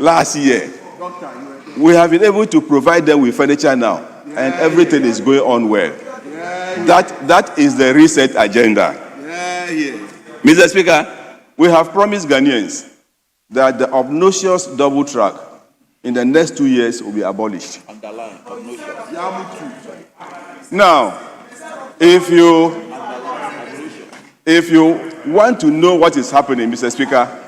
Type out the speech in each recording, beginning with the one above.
last year. We have been able to provide them with furniture now, and everything is going on well. That is the reset agenda. Mr. Speaker, we have promised Ghanaians that the obnoxious double track in the next 2 years will be abolished. Underline, obnoxious. Now, if you want to know what is happening, Mr. Speaker,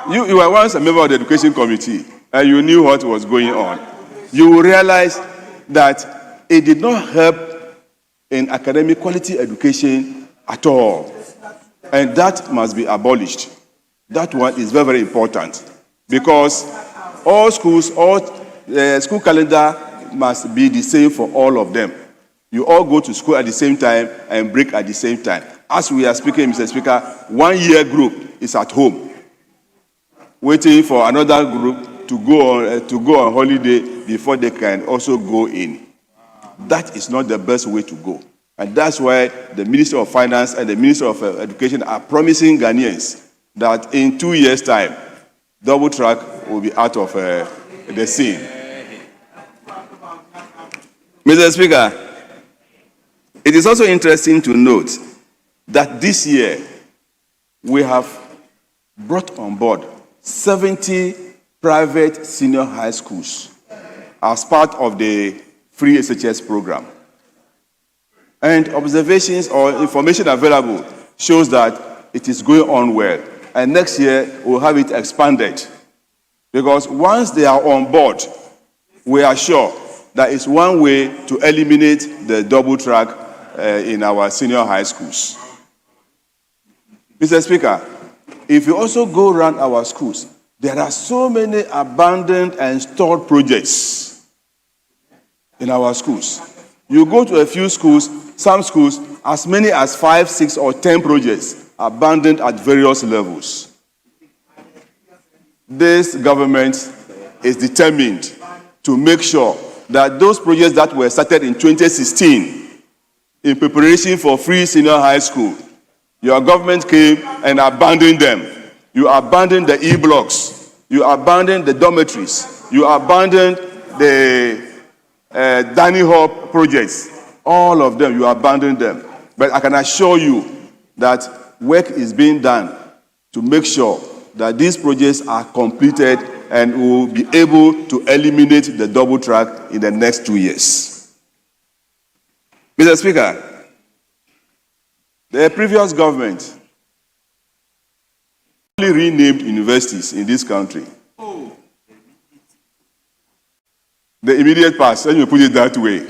you were once a member of the Education Committee and you knew what was going on. You will realize that it did not help in academic quality education at all. And that must be abolished. That one is very, very important because all schools, school calendar must be the same for all of them. You all go to school at the same time and break at the same time. As we are speaking, Mr. Speaker, 1 year group is at home, waiting for another group to go on holiday before they can also go in. That is not the best way to go. And that's why the Minister of Finance and the Minister of Education are promising Ghanaians that in 2 years' time, double track will be out of the scene. Mr. Speaker, it is also interesting to note that this year we have brought on board 70 private senior high schools as part of the free SHS program. And observations or information available shows that it is going on well. And next year, we'll have it expanded. Because once they are on board, we are sure that it's one way to eliminate the double track in our senior high schools. Mr. Speaker, if you also go around our schools, there are so many abandoned and stalled projects in our schools. You go to a few schools, some schools, as many as 5, 6, or 10 projects abandoned at various levels. This government is determined to make sure that those projects that were started in 2016 in preparation for free senior high school, your government came and abandoned them. You abandoned the e-blocks. You abandoned the dormitories. You abandoned the dining hall projects. All of them, you abandoned them. But I can assure you that work is being done to make sure that these projects are completed and will be able to eliminate the double track in the next 2 years. Mr. Speaker, the previous government only renamed universities in this country. The immediate past, let me put it that way,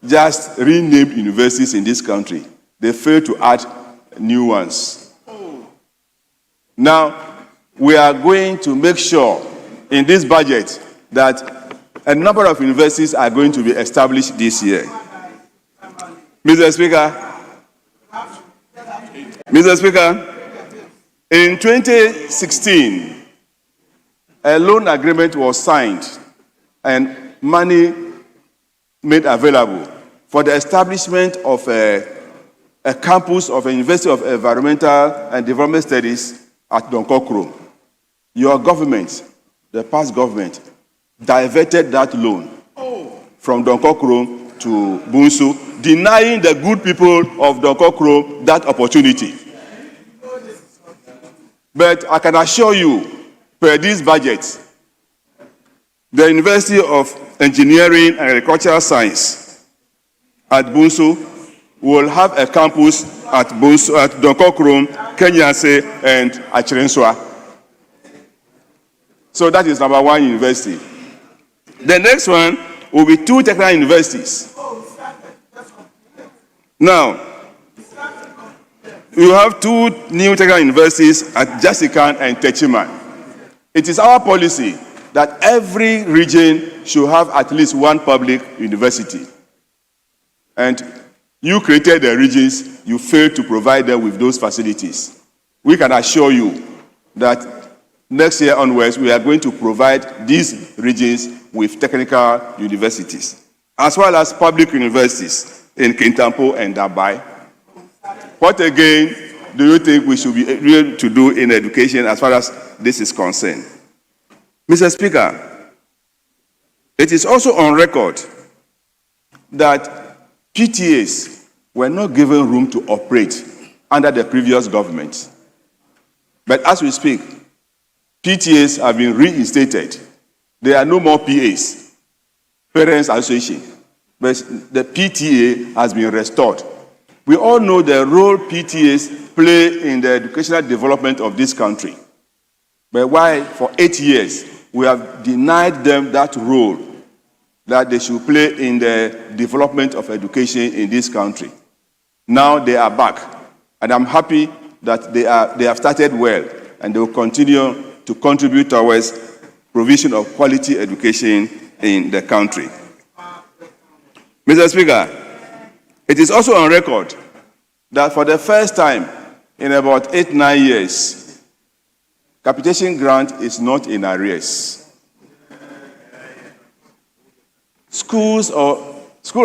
just renamed universities in this country. They failed to add new ones. Now, we are going to make sure in this budget that a number of universities are going to be established this year. Mr. Speaker, in 2016, a loan agreement was signed and money made available for the establishment of a campus of the University of Environmental and Development Studies at Donkokro. Your government, the past government, diverted that loan from Donkokro to Bunsu, denying the good people of Donkokro that opportunity. But I can assure you, per this budget, the University of Engineering and Agricultural Science at Bunsu will have a campus at Bunsu, at Donkokro, Kenyase, and Achirenswa. So that is number one university. The next one will be 2 technical universities. Now, you have 2 new technical universities at Jasikan and Techiman. It is our policy that every region should have at least one public university. And you created the regions, you failed to provide them with those facilities. We can assure you that next year onwards, we are going to provide these regions with technical universities, as well as public universities in Kintampo and Dabai. What again do you think we should be able to do in education as far as this is concerned? Mr. Speaker, it is also on record that PTAs were not given room to operate under the previous government. But as we speak, PTAs have been reinstated. There are no more PAs, Parents Association, but the PTA has been restored. We all know the role PTAs play in the educational development of this country. But why, for 8 years, we have denied them that role that they should play in the development of education in this country. Now they are back, and I'm happy that they have started well, and they will continue to contribute towards provision of quality education in the country. Mr. Speaker, it is also on record that for the first time in about 8-9 years, capitation grant is not in arrears. School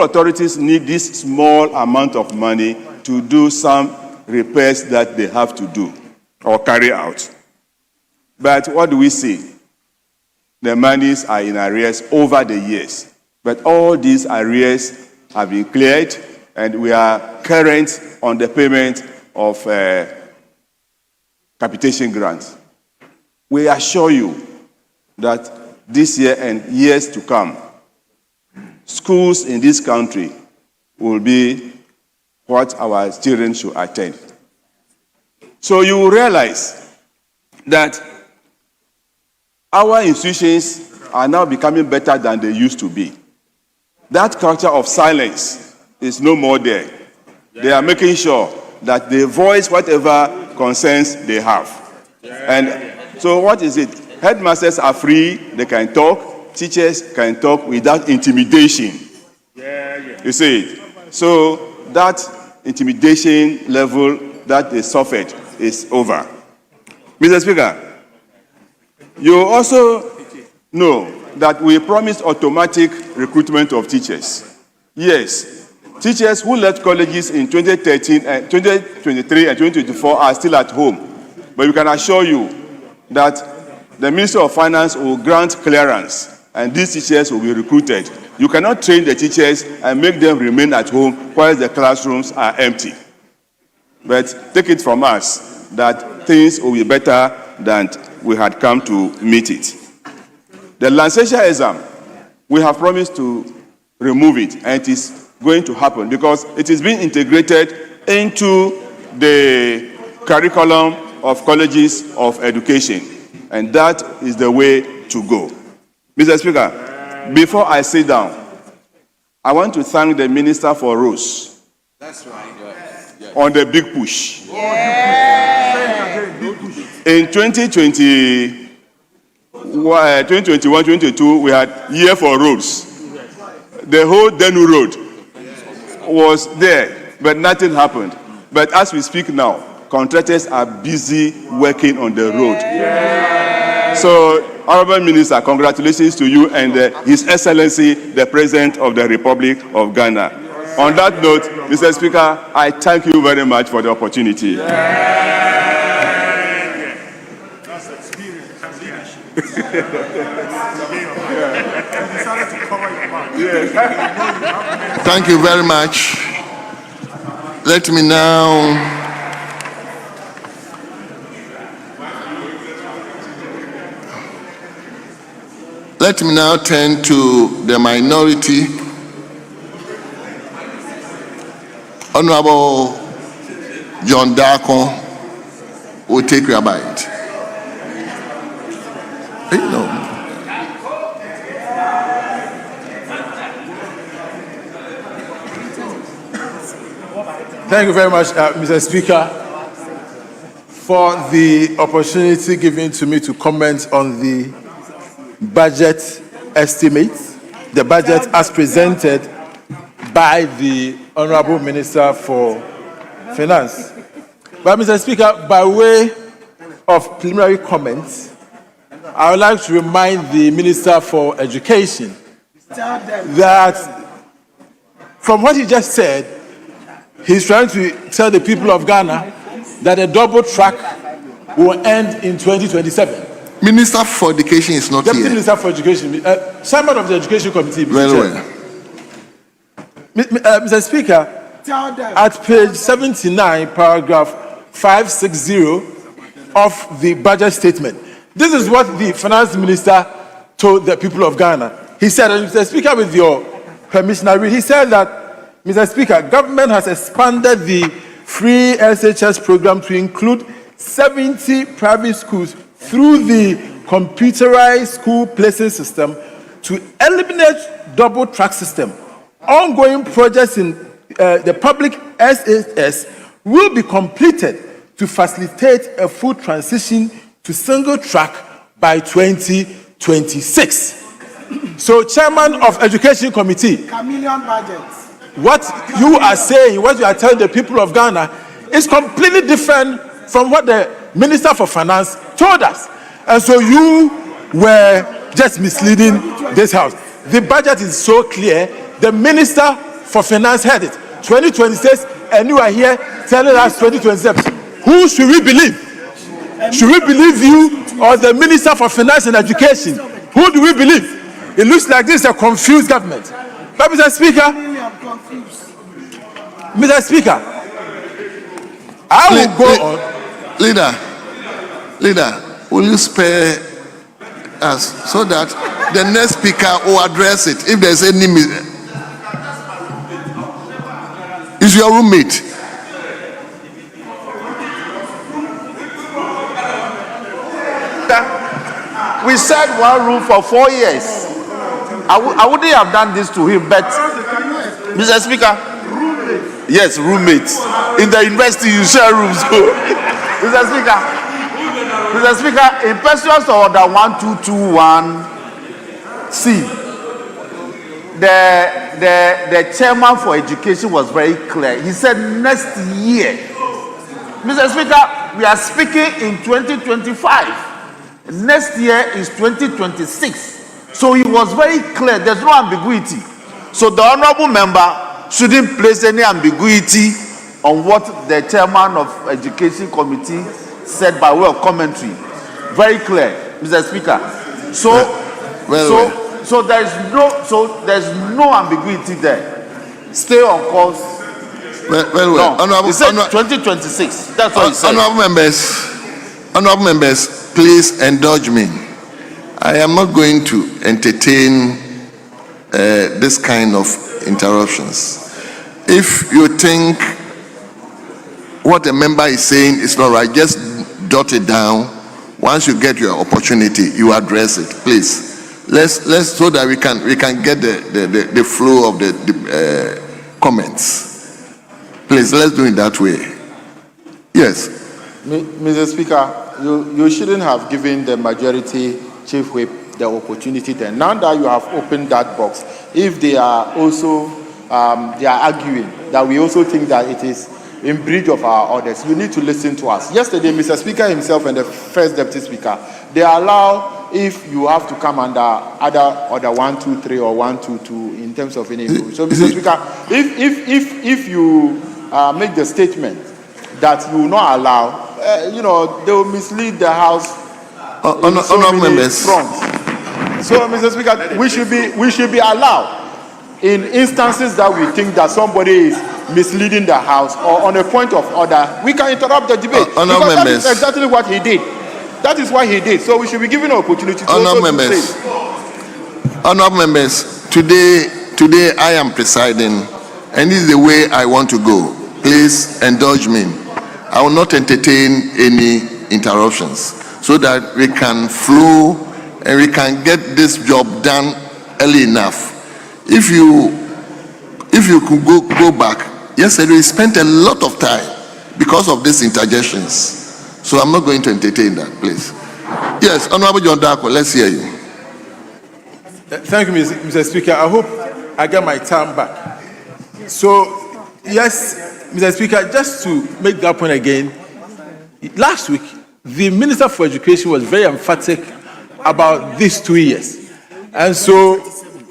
authorities need this small amount of money to do some repairs that they have to do or carry out. But what do we see? The monies are in arrears over the years. But all these arrears have been cleared, and we are current on the payment of capitation grants. We assure you that this year and years to come, schools in this country will be what our children should attend. So you will realize that our institutions are now becoming better than they used to be. That culture of silence is no more there. They are making sure that they voice whatever concerns they have. And so what is it? Headmasters are free, they can talk, teachers can talk without intimidation. You see it? So that intimidation level that they suffered is over. Mr. Speaker, you also know that we promised automatic recruitment of teachers. Yes, teachers who left colleges in 2013, 2023 and 2024 are still at home. But we can assure you that the Minister of Finance will grant clearance and these teachers will be recruited. You cannot train the teachers and make them remain at home while the classrooms are empty. But take it from us that things will be better than we had come to meet it. The licensure exam, we have promised to remove it, and it is going to happen because it is being integrated into the curriculum of colleges of education, and that is the way to go. Mr. Speaker, before I sit down, I want to thank the Minister for Roads. That's right. On the big push. In 2021, 2022, we had Year for Roads. The whole Denu Road was there, but nothing happened. But as we speak now, contractors are busy working on the road. So, Honorable Minister, congratulations to you and His Excellency, the President of the Republic of Ghana. On that note, Mr. Speaker, I thank you very much for the opportunity. Thank you very much. Let me now turn to the minority. Honorable John Darko will take your bite. Thank you very much, Mr. Speaker, for the opportunity given to me to comment on the budget estimate, the budget as presented by the Honorable Minister for Finance. But, Mr. Speaker, by way of preliminary comments, I would like to remind the Minister for Education that from what he just said, he's trying to tell the people of Ghana that a double track will end in 2027. Minister for Education is not Deputy here. Minister for Education, Chairman of the Education Committee. Very well. Mr. Speaker, at page 79, paragraph 560 of the budget statement, this is what the Finance Minister told the people of Ghana. He said, and Mr. Speaker, with your permission, I read, he said that, Mr. Speaker, government has expanded the free SHS program to include 70 private schools through the computerized school placing system to eliminate double track system. Ongoing projects in the public SHS will be completed to facilitate a full transition to single track by 2026. So, Chairman of Education Committee, chameleon budget. what you are saying, what you are telling the people of Ghana is completely different from what the Minister for Finance told us. And so you were just misleading this House. The budget is so clear. The Minister for Finance heard it. 2026, and you are here telling us 2027. Who should we believe? Should we believe you or the Minister for Finance and Education? Who do we believe? It looks like this is a confused government. But Mr. Speaker, I will go on. Leader, will you spare us so that the next speaker will address it if there's any is your roommate? We said one room for 4 years. I wouldn't have done this to him, but Mr. Speaker, yes, roommates. In the university, you share rooms. Mr. Speaker, in pursuance to Order 1221C, the chairman for education was very clear. He said next year. Mr. Speaker, we are speaking in 2025. Next year is 2026. So he was very clear. There's no ambiguity. So the honorable member shouldn't place any ambiguity on what the chairman of Education Committee said by way of commentary. Very clear, Mr. Speaker. So there's no ambiguity there. Stay on course. Well. No, he said 2026. That's what he said. Honorable members, please indulge me. I am not going to entertain this kind of interruptions. If you think what a member is saying is not right, just jot it down. Once you get your opportunity, you address it, please. Let's so that we can get the flow of the comments. Please, let's do it that way. Yes. Mr. Speaker, you shouldn't have given the majority chief whip the opportunity then. Now that you have opened that box, if they are also they are arguing that we also think that it is in breach of our orders, you need to listen to us. Yesterday, Mr. Speaker himself and the first deputy speaker, they allow if you have to come under other order 123 or 122 in terms of any rule. So, Mr. Speaker, if you make the statement that you will not allow, they will mislead the House. Honorable members. So, Mr. Speaker, we should be allowed in instances that we think that somebody is misleading the House or on a point of order, we can interrupt the debate. Because that is exactly what he did. That is what he did. So we should be given an opportunity to Honorable members, today I am presiding, and this is the way I want to go. Please indulge me. I will not entertain any interruptions so that we can flow and we can get this job done early enough. If you could go back, yesterday we spent a lot of time because of these interjections. So I'm not going to entertain that, please. Yes, Honorable John Darko, let's hear you. Thank you, Mr. Speaker. I hope I get my time back. So, yes, Mr. Speaker, just to make that point again, last week, the Minister for Education was very emphatic about these 2 years. And so,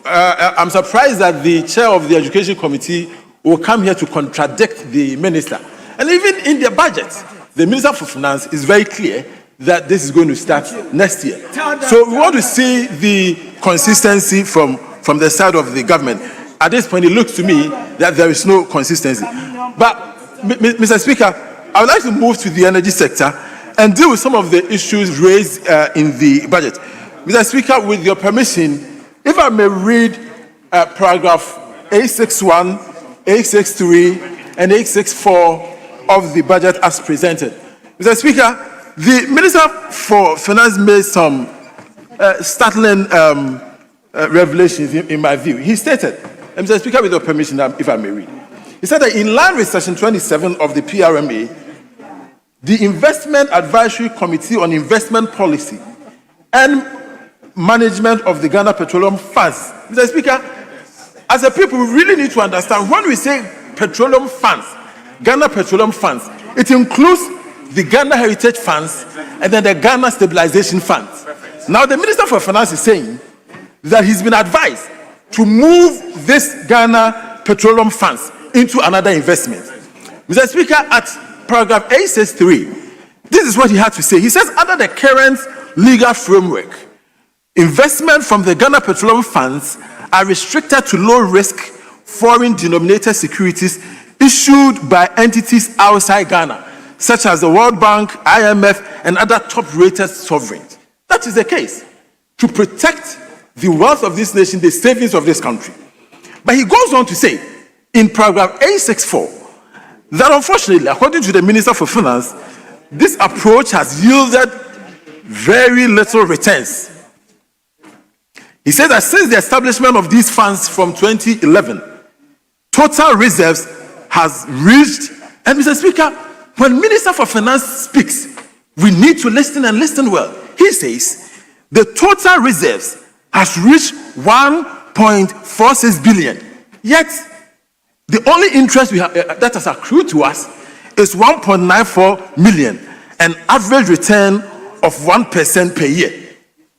I'm surprised that the chair of the Education Committee will come here to contradict the minister. And even in the budget, the Minister for Finance is very clear that this is going to start next year. So we want to see the consistency from the side of the government. At this point, it looks to me that there is no consistency. But, Mr. Speaker, I would like to move to the energy sector and deal with some of the issues raised in the budget. Mr. Speaker, with your permission, if I may read paragraph 861, 863, and 864 of the budget as presented. Mr. Speaker, the Minister for Finance made some startling revelations in my view. He stated, and Mr. Speaker, with your permission, if I may read, he said that in line with Section 27 of the PRMA, the Investment Advisory Committee on Investment Policy and Management of the Ghana Petroleum Funds. Mr. Speaker, as a people, we really need to understand when we say petroleum funds, Ghana Petroleum Funds, it includes the Ghana Heritage Funds and then the Ghana Stabilization Funds. Now, the Minister for Finance is saying that he's been advised to move this Ghana Petroleum Funds into another investment. Mr. Speaker, at paragraph 863, this is what he had to say. He says, under the current legal framework, investment from the Ghana Petroleum Funds are restricted to low-risk foreign-denominated securities issued by entities outside Ghana, such as the World Bank, IMF, and other top-rated sovereigns. That is the case, to protect the wealth of this nation, the savings of this country. But he goes on to say, in paragraph 864, that unfortunately, according to the Minister for Finance, this approach has yielded very little returns. He said that since the establishment of these funds from 2011, total reserves has reached, and Mr. Speaker, when Minister for Finance speaks, we need to listen and listen well. He says the total reserves has reached 1.46 billion. Yet, the only interest we have, that has accrued to us is 1.94 million, an average return of 1% per year.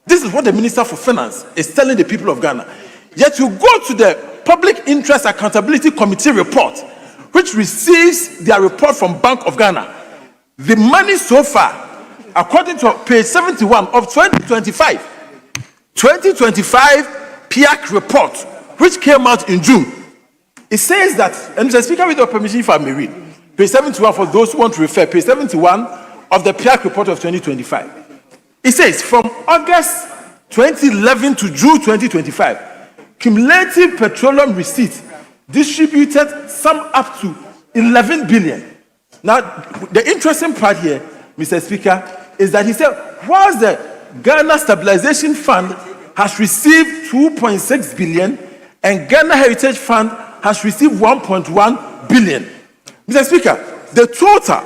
This is what the Minister for Finance is telling the people of Ghana. Yet you go to the Public Interest Accountability Committee report, which receives their report from Bank of Ghana. The money so far, according to page 71 of 2025 PIAC report, which came out in June, it says that, and Mr. Speaker, with your permission, if I may read, page 71 for those who want to refer, page 71 of the PIAC report of 2025. It says, from August 2011 to June 2025, cumulative petroleum receipts distributed sum up to 11 billion. Now, the interesting part here, Mr. Speaker, is that he said, whilst the Ghana Stabilization Fund has received 2.6 billion and Ghana Heritage Fund has received 1.1 billion. Mr. Speaker, the total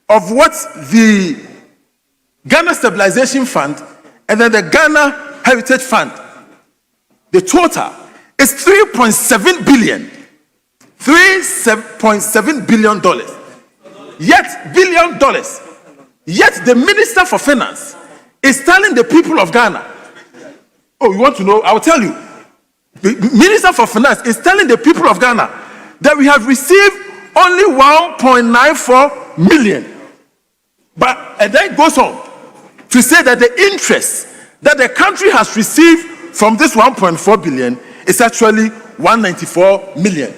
of what the Ghana Stabilization Fund and then the Ghana Heritage Fund, the total is 3.7 billion. $3.7 billion. Yet, billion dollars. Yet the Minister for Finance is telling the people of Ghana, oh, you want to know? I will tell you. The Minister for Finance is telling the people of Ghana that we have received only 1.94 million. And then it goes on to say that the interest that the country has received from this 1.4 billion is actually 194 million.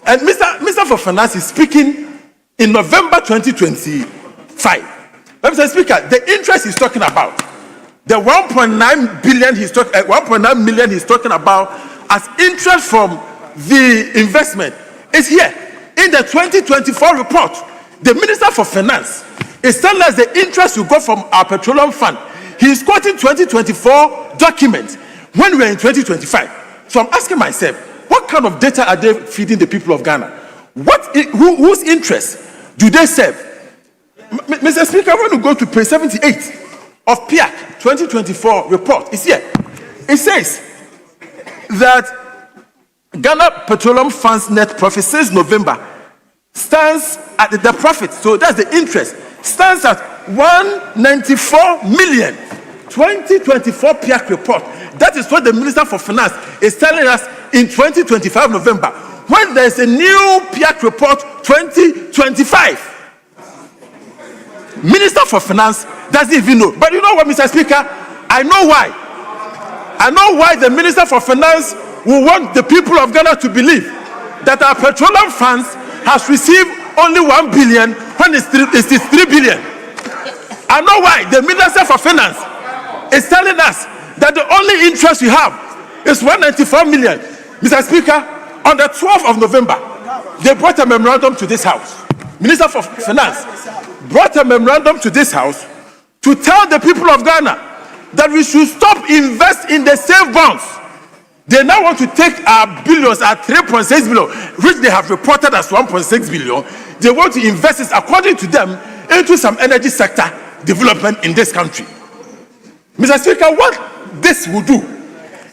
And Mr. for Finance is speaking in November 2025. Mr. Speaker, the interest he's talking about, the 1.9 billion he's talking, 1.9 million he's talking about as interest from the investment is here in the 2024 report. The Minister for Finance is telling us the interest will go from our petroleum fund. He's quoting 2024 documents when we're in 2025. So I'm asking myself, what kind of data are they feeding the people of Ghana? Whose interest do they serve? Mr. Speaker, I want to go to page 78 of PIAC 2024 report. It's here. It says that Ghana Petroleum Fund's net profit since November stands at the profit, so that's the interest, stands at 194 million. 2024 PIAC report. That is what the Minister for Finance is telling us in 2025 November, when there is a new PIAC report 2025. Minister for Finance doesn't even know. But you know what, Mr. Speaker? I know why. I know why the Minister for Finance will want the people of Ghana to believe that our petroleum funds has received only 1 billion when it's 3 billion. I know why the Minister for Finance is telling us that the only interest we have is 194 million. Mr. Speaker, on the 12th of November, they brought a memorandum to this house. Minister for Finance brought a memorandum to this house to tell the people of Ghana that we should stop invest in the safe bonds. They now want to take our billions at 3.6 billion, which they have reported as 1.6 billion. They want to invest it, according to them, into some energy sector development in this country. Mr. Speaker, what this will do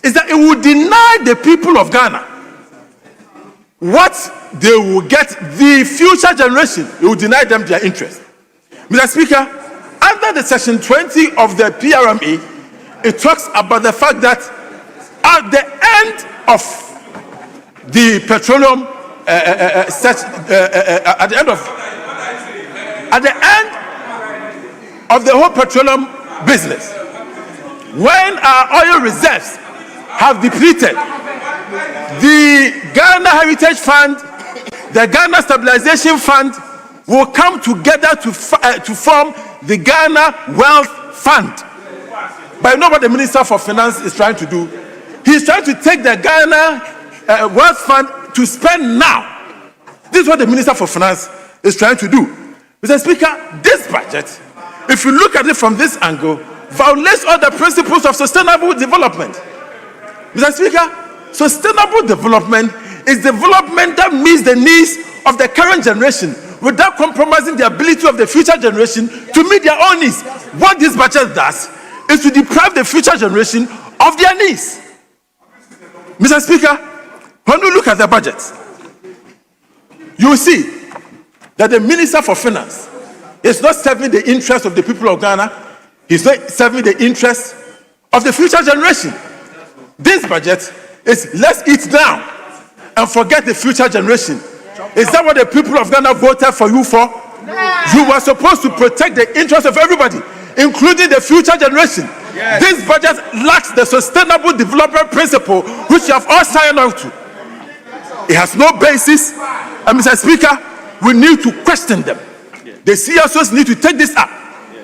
is that it will deny the people of Ghana what they will get, the future generation. It will deny them their interest. Mr. Speaker, under the section 20 of the PRMA, it talks about the fact that at the end of the petroleum, at the end of the whole petroleum business, when our oil reserves have depleted, the Ghana Heritage Fund, the Ghana Stabilization Fund will come together to form the Ghana Wealth Fund. But you know what the Minister for Finance is trying to do? He's trying to take the Ghana Wealth Fund to spend now. This is what the Minister for Finance is trying to do. Mr. Speaker, this budget, if you look at it from this angle, violates all the principles of sustainable development. Mr. Speaker, sustainable development is development that meets the needs of the current generation without compromising the ability of the future generation to meet their own needs. What this budget does is to deprive the future generation of their needs. Mr. Speaker, when we look at the budget, you will see that the Minister for Finance is not serving the interests of the people of Ghana. He's not serving the interests of the future generation. This budget is let's eat now and forget the future generation. Is that what the people of Ghana voted for you for? You were supposed to protect the interests of everybody, including the future generation. Yes. This budget lacks the sustainable development principle which you have all signed on to. It has no basis, and Mr. Speaker, we need to question them. The CSOs need to take this up.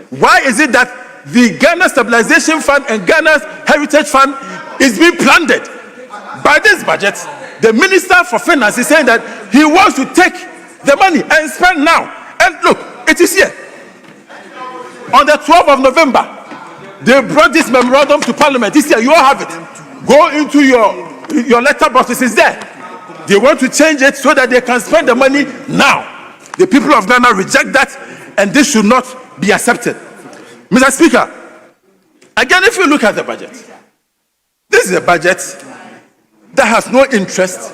Why is it that the Ghana Stabilization Fund and Ghana's Heritage Fund is being plundered? By this budget, the Minister for Finance is saying that he wants to take the money and spend now. And look, it is here. On the 12th of November, they brought this memorandum to Parliament. It's here, you all have it. Go into your letterbox, it's there. They want to change it so that they can spend the money now. The people of Ghana reject that, and this should not be accepted. Mr. Speaker, again, if you look at the budget, this is a budget that has no interest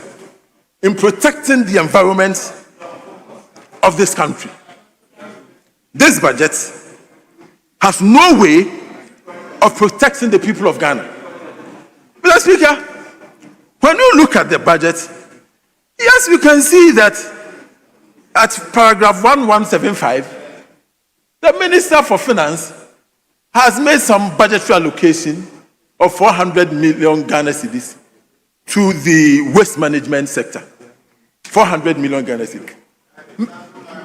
in protecting the environment of this country. This budget has no way of protecting the people of Ghana. Mr. Speaker, when you look at the budget, yes, you can see that at paragraph 1175, the Minister for Finance has made some budgetary allocation of 400 million Ghana cedis to the waste management sector. 400 million Ghana cedis.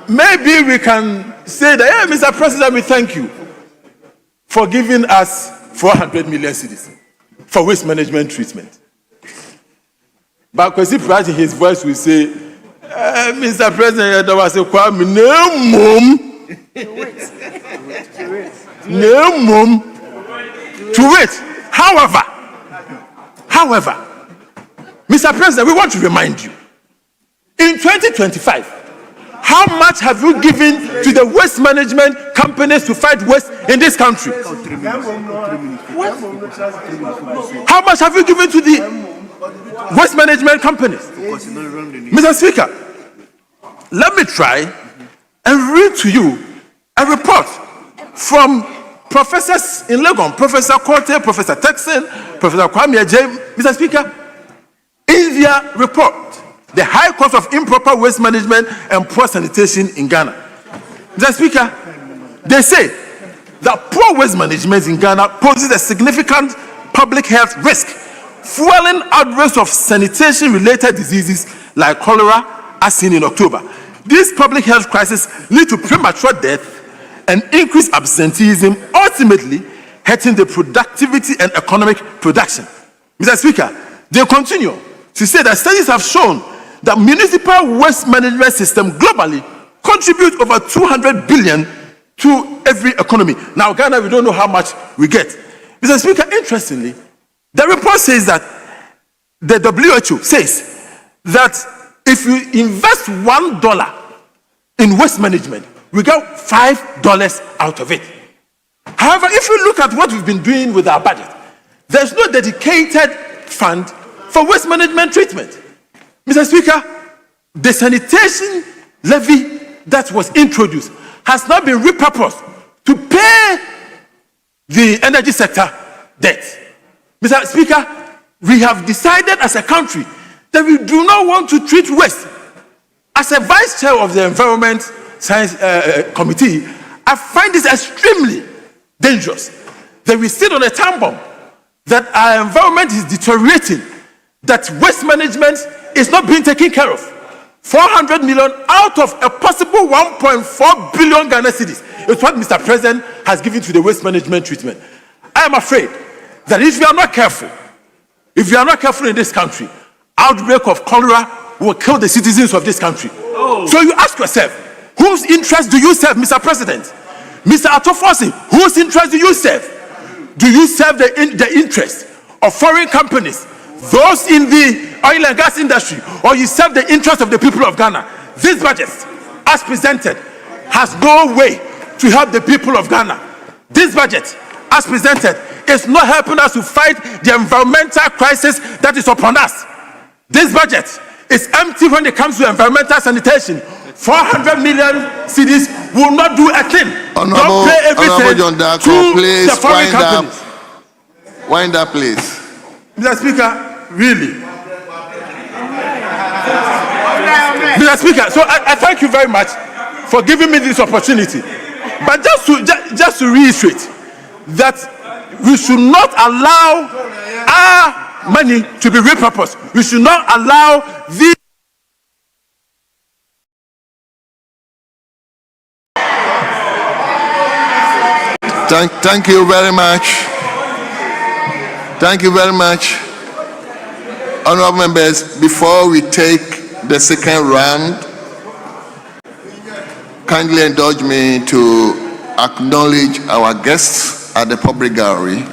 Maybe we can say that, hey, Mr. President, we thank you for giving us 400 million cedis for waste management treatment. But because he in his voice will say, Mr. President, there was a Kwame, to wait. However, Mr. President, we want to remind you, in 2025, how much have you given to the waste management companies to fight waste in this country? How much have you given to the waste management companies? Mr. Speaker, let me try and read to you a report from professors in Legon, Professor Korte, Professor Texan, Professor Kwame Ajay. Mr. Speaker, in their report, the high cost of improper waste management and poor sanitation in Ghana. Mr. Speaker, they say that poor waste management in Ghana poses a significant public health risk, fueling outbreaks of sanitation-related diseases like cholera, as seen in October. These public health crises lead to premature death and increased absenteeism, ultimately hurting the productivity and economic production. Mr. Speaker, they continue to say that studies have shown that municipal waste management system globally contribute over 200 billion to every economy. Now, Ghana, we don't know how much we get. Mr. Speaker, interestingly, the report says that the WHO says that if you invest $1 in waste management, we get $5 out of it. However, if you look at what we've been doing with our budget, there's no dedicated fund for waste management treatment. Mr. Speaker, the sanitation levy that was introduced has now been repurposed to pay the energy sector debt. Mr. Speaker, we have decided as a country that we do not want to treat waste. As a vice chair of the Environment Science Committee, I find this extremely dangerous that we sit on a time bomb, that our environment is deteriorating, that waste management is not being taken care of. 400 million out of a possible 1.4 billion Ghana cedis is what Mr. President has given to the waste management treatment. I am afraid that if we are not careful, in this country, outbreak of cholera will kill the citizens of this country. So you ask yourself, whose interest do you serve, Mr. President? Mr. Atofosi, whose interest do you serve? Do you serve the interest of foreign companies, those in the oil and gas industry, or you serve the interest of the people of Ghana? This budget, as presented, has no way to help the people of Ghana. This budget, as presented, is not helping us to fight the environmental crisis that is upon us. This budget is empty when it comes to environmental sanitation. 400 million cedis will not do a thing. Honorable John Darko, please the foreign companies. Wind up, please. Mr. Speaker, really. Mr. Speaker, so I thank you very much for giving me this opportunity. But just to reiterate that we should not allow our money to be repurposed. We should not allow these. Thank you very much. Thank you very much. Honorable members, before we take the second round, kindly indulge me to acknowledge our guests at the public gallery.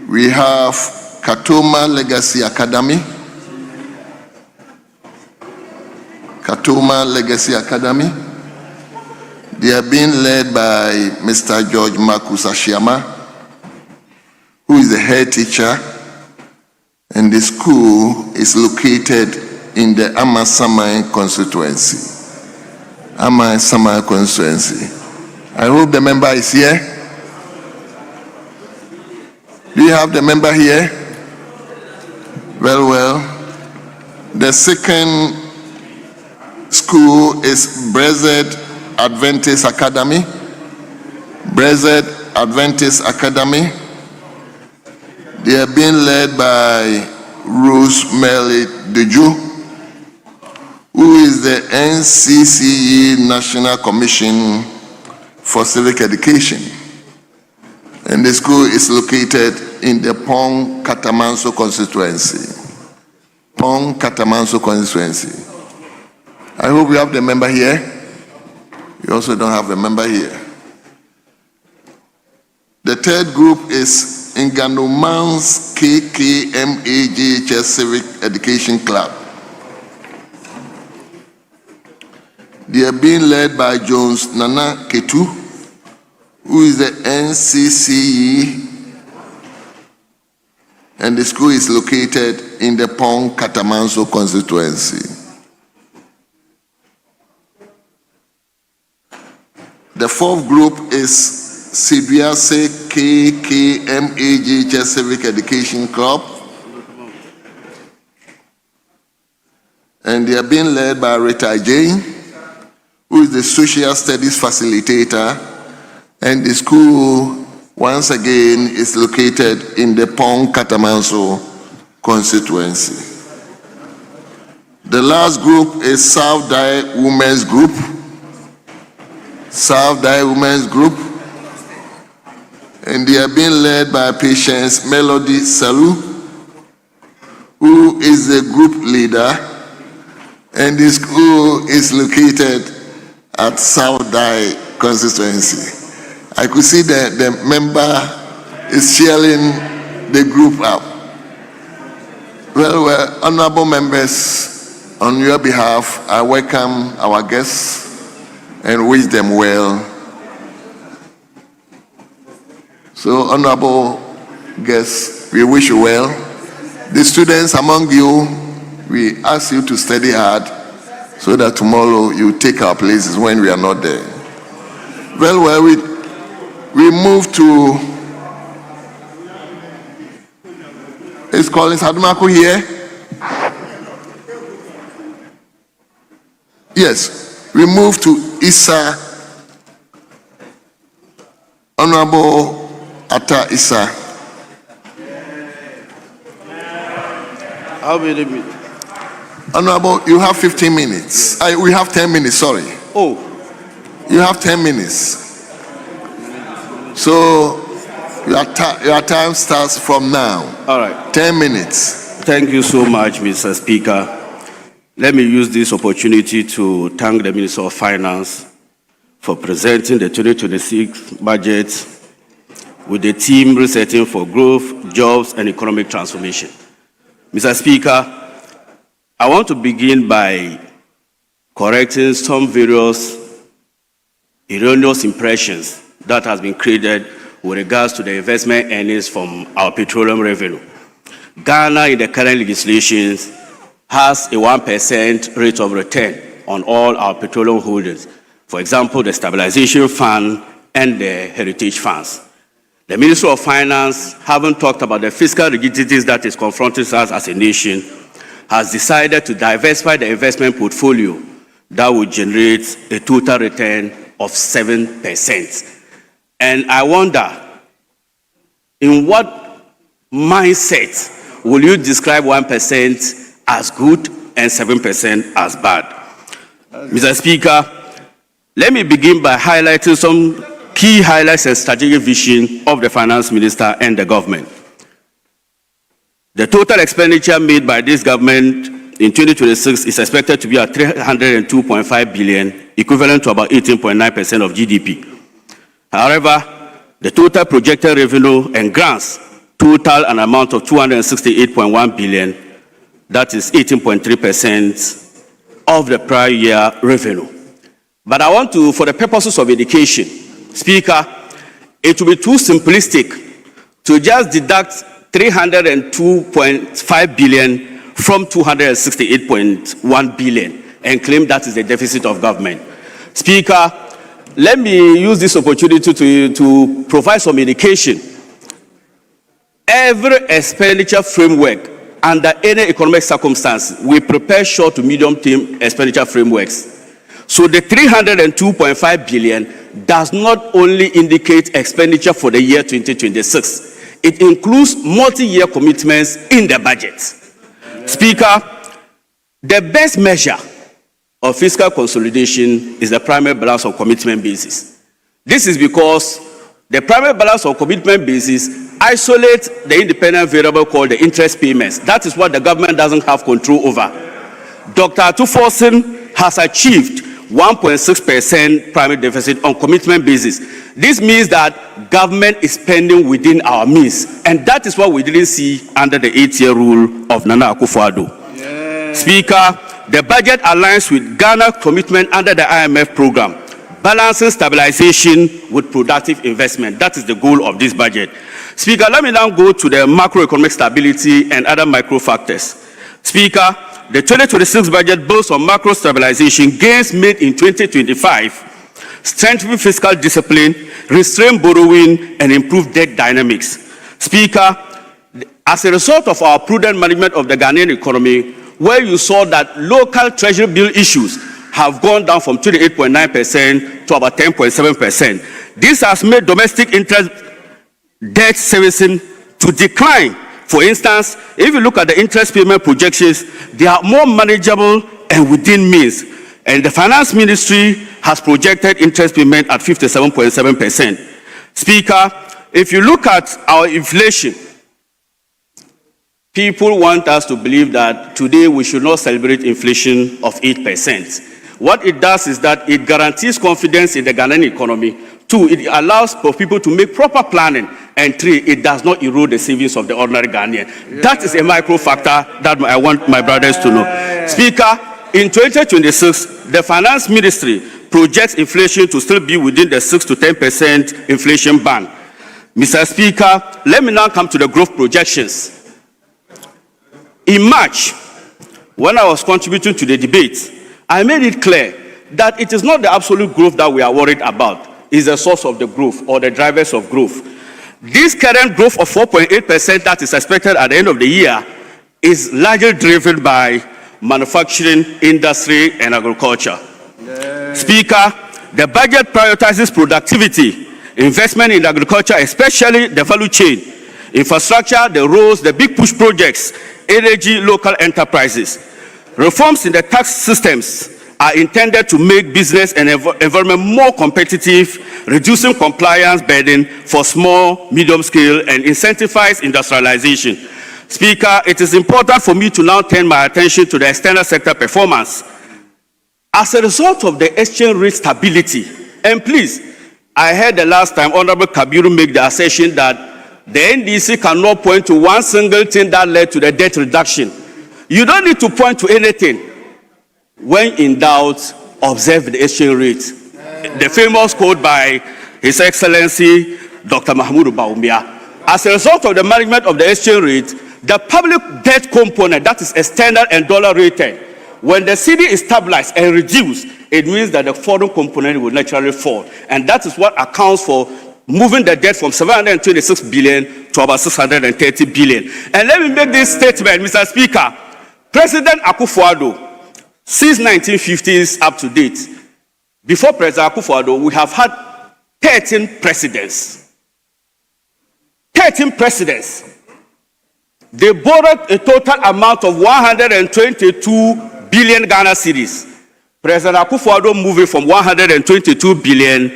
We have Katoma Legacy Academy. Katoma Legacy Academy. They are being led by Mr. George Marcus Ashiama, who is the head teacher, and the school is located in the Amasamai constituency. Amasamai constituency. I hope the member is here. Do you have the member here? Very well. The second school is Blessed Adventist Academy. Blessed Adventist Academy. They are being led by Rosemary Deju, who is the NCCE National Commission for Civic Education. And the school is located in the Pong Katamanso constituency. Pong Katamanso constituency. I hope we have the member here. We also don't have a member here. The third group is Nganomans KKMAGHS Civic Education Club. They are being led by Jones Nana Ketu, who is the NCCE, and the school is located in the Pong Katamanso constituency. The fourth group is Sibiase KKMAGHS Civic Education Club, and they are being led by Rita Jane, who is the Social Studies Facilitator And the school, once again, is located in the Pong Katamanso constituency. The last group is South Dai Women's Group. South Dai Women's Group. And they are being led by Patience Melody Salu, who is the group leader. And the school is located at South Dai constituency. I could see that the member is cheering the group up. Well, honorable members, on your behalf, I welcome our guests and wish them well. So, honorable guests, we wish you well. The students among you, we ask you to study hard so that tomorrow you take our places when we are not there. Well, we move to, is Collins Hadumako here? Yes, we move to Issa, Honorable Atta Issa. How many minutes? Honorable, you have 15 minutes. We have 10 minutes, sorry. Oh. You have 10 minutes. So your time starts from now. All right. 10 minutes. Thank you so much, Mr. Speaker. Let me use this opportunity to thank the Minister of Finance for presenting the 2026 budget with the team resetting for growth, jobs, and economic transformation. Mr. Speaker, I want to begin by correcting some various erroneous impressions that has been created with regards to the investment earnings from our petroleum revenue. Ghana, in the current legislations, has a 1% rate of return on all our petroleum holdings. For example, the stabilization fund and the heritage funds. The Minister of Finance, having talked about the fiscal rigidities that is confronting us as a nation, has decided to diversify the investment portfolio that would generate a total return of 7%. And I wonder, in what mindset will you describe 1% as good and 7% as bad? Mr. Speaker, let me begin by highlighting some key highlights and strategic vision of the Finance Minister and the government. The total expenditure made by this government in 2026 is expected to be at 302.5 billion, equivalent to about 18.9% of GDP. However, the total projected revenue and grants total an amount of 268.1 billion, that is 18.3% of the prior year revenue. But I want to, for the purposes of education, Speaker, it will be too simplistic to just deduct 302.5 billion from 268.1 billion and claim that is the deficit of government. Speaker, let me use this opportunity to provide some indication. Every expenditure framework under any economic circumstance, we prepare short to medium term expenditure frameworks. So the 302.5 billion does not only indicate expenditure for the year 2026, it includes multi-year commitments in the budget. Speaker, the best measure of fiscal consolidation is the primary balance of commitment basis. This is because the primary balance of commitment basis isolates the independent variable called the interest payments. That is what the government doesn't have control over. Dr. Atuforsen has achieved 1.6% primary deficit on commitment basis. This means that government is spending within our means, and that is what we didn't see under the 8-year rule of Nana Akufo-Addo. Yeah. Speaker, the budget aligns with Ghana's commitment under the IMF program, balancing stabilization with productive investment. That is the goal of this budget. Speaker, let me now go to the macroeconomic stability and other micro factors. Speaker, the 2026 budget builds on macro stabilization gains made in 2025, strengthening fiscal discipline, restrain borrowing, and improve debt dynamics. Speaker, as a result of our prudent management of the Ghanaian economy, where you saw that local treasury bill issues have gone down from 28.9% to about 10.7%. This has made domestic interest debt servicing to decline. For instance, if you look at the interest payment projections, they are more manageable and within means. And the Finance Ministry has projected interest payment at 57.7%. Speaker, if you look at our inflation, people want us to believe that today we should not celebrate inflation of 8%. What it does is that it guarantees confidence in the Ghanaian economy. 2, it allows for people to make proper planning. And 3, it does not erode the savings of the ordinary Ghanaian. That is a micro factor that I want my brothers to know. Speaker, in 2026, the Finance Ministry projects inflation to still be within the 6 to 10% inflation band. Mr. Speaker, let me now come to the growth projections. In March, when I was contributing to the debate, I made it clear that it is not the absolute growth that we are worried about. It's the source of the growth or the drivers of growth. This current growth of 4.8% that is expected at the end of the year is largely driven by manufacturing, industry, and agriculture. Speaker, the budget prioritizes productivity, investment in agriculture, especially the value chain, infrastructure, the roads, the big push projects, energy, local enterprises. Reforms in the tax systems are intended to make business and environment more competitive, reducing compliance burden for small, medium scale, and incentivize industrialization. Speaker, it is important for me to now turn my attention to the external sector performance. As a result of the exchange rate stability, and please, I heard the last time Honorable Kabiru make the assertion that the NDC cannot point to one single thing that led to the debt reduction. You don't need to point to anything. When in doubt, observe the exchange rate. The famous quote by His Excellency Dr. Mahmoud Bawumia. As a result of the management of the exchange rate, the public debt component, that is external and dollar rated, when the cedi is stabilized and reduced, it means that the foreign component will naturally fall. And that is what accounts for moving the debt from 726 billion to about 630 billion. And let me make this statement, Mr. Speaker. President Akufo-Addo, since 1950s up to date, before President Akufo-Addo, we have had 13 presidents. 13 presidents. They borrowed a total amount of 122 billion Ghana cedis. President Akufo-Addo moving from 122 billion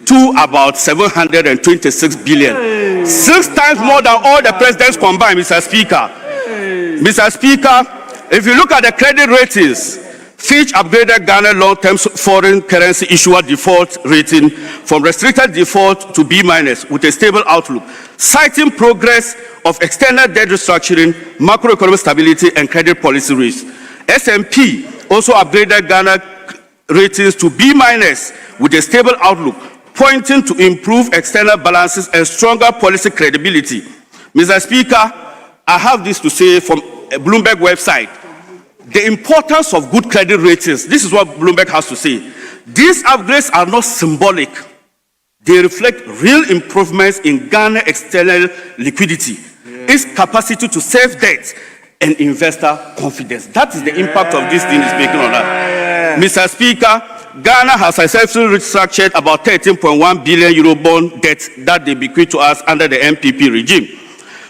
to about 726 billion. 6 times more than all the presidents combined, Mr. Speaker. Mr. Speaker, if you look at the credit ratings, Fitch upgraded Ghana long-term foreign currency issuer default rating from restricted default to B- with a stable outlook, citing progress of external debt restructuring, macroeconomic stability, and credit policy risks. S&P also upgraded Ghana ratings to B- with a stable outlook, pointing to improved external balances and stronger policy credibility. Mr. Speaker, I have this to say from a Bloomberg website. The importance of good credit ratings, this is what Bloomberg has to say. These upgrades are not symbolic. They reflect real improvements in Ghana external liquidity, its capacity to save debt, and investor confidence. That is the impact of this thing is making on that. Mr. Speaker, Ghana has successfully restructured about 13.1 billion euro bond debt that they bequeathed to us under the MPP regime.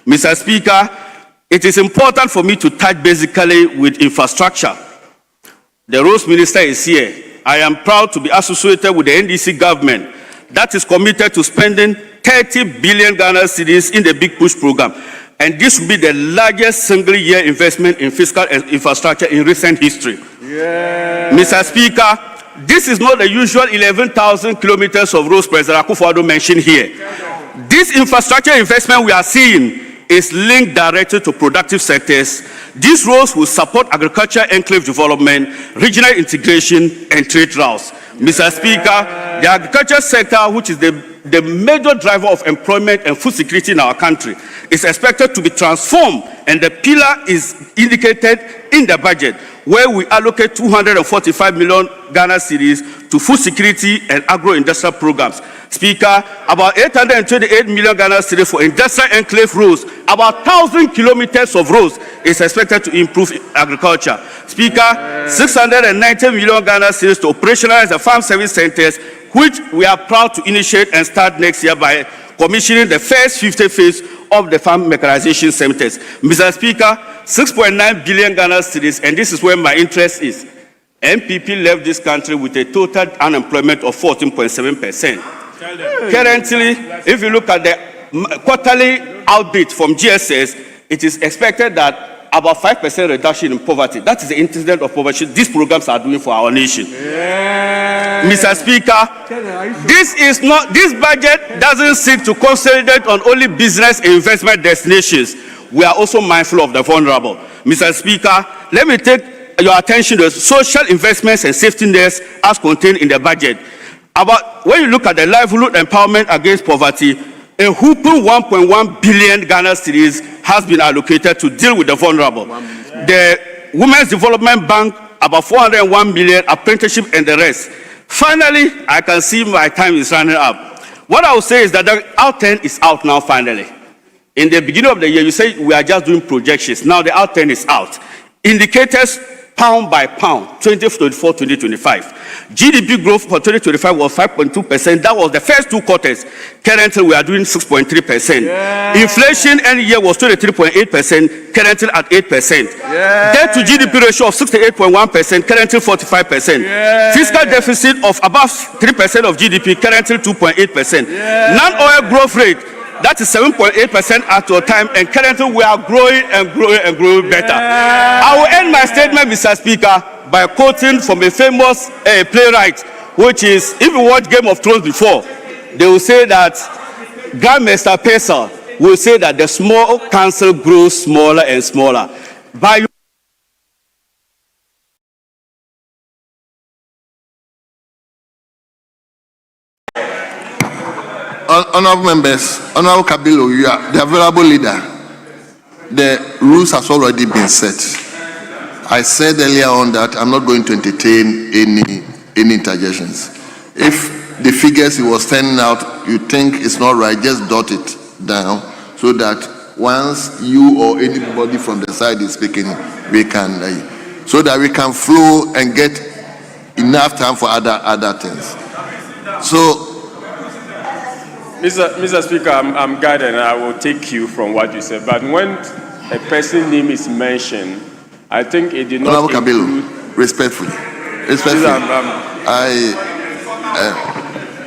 Mr. Speaker, it is important for me to touch basically with infrastructure. The roads minister is here. I am proud to be associated with the NDC government that is committed to spending 30 billion Ghana cedis in the Big Push program. And this will be the largest single-year investment in fiscal infrastructure in recent history. Mr. Speaker, this is not the usual 11,000 kilometers of roads President Akufo-Addo mentioned here. This infrastructure investment we are seeing is linked directly to productive sectors. These roads will support agriculture enclave development, regional integration, and trade routes. Mr. Speaker, the agriculture sector, which is the major driver of employment and food security in our country, is expected to be transformed, and the pillar is indicated in the budget, where we allocate 245 million Ghana cedis to food security and agro-industrial programs. Speaker, about 828 million Ghana cedis for industrial enclave roads, about 1,000 kilometers of roads is expected to improve agriculture. Speaker, 690 million Ghana cedis to operationalize the farm service centers, which we are proud to initiate and start next year by commissioning the first 50 phase of the farm mechanization centers. Mr. Speaker, 6.9 billion Ghana cedis, and this is where my interest is. MPP left this country with a total unemployment of 14.7%. Currently, if you look at the quarterly outbreak from GSS, it is expected that about 5% reduction in poverty. That is the incident of poverty these programs are doing for our nation. Mr. Speaker, this budget doesn't seek to consolidate on only business and investment destinations. We are also mindful of the vulnerable. Mr. Speaker, let me take your attention to social investments and safety nets as contained in the budget. When you look at the livelihood empowerment against poverty, a whopping 1.1 billion Ghana cedis has been allocated to deal with the vulnerable. The Women's Development Bank, about 401 million, apprenticeship and the rest. Finally, I can see my time is running up. What I will say is that the out-10 is out now finally. In the beginning of the year, you say we are just doing projections. Now the out-10 is out. Indicators pound by pound, 2024-2025. GDP growth for 2025 was 5.2%. That was the first 2 quarters. Currently, we are doing 6.3%. Inflation end year was 23.8%, currently at 8%. Debt to GDP ratio of 68.1%, currently 45%. Fiscal deficit of above 3% of GDP, currently 2.8%. Non-oil growth rate, that is 7.8% at your time, and currently we are growing and growing and growing better. I will end my statement, Mr. Speaker, by quoting from a famous playwright, which is, if you watch Game of Thrones before, they will say that Grandmaster Pesal will say that the small council grows smaller and smaller. By Honorable members, Honorable Kabilo, you are the available leader. The rules has already been set. I said earlier on that I'm not going to entertain any interjections. If the figures he was sending out, you think it's not right, just dot it down so that once you or anybody from the side is speaking, we can, so that we can flow and get enough time for other things. So, Mr. Speaker, I'm guided and I will take you from what you said. But when a person's name is mentioned, I think it did not Honorable Kabilo, respectfully.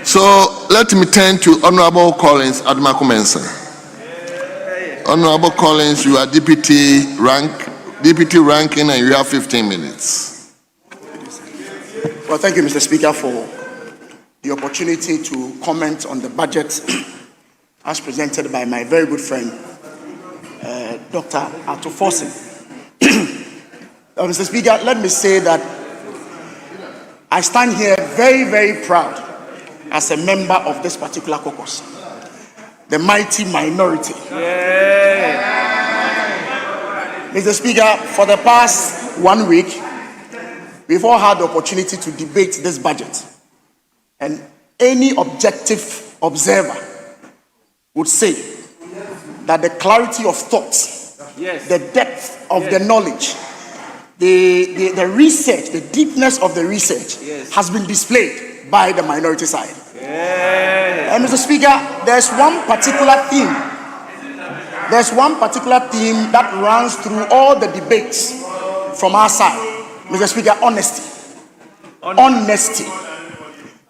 So let me turn to Honorable Collins Admakumensa. Honorable Collins, you are deputy ranking and you have 15 minutes. Well, thank you, Mr. Speaker, for the opportunity to comment on the budget as presented by my very good friend, Dr. Atofosin. Mr. Speaker, let me say that I stand here very, very proud as a member of this particular caucus, the mighty minority. Mr. Speaker, for the past 1 week, we've all had the opportunity to debate this budget. And any objective observer would say that the clarity of thought, the depth of the knowledge, the research, the deepness of the research has been displayed by the minority side. And Mr. Speaker, there's one particular theme that runs through all the debates from our side. Mr. Speaker, honesty.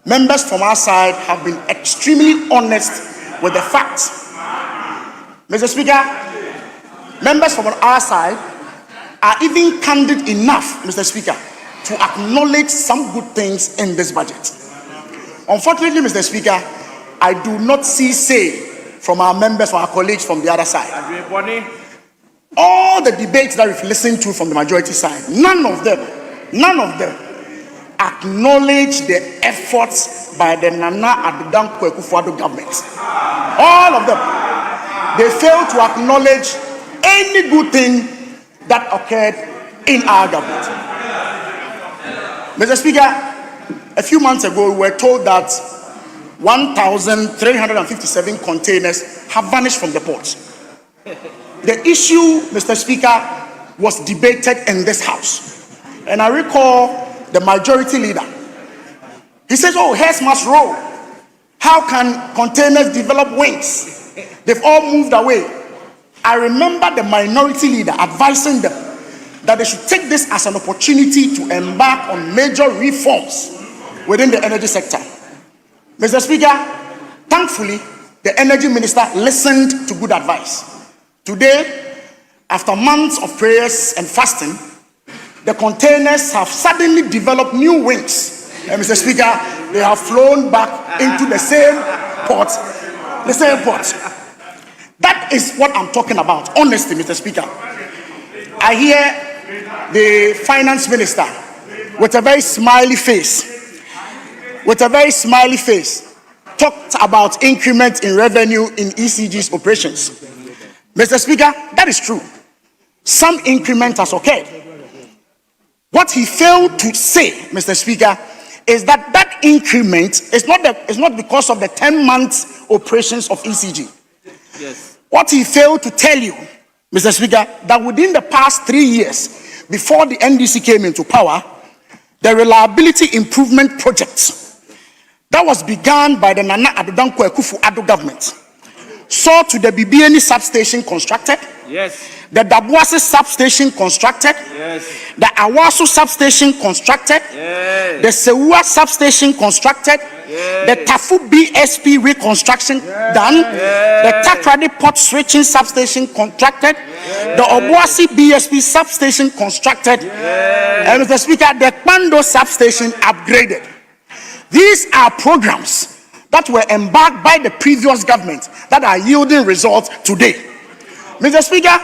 Members from our side have been extremely honest with the facts. Mr. Speaker, members from our side are even candid enough, Mr. Speaker, to acknowledge some good things in this budget. Unfortunately, Mr. Speaker, I do not see say from our members, from our colleagues from the other side. All the debates that we've listened to from the majority side, none of them acknowledge the efforts by the Nana Addo Akufo-Addo government. All of them. They fail to acknowledge any good thing that occurred in our government. Mr. Speaker, a few months ago, we were told that 1,357 containers have vanished from the ports. The issue, Mr. Speaker, was debated in this house. And I recall the majority leader. He says, oh, heads must roll. How can containers develop wings? They've all moved away. I remember the minority leader advising them that they should take this as an opportunity to embark on major reforms within the energy sector. Mr. Speaker, thankfully, the energy minister listened to good advice. Today, after months of prayers and fasting, the containers have suddenly developed new wings. And Mr. Speaker, they have flown back into the same port. The same port. That is what I'm talking about, honestly, Mr. Speaker. I hear the finance minister with a very smiley face, talked about increment in revenue in ECG's operations. Mr. Speaker, that is true. Some increment has occurred. What he failed to say, Mr. Speaker, is that that increment is not because of the 10 months operations of ECG. Yes. What he failed to tell you, Mr. Speaker, that within the past 3 years, before the NDC came into power, the reliability improvement project that was begun by the Nana Addo Dankwa Akufo-Addo government saw to the Bibiani substation constructed. Yes. The Dabuasi substation constructed. Yes. The Awasu substation constructed. Yes. The Sewa substation constructed. Yes. The Tafu BSP reconstruction done. Yes. The Takradi port switching substation constructed. Yes. The Obuasi BSP substation constructed. Yes. And Mr. Speaker, the Kwando substation upgraded. These are programs that were embarked by the previous government that are yielding results today. Mr. Speaker,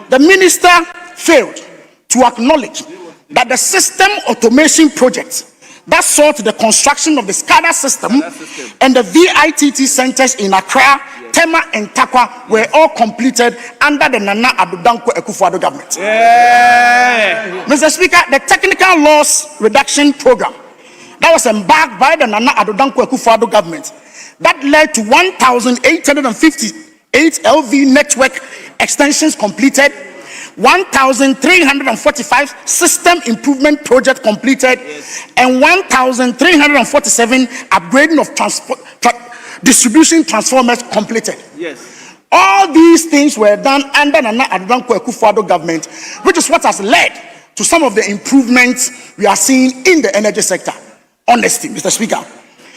the minister failed to acknowledge that the system automation project that sought the construction of the SCADA system and the VITT centers in Accra, Tema, and Takwa were all completed under the Nana Addo Dankwa Akufo-Addo government. Yeah. Mr. Speaker, the technical loss reduction program that was embarked by the Nana Addo Dankwa Akufo-Addo government that led to 1,858 LV network extensions completed, 1,345 system improvement project completed, yes, and 1,347 upgrading of distribution transformers completed. Yes. All these things were done under Nana Addo Dankwa Akufo-Addo government, which is what has led to some of the improvements we are seeing in the energy sector. Honesty, Mr. Speaker.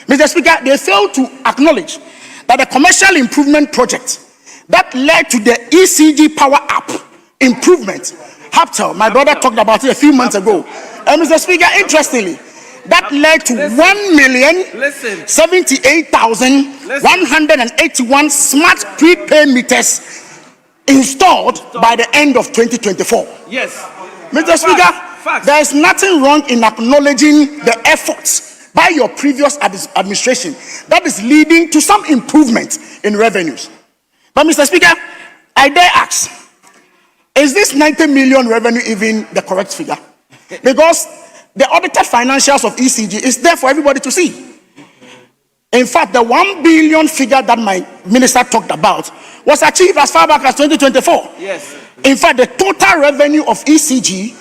Mr. Speaker, they failed to acknowledge that the commercial improvement project that led to the ECG power app improvement, Haptel, my brother talked about it a few months ago. And Mr. Speaker, interestingly, that led to 1,078,181 smart prepaid meters installed by the end of 2024. Yes. Mr. Speaker, there is nothing wrong in acknowledging the efforts by your previous administration that is leading to some improvement in revenues. But Mr. Speaker, I dare ask, is this 90 million revenue even the correct figure? Because the audited financials of ECG is there for everybody to see. In fact, the 1 billion figure that my minister talked about was achieved as far back as 2024. Yes. In fact, the total revenue of ECG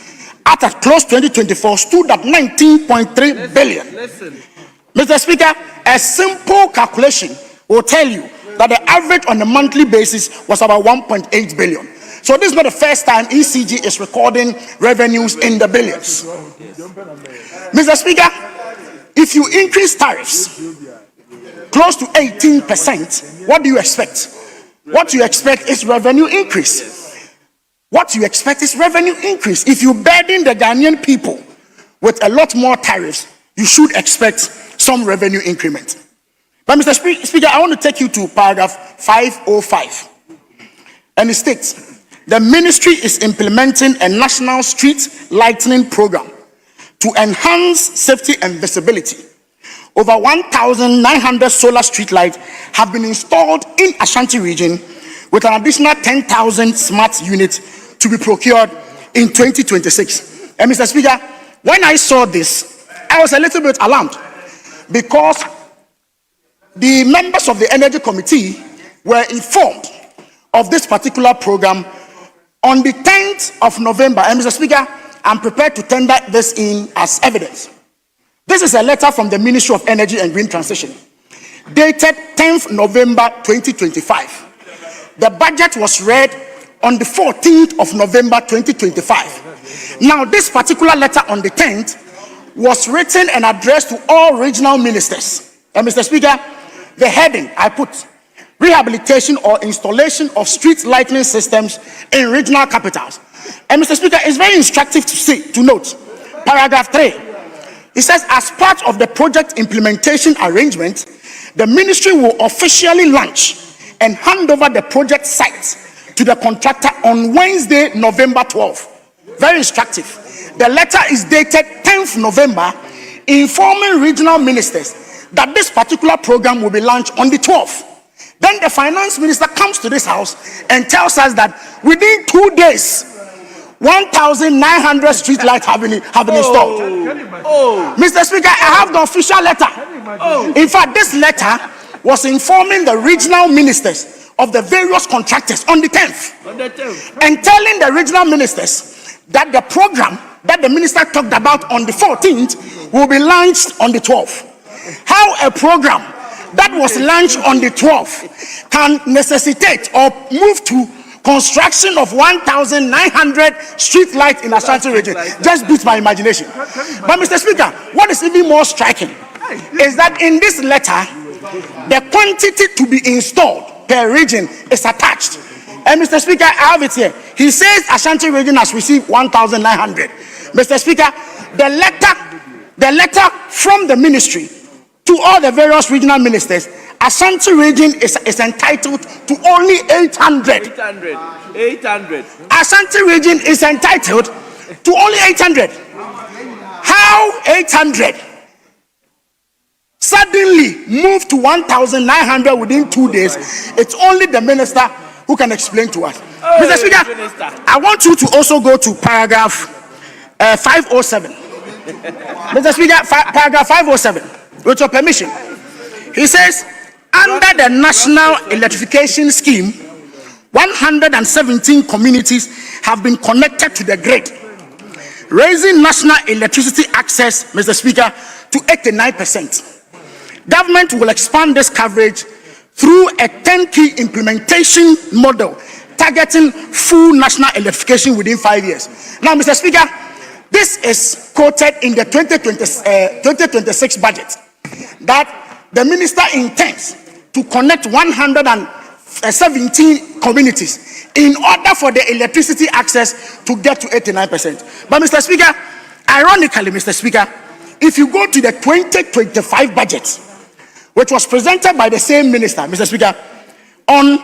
at a close 2024 stood at 19.3 billion. Mr. Speaker, a simple calculation will tell you that the average on a monthly basis was about 1.8 billion. So this is not the first time ECG is recording revenues in the billions. Mr. Speaker, if you increase tariffs close to 18%, what do you expect? What you expect is revenue increase. What you expect is revenue increase. If you burden the Ghanaian people with a lot more tariffs, you should expect some revenue increment. But Mr. Speaker, I want to take you to paragraph 505. And it states, the ministry is implementing a national street lightening program to enhance safety and visibility. Over 1,900 solar street lights have been installed in Ashanti region, with an additional 10,000 smart units to be procured in 2026. And Mr. Speaker, when I saw this, I was a little bit alarmed because the members of the Energy Committee were informed of this particular program On the 10th of November, and Mr. Speaker, I'm prepared to tender this in as evidence. This is a letter from the Ministry of Energy and Green Transition, dated 10th November 2025. The budget was read on the 14th of November 2025. Now, this particular letter on the 10th was written and addressed to all regional ministers. And Mr. Speaker, the heading I put, rehabilitation or installation of street lighting systems in regional capitals. And Mr. Speaker, it's very instructive to note, paragraph 3. It says, as part of the project implementation arrangement, the ministry will officially launch and hand over the project site to the contractor on Wednesday, November 12th. Very instructive. The letter is dated 10th November, informing regional ministers that this particular program will be launched on the 12th. Then the finance minister comes to this house and tells us that within 2 days, 1,900 street lights have been installed. Mr. Speaker, I have the official letter. In fact, this letter was informing the regional ministers of the various contractors on the 10th. And telling the regional ministers that the program that the minister talked about on the 14th will be launched on the 12th. How a program that was launched on the 12th can necessitate or move to construction of 1,900 street lights in Ashanti region just beats my imagination. But Mr. Speaker, what is even more striking is that in this letter, the quantity to be installed per region is attached. And Mr. Speaker, I have it here. He says Ashanti region has received 1,900. Mr. Speaker, the letter from the ministry to all the various regional ministers, Ashanti region is entitled to only 800. 800. Ashanti region is entitled to only 800. How 800 suddenly moved to 1,900 within 2 days? It's only the minister who can explain to us. Mr. Speaker, I want you to also go to paragraph 507. Mr. Speaker, paragraph 507, with your permission. He says, under the National Electrification Scheme, 117 communities have been connected to the grid, raising national electricity access, Mr. Speaker, to 89%. Government will expand this coverage through a 10-key implementation model targeting full national electrification within 5 years. Now, Mr. Speaker, this is quoted in the 2026 budget that the minister intends to connect 117 communities in order for the electricity access to get to 89%. But Mr. Speaker, ironically, Mr. Speaker, if you go to the 2025 budget, which was presented by the same minister, Mr. Speaker, on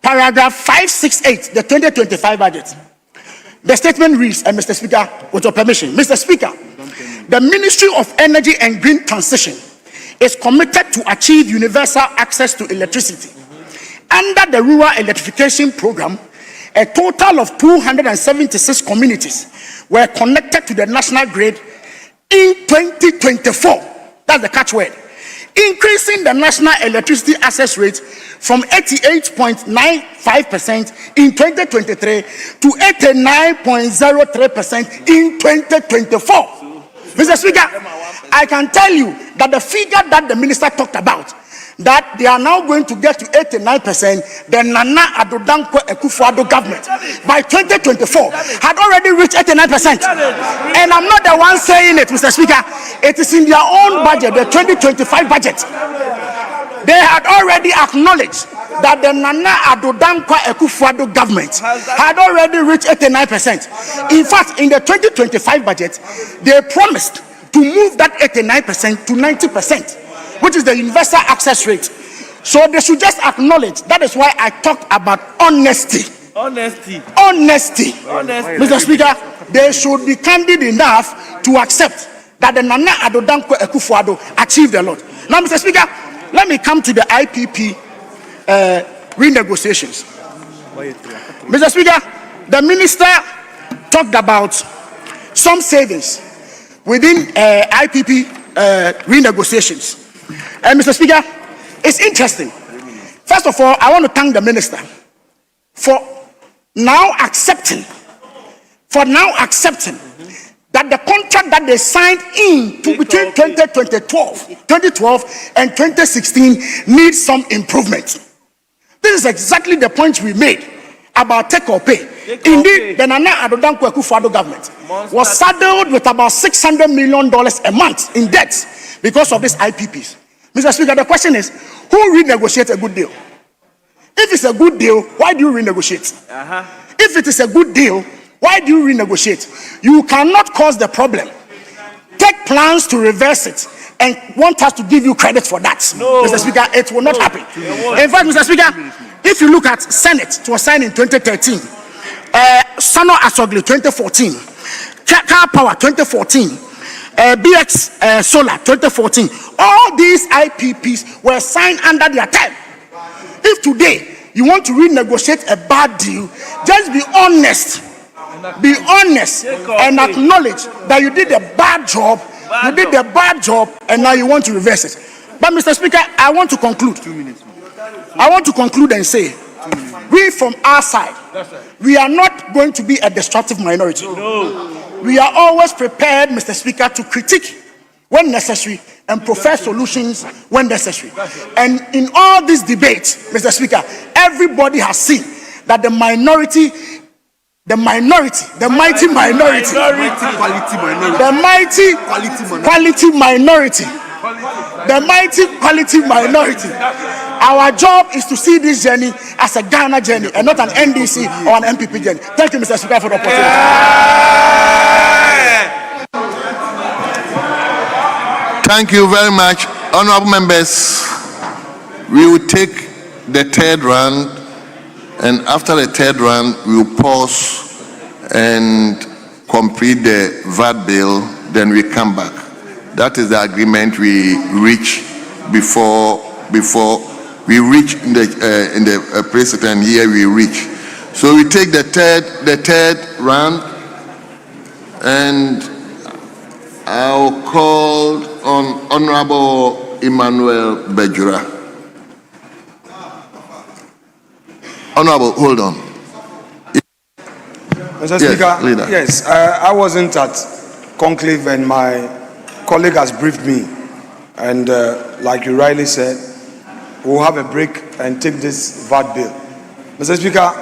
paragraph 568, the 2025 budget, the statement reads, and Mr. Speaker, with your permission, Mr. Speaker, the Ministry of Energy and Green Transition is committed to achieve universal access to electricity. Under the Rural Electrification Program, a total of 276 communities were connected to the national grid in 2024. That's the catchword. Increasing the national electricity access rate from 88.95% in 2023 to 89.03% in 2024. Mr. Speaker, I can tell you that the figure that the minister talked about, that they are now going to get to 89%, the Nana Addo Dankwa Akufo-Addo government by 2024 had already reached 89%. And I'm not the one saying it, Mr. Speaker. It is in their own budget, the 2025 budget. They had already acknowledged that the Nana Addo Dankwa Akufo-Addo government had already reached 89%. In fact, in the 2025 budget, they promised to move that 89% to 90%. Which is the universal access rate. So they should just acknowledge. That is why I talked about honesty. Honesty. Mr. Speaker, they should be candid enough to accept that the Nana Addo Dankwa Akufo-Addo achieved a lot. Now, Mr. Speaker, let me come to the IPP renegotiations. Mr. Speaker, the minister talked about some savings within IPP renegotiations. Mr. Speaker, it's interesting. First of all, I want to thank the minister for now accepting that the contract that they signed between 2012 and 2016 needs some improvement. This is exactly the point we made about take or pay. Indeed, the Nana Addo Dankwa Akufo-Addo government was saddled with about $600 million a month in debt because of these IPPs. Mr. Speaker, the question is, who renegotiates a good deal? If it's a good deal, why do you renegotiate? If it is a good deal, why do you renegotiate? You cannot cause the problem, take plans to reverse it, and want us to give you credit for that. No. Mr. Speaker, it will not happen. In fact, Mr. Speaker, if you look at Senate, it was signed in 2013, Sano Asogli 2014, Car Power 2014, BX Solar 2014, all these IPPs were signed under their time. If today you want to renegotiate a bad deal, just be honest. Be honest and acknowledge that you did a bad job. You did a bad job, and now you want to reverse it. But Mr. Speaker, I want to conclude. 2 minutes. I want to conclude and say, we from our side, we are not going to be a destructive minority. No. We are always prepared, Mr. Speaker, to critique when necessary and profess solutions when necessary. And in all these debates, Mr. Speaker, everybody has seen that the mighty minority, the mighty quality minority. Our job is to see this journey as a Ghana journey and not an NDC or an MPP journey. Thank you, Mr. Speaker, for the opportunity. Thank you very much. Honorable members, we will take the third round, and after the third round, we will pause and complete the VAT bill, then we come back. That is the agreement we reach before we reach in the precedent here we reach. So we take the third round, and I'll call on Honorable Emmanuel Bejura. Honorable, hold on. Mr. Speaker, leader. Yes, I wasn't at conclave and my colleague has briefed me. And like you rightly said, we'll have a break and take this VAT bill. Mr. Speaker,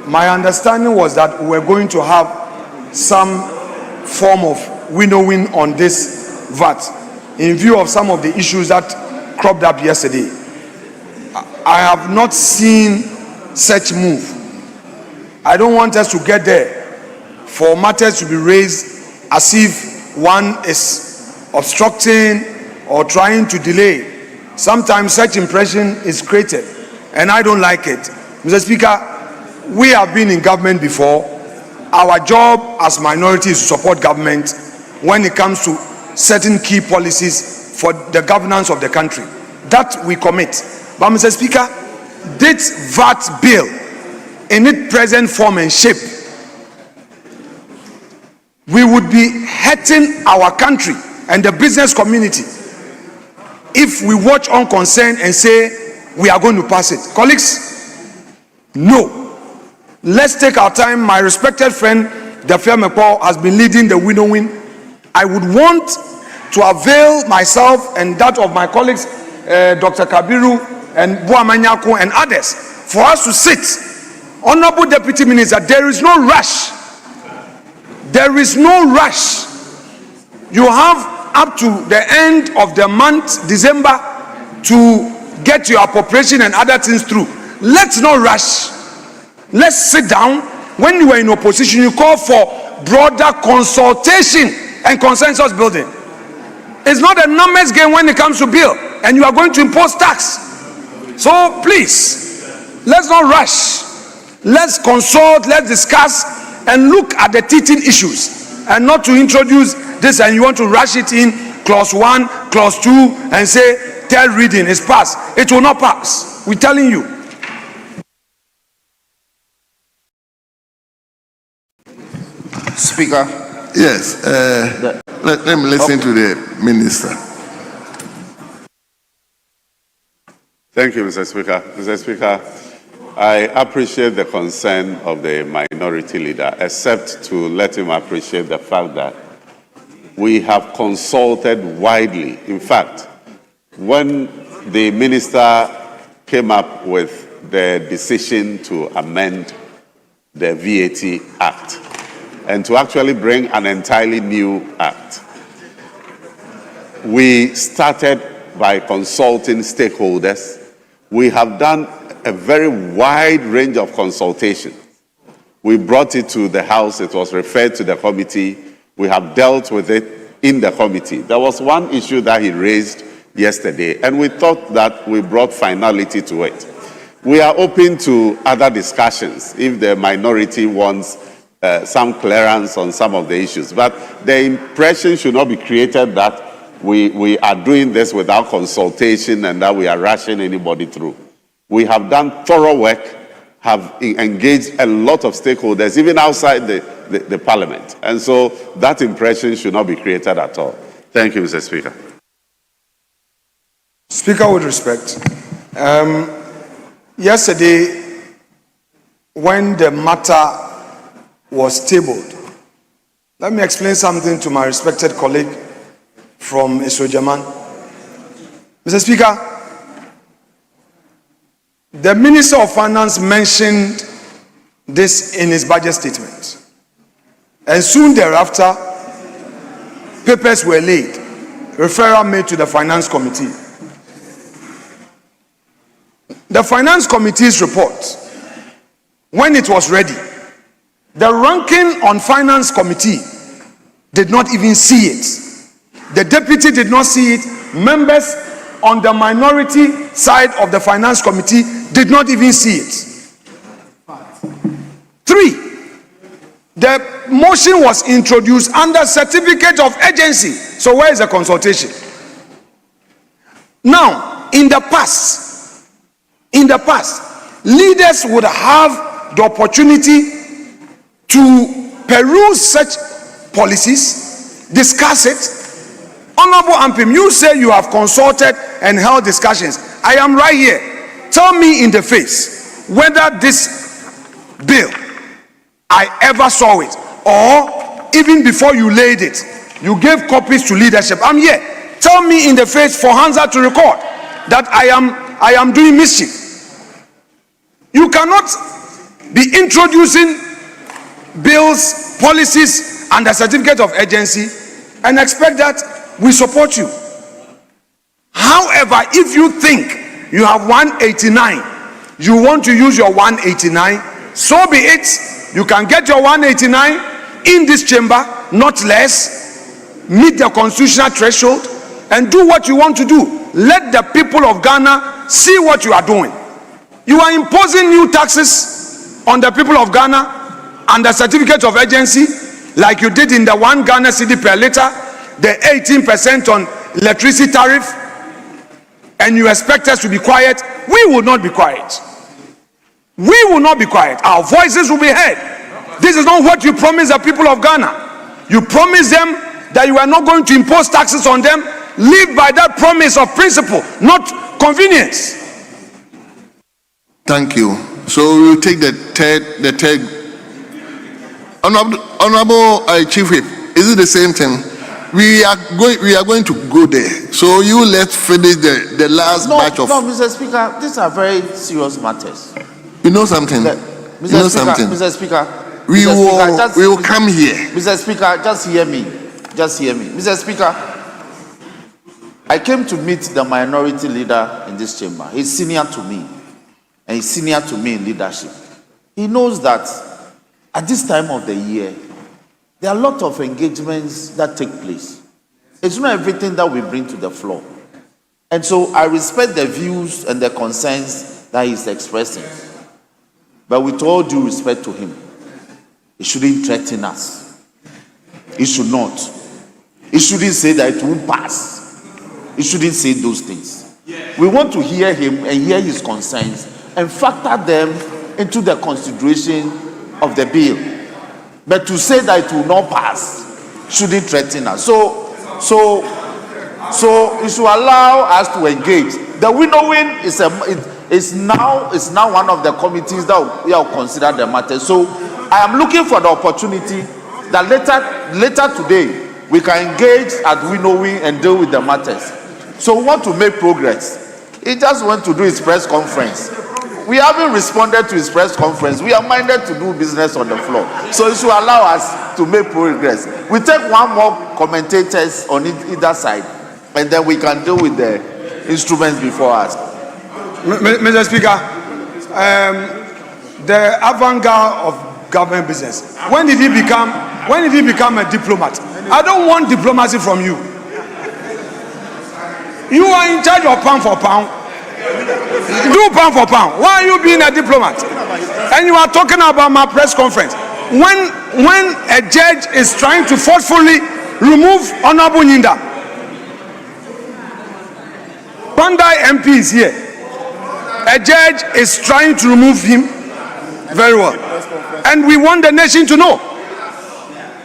my understanding was that we're going to have some form of winnowing on this VAT in view of some of the issues that cropped up yesterday. I have not seen such move. I don't want us to get there for matters to be raised as if one is obstructing or trying to delay. Sometimes such impression is created, and I don't like it. Mr. Speaker, we have been in government before. Our job as minorities is to support government when it comes to certain key policies for the governance of the country. That we commit. But Mr. Speaker, this VAT bill in its present form and shape, we would be hurting our country and the business community if we watch unconcerned and say we are going to pass it. Colleagues, no. Let's take our time. My respected friend, Dafia Mekpo, has been leading the winnowing. I would want to avail myself and that of my colleagues, Dr. Kabiru and Buamanyako and others, for us to sit. Honorable Deputy Minister, there is no rush. There is no rush. You have up to the end of the month, December, to get your appropriation and other things through. Let's not rush. Let's sit down. When you were in opposition, you called for broader consultation and consensus building. It's not a numbers game when it comes to bill, and you are going to impose tax. So please, let's not rush. Let's consult, let's discuss, and look at the teaching issues, and not to introduce this and you want to rush it in clause 1, clause 2, and say third reading is passed. It will not pass. We're telling you. Speaker. Yes. Let me listen to the minister. Thank you, Mr. Speaker. Mr. Speaker, I appreciate the concern of the minority leader, except to let him appreciate the fact that we have consulted widely. In fact, when the minister came up with the decision to amend the VAT Act and to actually bring an entirely new act, we started by consulting stakeholders. We have done a very wide range of consultation. We brought it to the House, it was referred to the committee, we have dealt with it in the committee. There was one issue that he raised yesterday, and we thought that we brought finality to it. We are open to other discussions if the minority wants some clearance on some of the issues, but the impression should not be created that we are doing this without consultation and that we are rushing anybody through. We have done thorough work, have engaged a lot of stakeholders, even outside the parliament. And so that impression should not be created at all. Thank you, Mr. Speaker. Speaker, with respect, yesterday, when the matter was tabled, let me explain something to my respected colleague from Isojaman. Mr. Speaker, the Minister of Finance mentioned this in his budget statement. And soon thereafter, papers were laid, referral made to the Finance Committee. The Finance Committee's report, when it was ready, the ranking on Finance Committee did not even see it. The deputy did not see it. Members on the minority side of the Finance Committee did not even see it. 3, the motion was introduced under certificate of urgency. So where is the consultation? Now, in the past, leaders would have the opportunity to peruse such policies, discuss it. Honorable Ampim, you say you have consulted and held discussions. I am right here. Tell me in the face whether this bill, I ever saw it, or even before you laid it, you gave copies to leadership. I'm here. Tell me in the face for Hansa to record that I am doing mischief. You cannot be introducing bills, policies under certificate of urgency and expect that we support you. However, if you think you have 189, you want to use your 189, so be it. You can get your 189 in this chamber, not less, meet the constitutional threshold, and do what you want to do. Let the people of Ghana see what you are doing. You are imposing new taxes on the people of Ghana under certificate of urgency, like you did in the 1 Ghana cedi per litre, the 18% on electricity tariff, and you expect us to be quiet. We will not be quiet. We will not be quiet. Our voices will be heard. This is not what you promised the people of Ghana. You promised them that you are not going to impose taxes on them. Live by that promise of principle, not convenience. Thank you. So we'll take the third. Honorable Chief Whip, is it the same thing? We are going to go there. So you let's finish the last batch of. No, Mr. Speaker, these are very serious matters. You know something? Mr. Speaker, we will come here. Mr. Speaker, just hear me. Mr. Speaker, I came to meet the minority leader in this chamber. He's senior to me, and he's senior to me in leadership. He knows that at this time of the year, there are a lot of engagements that take place. It's not everything that we bring to the floor. And so I respect the views and the concerns that he's expressing. But with all due respect to him, he shouldn't threaten us. He should not. He shouldn't say that it won't pass. He shouldn't say those things. We want to hear him and hear his concerns and factor them into the consideration of the bill. But to say that it will not pass shouldn't threaten us. So you should allow us to engage. The winnowing It's now one of the committees that will consider the matter. So I am looking for the opportunity that later today we can engage at winnowing and deal with the matters. So we want to make progress. He just went to do his press conference. We haven't responded to his press conference. We are minded to do business on the floor. So it should allow us to make progress. We take one more commentators on either side, and then we can deal with the instruments before us. Mr. Speaker, the avant-garde of government business. When did he become a diplomat? I don't want diplomacy from you. You are in charge of pound for pound. Do pound for pound. Why are you being a diplomat? And you are talking about my press conference. When a judge is trying to forcefully remove Honorable Nyinda, Pandai MP is here. A judge is trying to remove him. Very well. And we want the nation to know.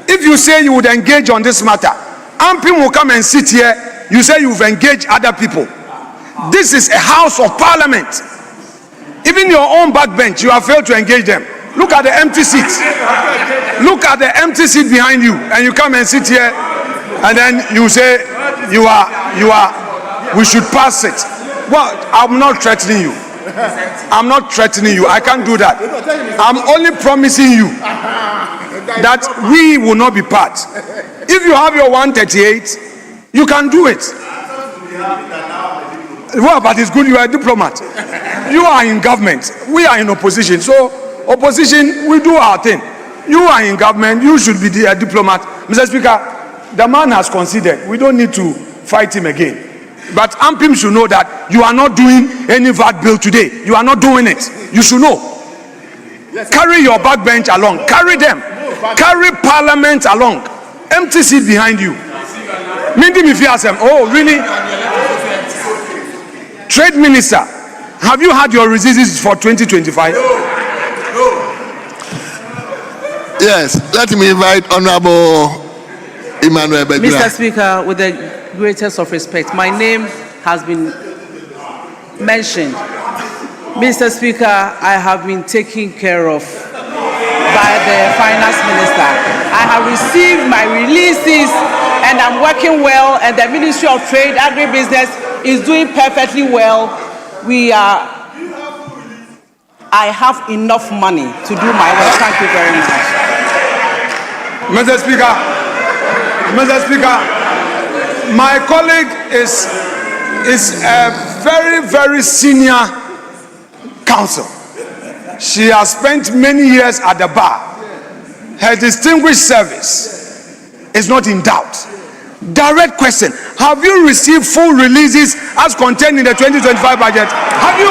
If you say you would engage on this matter, Ampim will come and sit here. You say you've engaged other people. This is a house of parliament. Even your own backbench, you have failed to engage them. Look at the empty seats. Look at the empty seat behind you, and you come and sit here, and then you say we should pass it. Well, I'm not threatening you. I'm not threatening you. I can't do that. I'm only promising you that we will not be part. If you have your 138, you can do it. Well, but it's good you are a diplomat. You are in government. We are in opposition. So, opposition, we do our thing. You are in government. You should be a diplomat. Mr. Speaker, the man has conceded. We don't need to fight him again. But Ampim should know that you are not doing any VAT bill today. You are not doing it. You should know. Carry your backbench along. Carry them. Carry parliament along. Empty seat behind you. Oh, really? Trade Minister, have you had your releases for 2025? Yes, let me invite Honorable Emmanuel Bedra. Mr. Speaker, with the greatest of respect, my name has been mentioned. Mr. Speaker, I have been taken care of by the Finance Minister. I have received my releases and I'm working well, and the Ministry of Trade, Agribusiness is doing perfectly well. I have enough money to do my work. Thank you very much. Mr. Speaker, my colleague is a very, very senior counsel. She has spent many years at the bar. Her distinguished service is not in doubt. Direct question: have you received full releases as contained in the 2025 budget? Have you?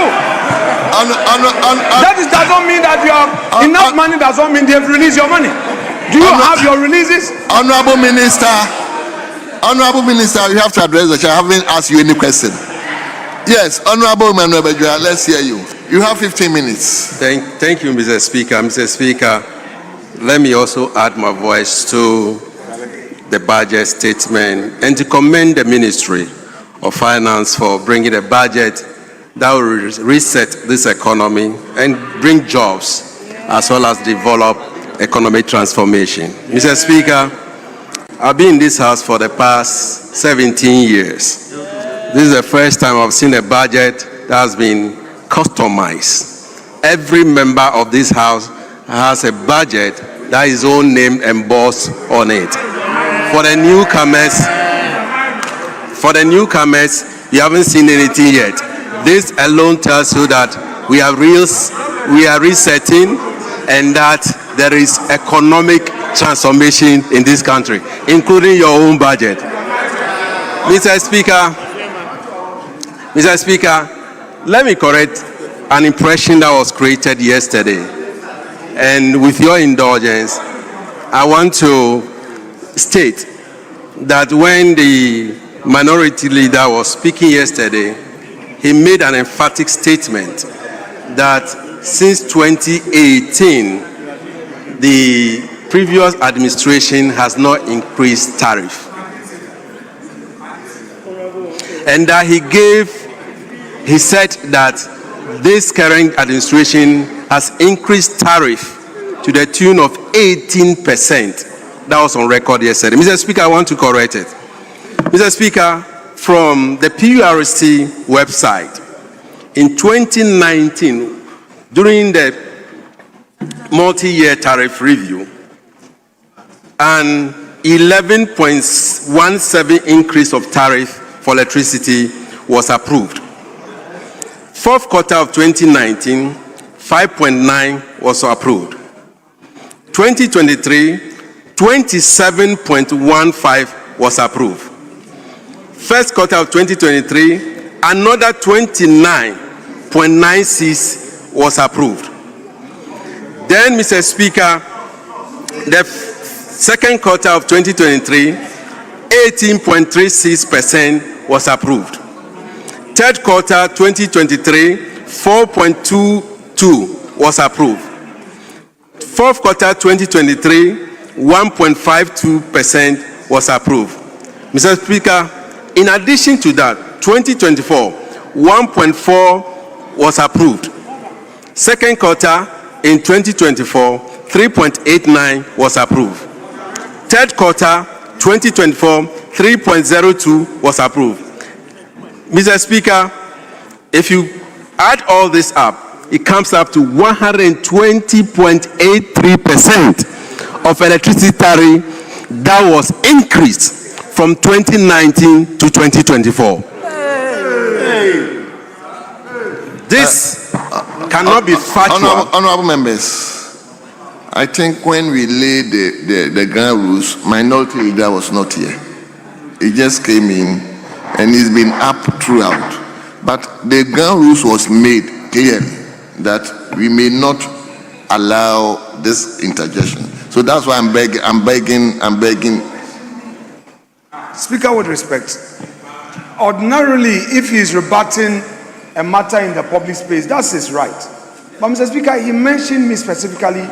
That doesn't mean that you have enough money. Doesn't mean they have released your money. Do you have your releases? Honorable Minister, you have to address the chair. I haven't asked you any question. Yes, Honorable Emmanuel Bedra, let's hear you. You have 15 minutes. Thank you, Mr. Speaker. Mr. Speaker, let me also add my voice to the budget statement and to commend the Ministry of Finance for bringing a budget that will reset this economy and bring jobs as well as develop economic transformation. Mr. Speaker, I've been in this house for the past 17 years. This is the first time I've seen a budget that has been customized. Every member of this house has a budget that is own name embossed on it. For the newcomers, you haven't seen anything yet. This alone tells you that we are resetting and that there is economic transformation in this country, including your own budget. Mr. Speaker, let me correct an impression that was created yesterday. And with your indulgence, I want to state that when the minority leader was speaking yesterday, he made an emphatic statement that since 2018, the previous administration has not increased tariff. And that he said that this current administration has increased tariff to the tune of 18%. That was on record yesterday. Mr. Speaker, I want to correct it. Mr. Speaker, from the PURC website, in 2019, during the multi-year tariff review, an 11.17 increase of tariff for electricity was approved. Fourth quarter of 2019, 5.9 was approved. 2023, 27.15 was approved. First quarter of 2023, another 29.96 was approved. Then, Mr. Speaker, the second quarter of 2023, 18.36% was approved. Third quarter 2023, 4.22 was approved. Fourth quarter 2023, 1.52% was approved. Mr. Speaker, in addition to that, 2024, 1.4 was approved. Second quarter in 2024, 3.89 was approved. Third quarter 2024, 3.02 was approved. Mr. Speaker, if you add all this up, it comes up to 120.83% of electricity tariff that was increased from 2019 to 2024. This cannot be factual. Honorable members, I think when we laid the ground rules, minority leader was not here. He just came in and he's been up throughout. But the ground rules was made clearly that we may not allow this interjection. So that's why I'm begging. Speaker, with respect, ordinarily, if he is rebutting a matter in the public space, that's his right. But Mr. Speaker, he mentioned me specifically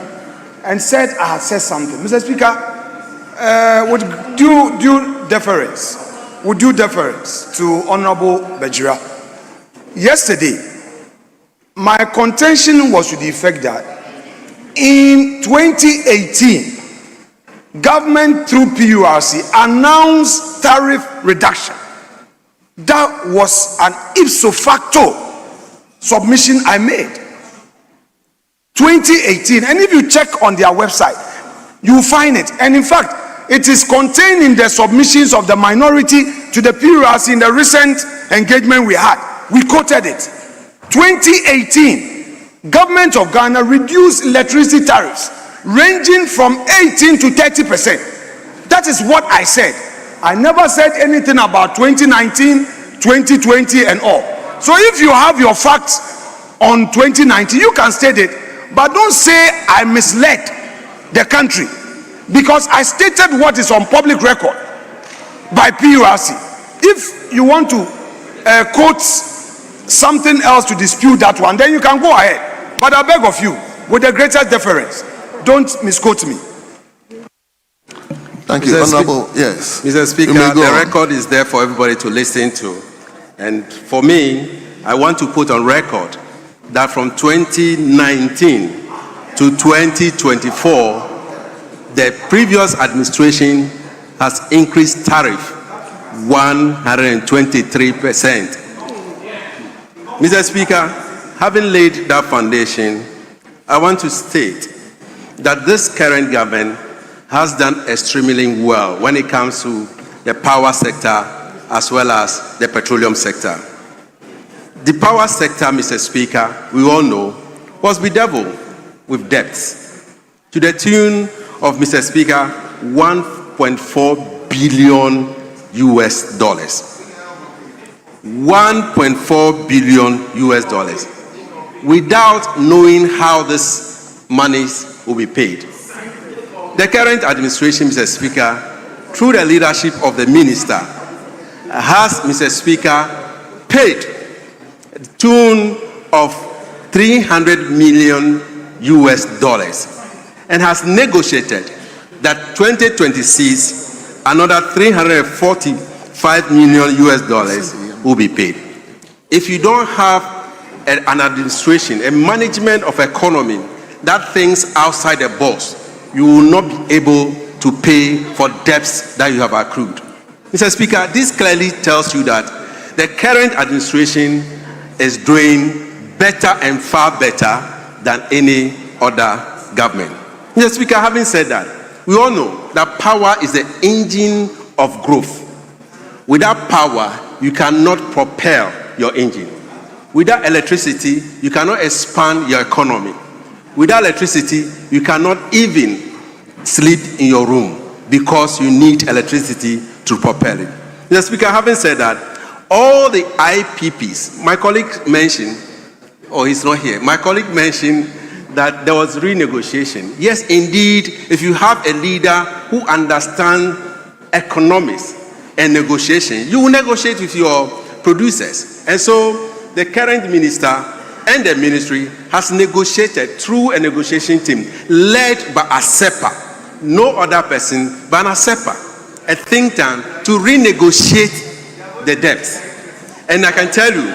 and said I had said something. Mr. Speaker, with due deference to Honorable Budgetary, yesterday, my contention was to the effect that in 2018, government through PURC announced tariff reduction. That was an ipso facto submission I made. 2018, and if you check on their website, you'll find it. And in fact, it is contained in the submissions of the minority to the PURC in the recent engagement we had. We quoted it. 2018, Government of Ghana reduced electricity tariffs ranging from 18 to 30%. That is what I said. I never said anything about 2019, 2020 and all. So if you have your facts on 2019, you can state it, but don't say I misled the country, because I stated what is on public record by PURC. If you want to quote something else to dispute that one, then you can go ahead. But I beg of you, with the greatest deference, don't misquote me. Thank you, Honorable. Yes. Mr. Speaker, the record is there for everybody to listen to. And for me, I want to put on record that from 2019 to 2024, the previous administration has increased tariff 123%. Mr. Speaker, having laid that foundation, I want to state that this current government has done extremely well when it comes to the power sector as well as the petroleum sector. The power sector, Mr. Speaker, we all know, was bedeviled with debts to the tune of, Mr. Speaker, $1.4 billion US dollars. $1.4 billion US dollars, without knowing how this monies will be paid. The current administration, Mr. Speaker, through the leadership of the minister, has, Mr. Speaker, paid the tune of $300 million US dollars and has negotiated that 2026 another $345 million US dollars will be paid. If you don't have an administration, a management of economy that thinks outside the box, you will not be able to pay for debts that you have accrued. Mr. Speaker, this clearly tells you that the current administration is doing better and far better than any other government. Mr. Speaker, having said that, we all know that power is the engine of growth. Without power, you cannot propel your engine. Without electricity, you cannot expand your economy. Without electricity, you cannot even sleep in your room because you need electricity to propel it. Mr. Speaker, having said that, all the IPPs, my colleague mentioned, he's not here, my colleague mentioned that there was renegotiation. Yes, indeed, if you have a leader who understands economics and negotiation, you will negotiate with your producers. And so the current minister and the ministry has negotiated through a negotiation team led by ASEPA, no other person but ASEPA, a think tank, to renegotiate the debts. And I can tell you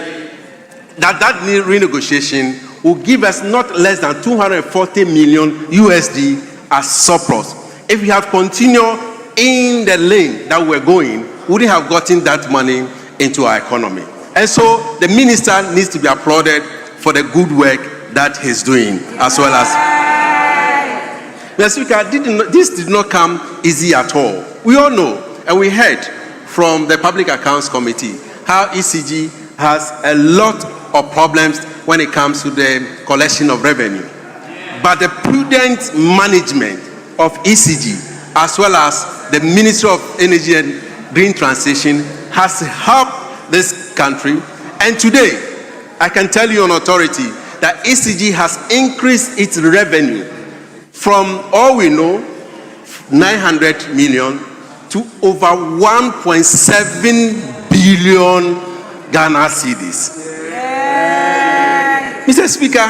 that renegotiation will give us not less than 240 million USD as surplus. If we had continued in the lane that we're going, we wouldn't have gotten that money into our economy. And so the minister needs to be applauded for the good work that he's doing, as well as... Mr. Speaker, this did not come easy at all. We all know, and we heard from the Public Accounts Committee, how ECG has a lot of problems when it comes to the collection of revenue. But the prudent management of ECG, as well as the Ministry of Energy and Green Transition, has helped this country. And today, I can tell you on authority that ECG has increased its revenue from, all we know, 900 million to over 1.7 billion Ghana cedis. Mr. Speaker,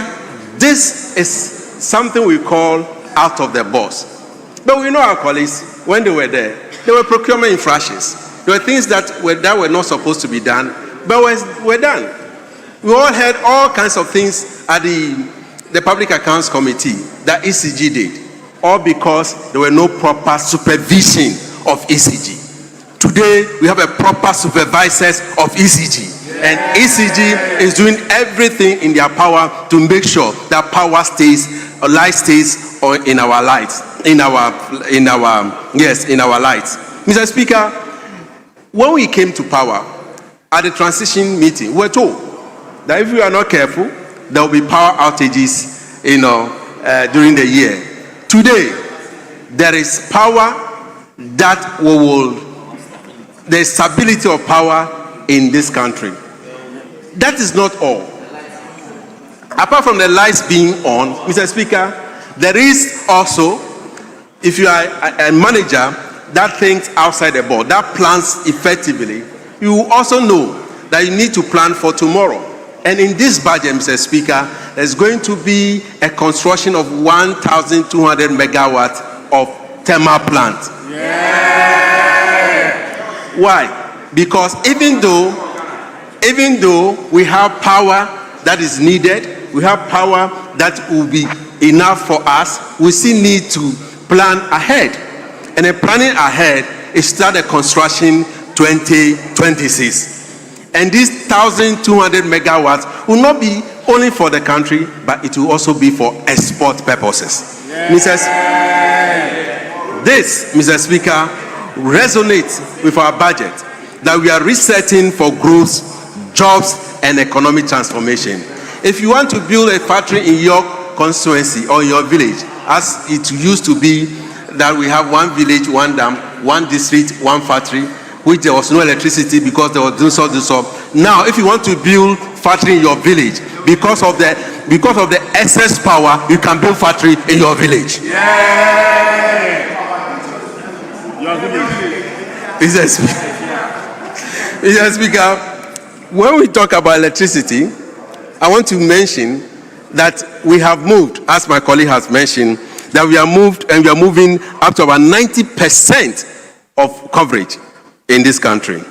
this is something we call out of the box. But we know our colleagues, when they were there were procurement infractions. There were things that were not supposed to be done, but were done. We all heard all kinds of things at the Public Accounts Committee that ECG did, all because there were no proper supervision of ECG. Today, we have a proper supervisors of ECG. And ECG is doing everything in their power to make sure that power stays, light stays in our lights, in our lights. Mr. Speaker, when we came to power at the transition meeting, we were told that if we are not careful, there will be power outages, during the year. Today, there is power that there is stability of power in this country. That is not all. Apart from the lights being on, Mr. Speaker, there is also, if you are a manager that thinks outside the box, that plans effectively, you will also know that you need to plan for tomorrow. And in this budget, Mr. Speaker, there's going to be a construction of 1,200 megawatts of thermal plant. Yeah. Why? Because even though we have power that is needed, we have power that will be enough for us, we still need to plan ahead. And the planning ahead is start the construction 2026. And this 1,200 megawatts will not be only for the country, but it will also be for export purposes. Yeah. This, Mr. Speaker, resonates with our budget that we are resetting for growth, jobs, and economic transformation. If you want to build a factory in your constituency or your village, as it used to be that we have one village, one dam, one district, one factory, which there was no electricity because there was this or. Now, if you want to build factory in your village, because of the excess power, you can build factory in your village. Yeah. Your village. Mr. Speaker, when we talk about electricity, I want to mention that we have moved, as my colleague has mentioned, that we are moving up to about 90% of coverage in this country.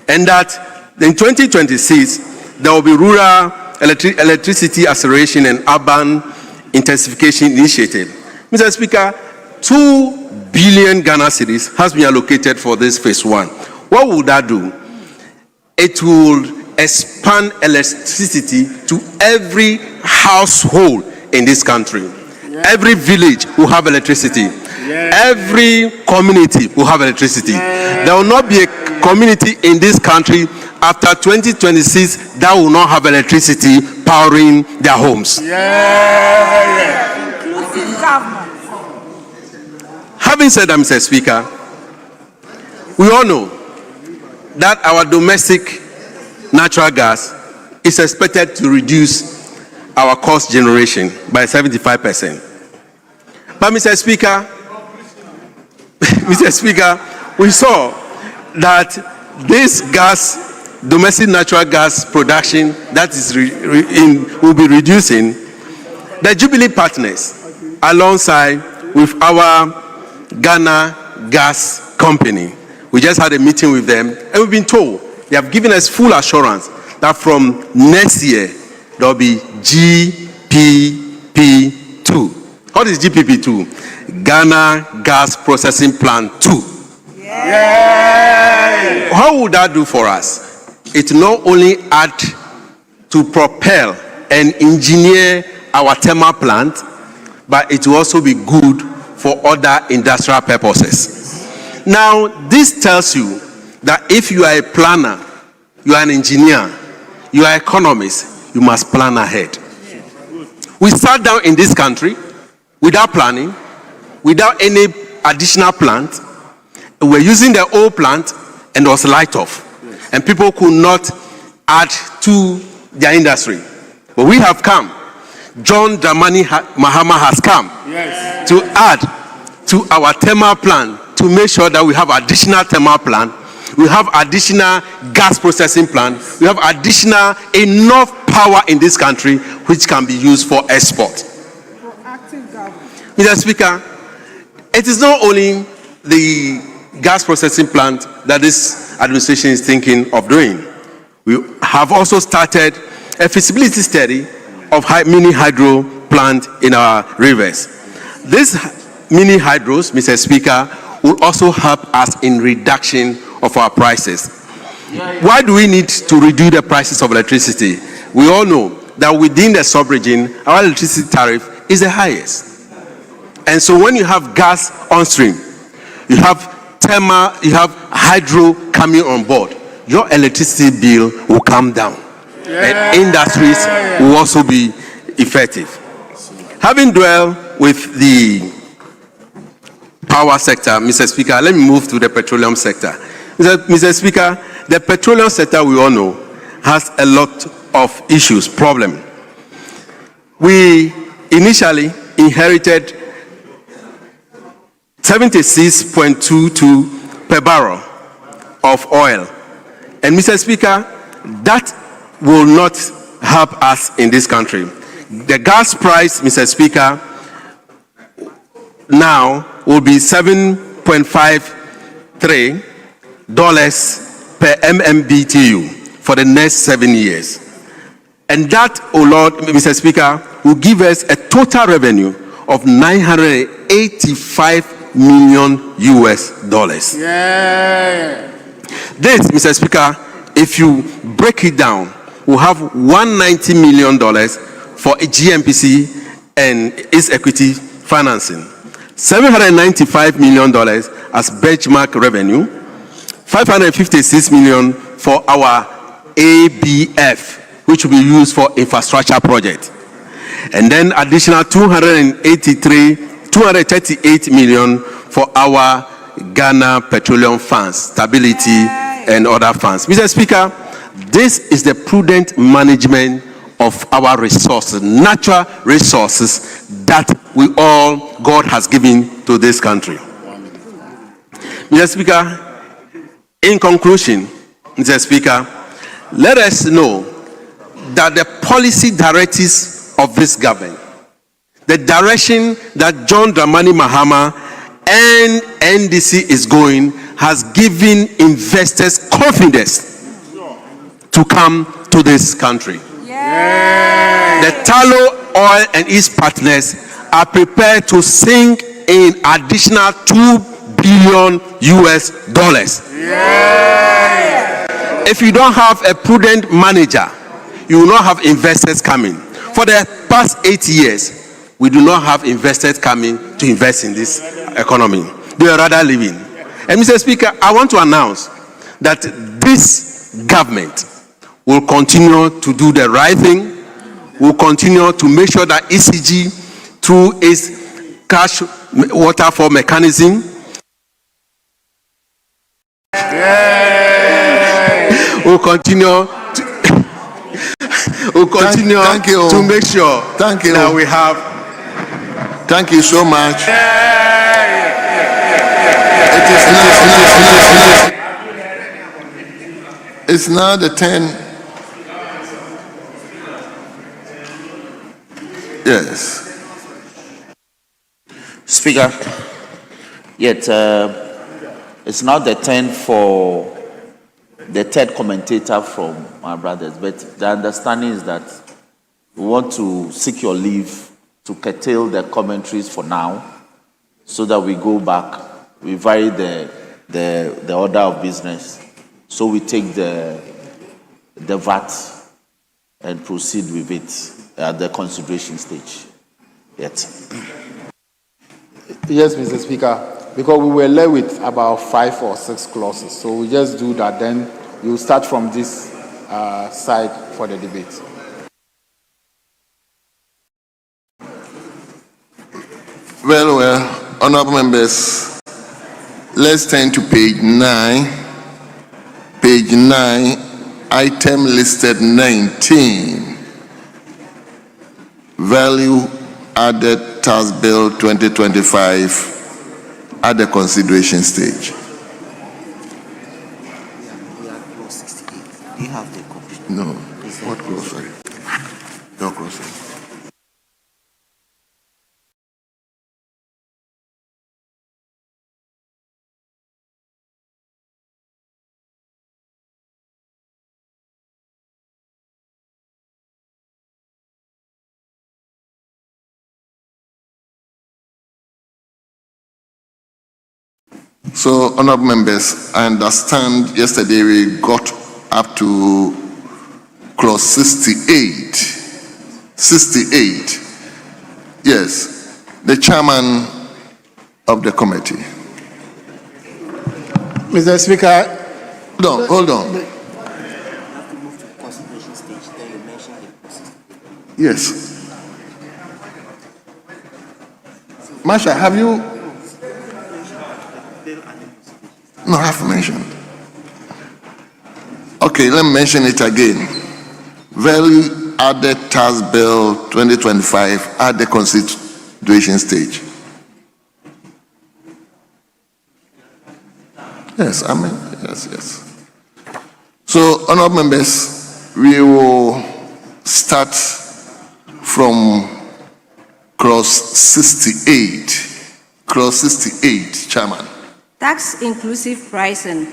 And that in 2026, there will be rural Electricity Acceleration and Urban Intensification Initiative. Mr. Speaker, 2 billion Ghana cedis has been allocated for this phase 1. What will that do? It will expand electricity to every household in this country. Every village will have electricity. Every community will have electricity. There will not be a community in this country after 2026 that will not have electricity powering their homes. Having said that, Mr. Speaker, we all know that our domestic natural gas is expected to reduce our cost generation by 75%. But Mr. Speaker, we saw that this gas, domestic natural gas production that is will be reducing. The Jubilee partners, alongside with our Ghana Gas Company, we just had a meeting with them, and we've been told they have given us full assurance that from next year there will be GPP2. What is GPP2? Ghana Gas Processing Plant 2. How would that do for us? It not only add to propel and engineer our thermal plant, but it will also be good for other industrial purposes. Now, this tells you that if you are a planner, you are an engineer, you are an economist, you must plan ahead. We sat down in this country without planning, without any additional plant. We were using the old plant and it was light off. And people could not add to their industry. But we have come. John Dramani Mahama has come to add to our thermal plant to make sure that we have additional thermal plant, we have additional gas processing plant, we have additional enough power in this country which can be used for export. Mr. Speaker, it is not only the gas processing plant that this administration is thinking of doing. We have also started a feasibility study of mini hydro plant in our rivers. This mini hydros, Mr. Speaker, will also help us in reduction of our prices. Why do we need to reduce the prices of electricity? We all know that within the sub-region, our electricity tariff is the highest. And so when you have gas on stream, you have thermal, you have hydro coming on board, your electricity bill will come down. And industries will also be effective. Having dwelled with the power sector, Mr. Speaker, let me move to the petroleum sector. Mr. Speaker, the petroleum sector, we all know, has a lot of issues, problem. We initially inherited 76.22 per barrel of oil. And Mr. Speaker, that will not help us in this country. The gas price, Mr. Speaker, now will be $7.53 per MMBTU for the next 7 years. And that, oh Lord, Mr. Speaker, will give us a total revenue of $985 million US. This, Mr. Speaker, if you break it down, we'll have $190 million for a GMPC and its equity financing, $795 million as benchmark revenue, $556 million for our ABF, which will be used for infrastructure project, and then additional $238 million for our Ghana Petroleum funds, stability and other funds. Mr. Speaker, this is the prudent management of our resources, natural resources that God has given to this country. Mr. Speaker, in conclusion, Mr. Speaker, let us know that the policy directives of this government, the direction that John Dramani Mahama and NDC is going, has given investors confidence to come to this country. The Tallow Oil and its partners are prepared to sink in additional $2 billion. If you don't have a prudent manager, you will not have investors coming. For the past 8 years, we do not have investors coming to invest in this economy. They are rather leaving. And Mr. Speaker, I want to announce that this government will continue to do the right thing, will continue to make sure that ECG, through its cash waterfall mechanism, will continue to make sure that we have. Thank you so much. It's now the 10. Yes. Speaker, yet it's now the 10 for the third commentator from my brothers, but the understanding is that we want to seek your leave to curtail the commentaries for now, so that we go back, we vary the order of business, so we take the VAT and proceed with it at the consideration stage. Yes, Mr. Speaker, because we were left with about 5 or 6 clauses, so we just do that, then you start from this side for the debate. Well, honorable members, let's turn to page 9. Page 9, item listed 19. Value added tax bill 2025 at the consideration stage. Do you have the copy? No. What grocery? Your grocery. So, honorable members, I understand yesterday we got up to clause 68. 68. Yes, the chairman of the committee. Mr. Speaker. Hold on. Yes. Masha, have you? No, I have mentioned. Okay, let me mention it again. Value added tax bill 2025 at the consideration stage. Yes, I mean, yes. So, honorable members, we will start from clause 68. Clause 68, Chairman. Tax inclusive pricing.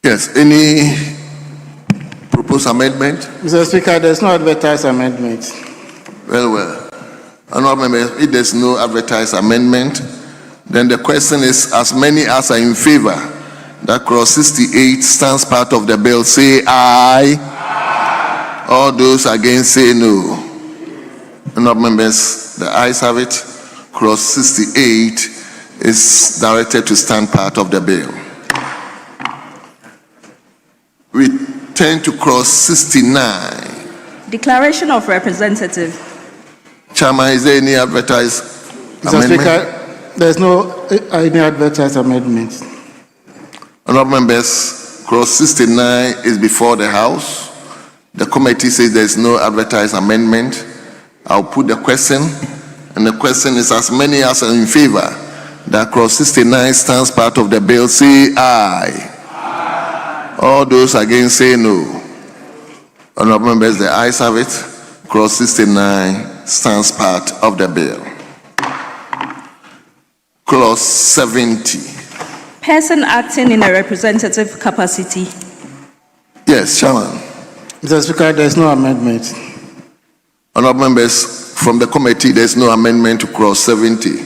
Yes, any proposed amendment? Mr. Speaker, there's no advertised amendment. Well. Honorable members, if there's no advertised amendment, then the question is, as many as are in favor that clause 68 stands part of the bill, say aye. Aye. All those against say no. Honorable members, the ayes have it. Clause 68 is directed to stand part of the bill. We turn to clause 69. Declaration of representative. Chairman, is there any advertised amendment? Mr. Speaker, there's no any advertised amendment. Honorable members, clause 69 is before the House. The committee says there is no advertised amendment. I'll put the question, and the question is, as many as are in favor that clause 69 stands part of the bill, say aye. Aye. All those against say no. Honorable members, the ayes have it. Clause 69 stands part of the bill. Clause 70. Person acting in a representative capacity. Yes, Chairman. Mr. Speaker, there is no amendment. Honorable members, from the committee, there is no amendment to clause 70.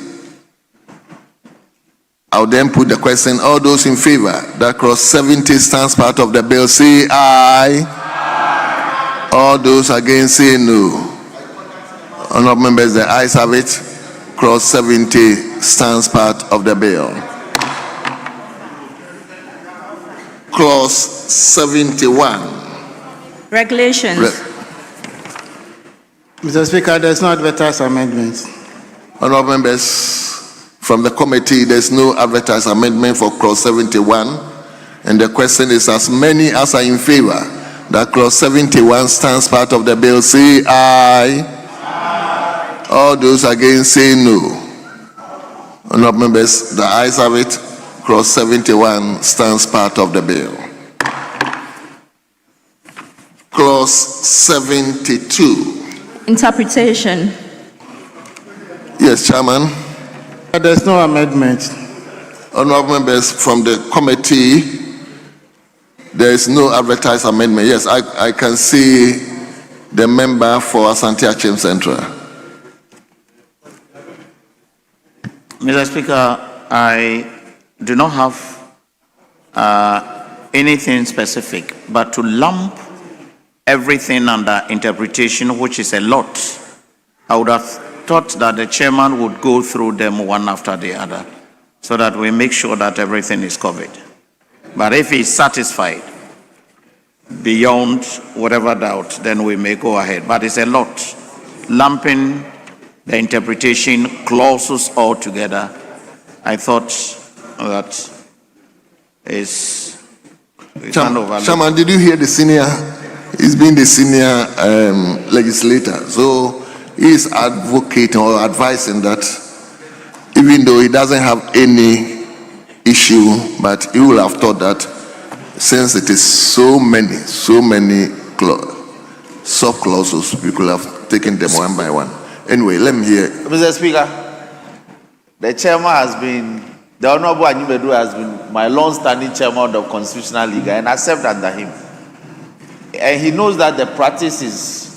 I'll then put the question, all those in favor that clause 70 stands part of the bill, say aye. Aye. All those against, say no. Honorable members, the ayes have it. Clause 70 stands part of the bill. Clause 71. Regulations. Mr. Speaker, there is no advertised amendment. Honorable members, from the committee, there is no advertised amendment for clause 71. And the question is, as many as are in favor that clause 71 stands part of the bill, say aye. Aye. All those against, say no. Honorable members, the ayes have it. Clause 71 stands part of the bill. Clause 72. Interpretation. Yes, Chairman. There is no amendment. Honorable members, from the committee, there is no advertised amendment. Yes, I can see the member for Asante Achem Central. Mr. Speaker, I do not have anything specific, but to lump everything under interpretation, which is a lot, I would have thought that the chairman would go through them one after the other so that we make sure that everything is covered. But if he's satisfied beyond whatever doubt, then we may go ahead. But it's a lot. Lumping the interpretation clauses all together, I thought that is... Chairman, did you hear the senior? He's been the senior legislator. So he is advocating or advising that even though he doesn't have any issue, but he will have thought that since it is so many sub-clauses, we could have taken them one by one. Anyway, let me hear. Mr. Speaker, the chairman has been, the Honorable Anyubedu has been my long-standing chairman of the Constitutional League, and I served under him. And he knows that the practice is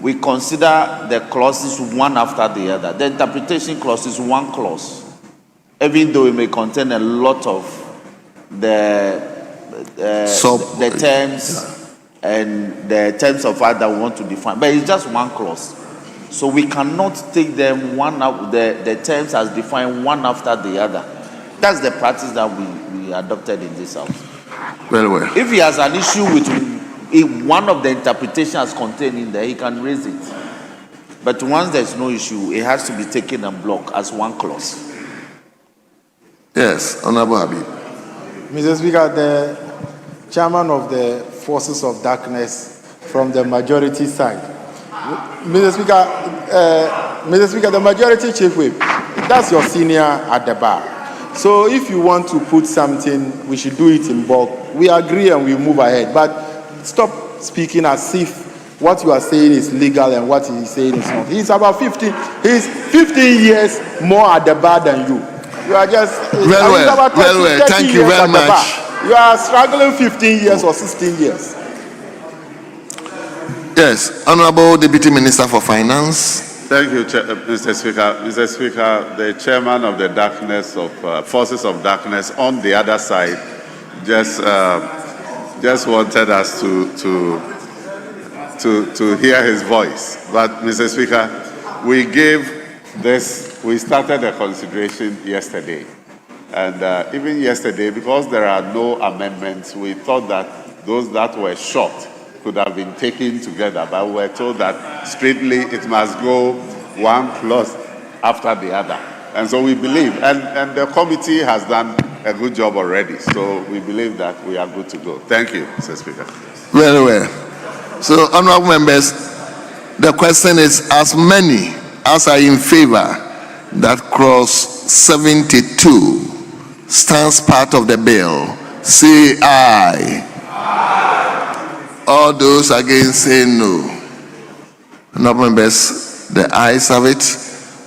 we consider the clauses one after the other. The interpretation clause is one clause, even though it may contain a lot of the terms and the terms of art that we want to define. But it's just one clause. So we cannot take them the terms as defined one after the other. That's the practice that we adopted in this house. Well. If he has an issue with one of the interpretations contained in there, he can raise it. But once there's no issue, it has to be taken en bloc as one clause. Yes, Honorable Habib. Mr. Speaker, the chairman of the Forces of Darkness from the majority side. Mr. Speaker, the majority chief whip, that's your senior at the bar. So if you want to put something, we should do it in bulk. We agree and we move ahead. But stop speaking as if what you are saying is legal and what he is saying is not. He's 15 years more at the bar than you. You are just well. Thank you very much. You are struggling 15 years or 16 years. Yes, Honorable Deputy Minister for Finance. Thank you, Mr. Speaker. Mr. Speaker, the chairman of the darkness of Forces of Darkness on the other side just wanted us to hear his voice. But, Mr. Speaker, we started the consideration yesterday. And even yesterday, because there are no amendments, we thought that those that were short could have been taken together, but we were told that strictly it must go one clause after the other. And so we believe, and the committee has done a good job already, so we believe that we are good to go. Thank you, Mr. Speaker. Very well. So, honorable members, the question is, as many as are in favor that clause 72 stands part of the bill, say aye. All those against say no. Honorable members, the ayes have it.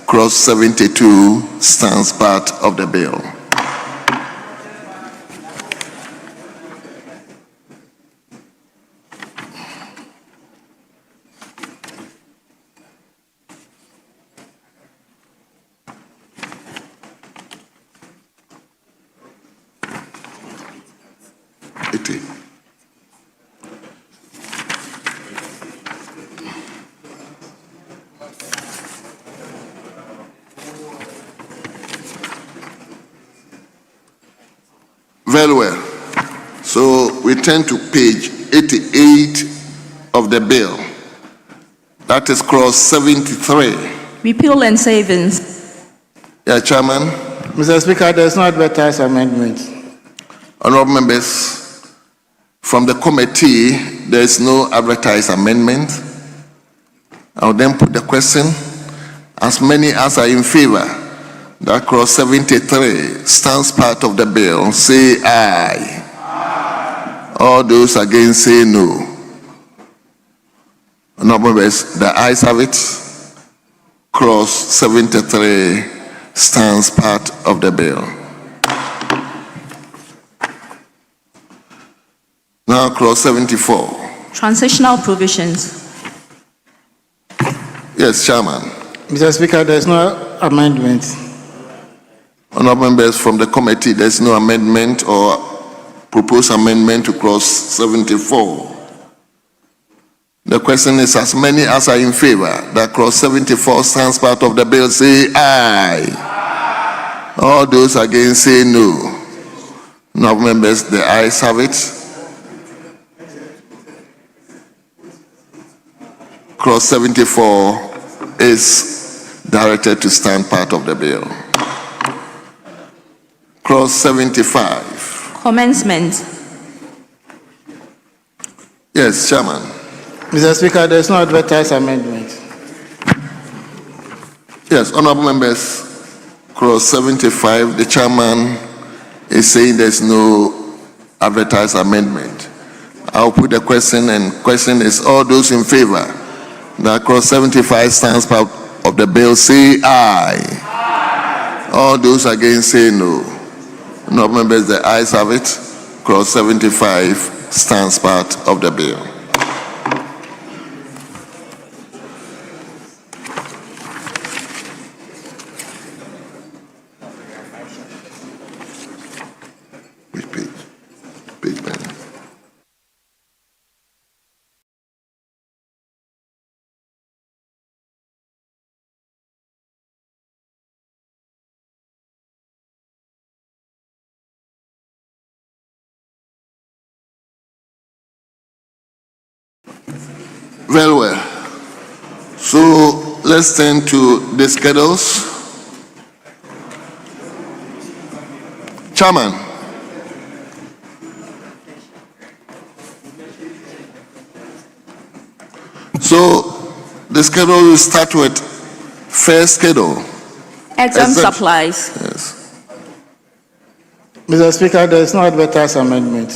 Clause 72 stands part of the bill. 80. Very well. So we turn to page 88 of the bill. That is clause 73. Repeal and savings. Yeah, Chairman. Mr. Speaker, there is no advertised amendment. Honorable members, from the committee, there is no advertised amendment. I'll then put the question. As many as are in favor that clause 73 stands part of the bill, say aye. All those against say no. Honorable members, the ayes have it. Clause 73 stands part of the bill. Now, clause 74. Transitional provisions. Yes, Chairman. Mr. Speaker, there is no amendment. Honorable members, from the committee, there is no amendment or proposed amendment to clause 74. The question is, as many as are in favor that clause 74 stands part of the bill, say aye. All those against say no. Honorable members, the ayes have it. Clause 74 is directed to stand part of the bill. Clause 75. Commencement. Yes, Chairman. Mr. Speaker, there is no advertised amendment. Yes, honorable members, clause 75, the chairman is saying there is no advertised amendment. I'll put the question, and question is, all those in favor that clause 75 stands part of the bill, say aye. All those against say no. Honorable members, the ayes have it. Clause 75 stands part of the bill. Which page? Page 9. Very well. So let's turn to the schedules. Chairman. So the schedule will start with first schedule. Exempt supplies. Yes. Mr. Speaker, there is no advertised amendment.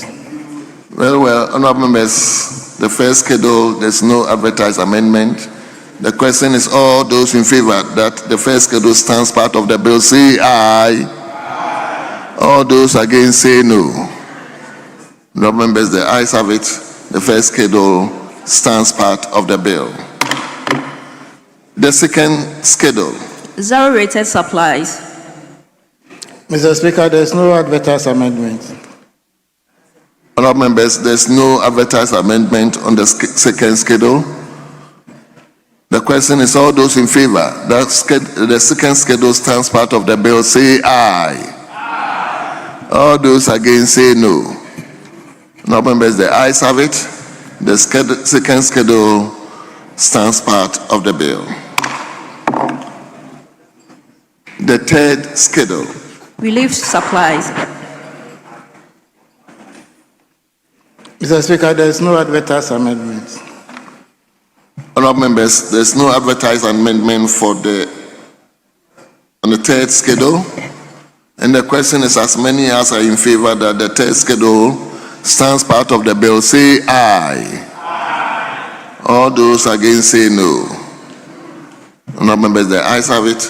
Very well, honorable members. The first schedule, there's no advertised amendment. The question is, all those in favor that the first schedule stands part of the bill, say aye. All those against say no. Honorable members, the ayes have it. The first schedule stands part of the bill. The second schedule. Zero rated supplies. Mr. Speaker, there is no advertised amendment. Honorable members, there's no advertised amendment on the second schedule. The question is, all those in favor that the second schedule stands part of the bill, say aye. All those against say no. Honorable members, the ayes have it. The second schedule stands part of the bill. The third schedule. Relief supplies. Mr. Speaker, there is no advertised amendment. Honorable members, there is no advertised amendment on the third schedule. And the question is, as many as are in favor that the third schedule stands part of the bill, say aye. All those against say no. Honorable members, the ayes have it.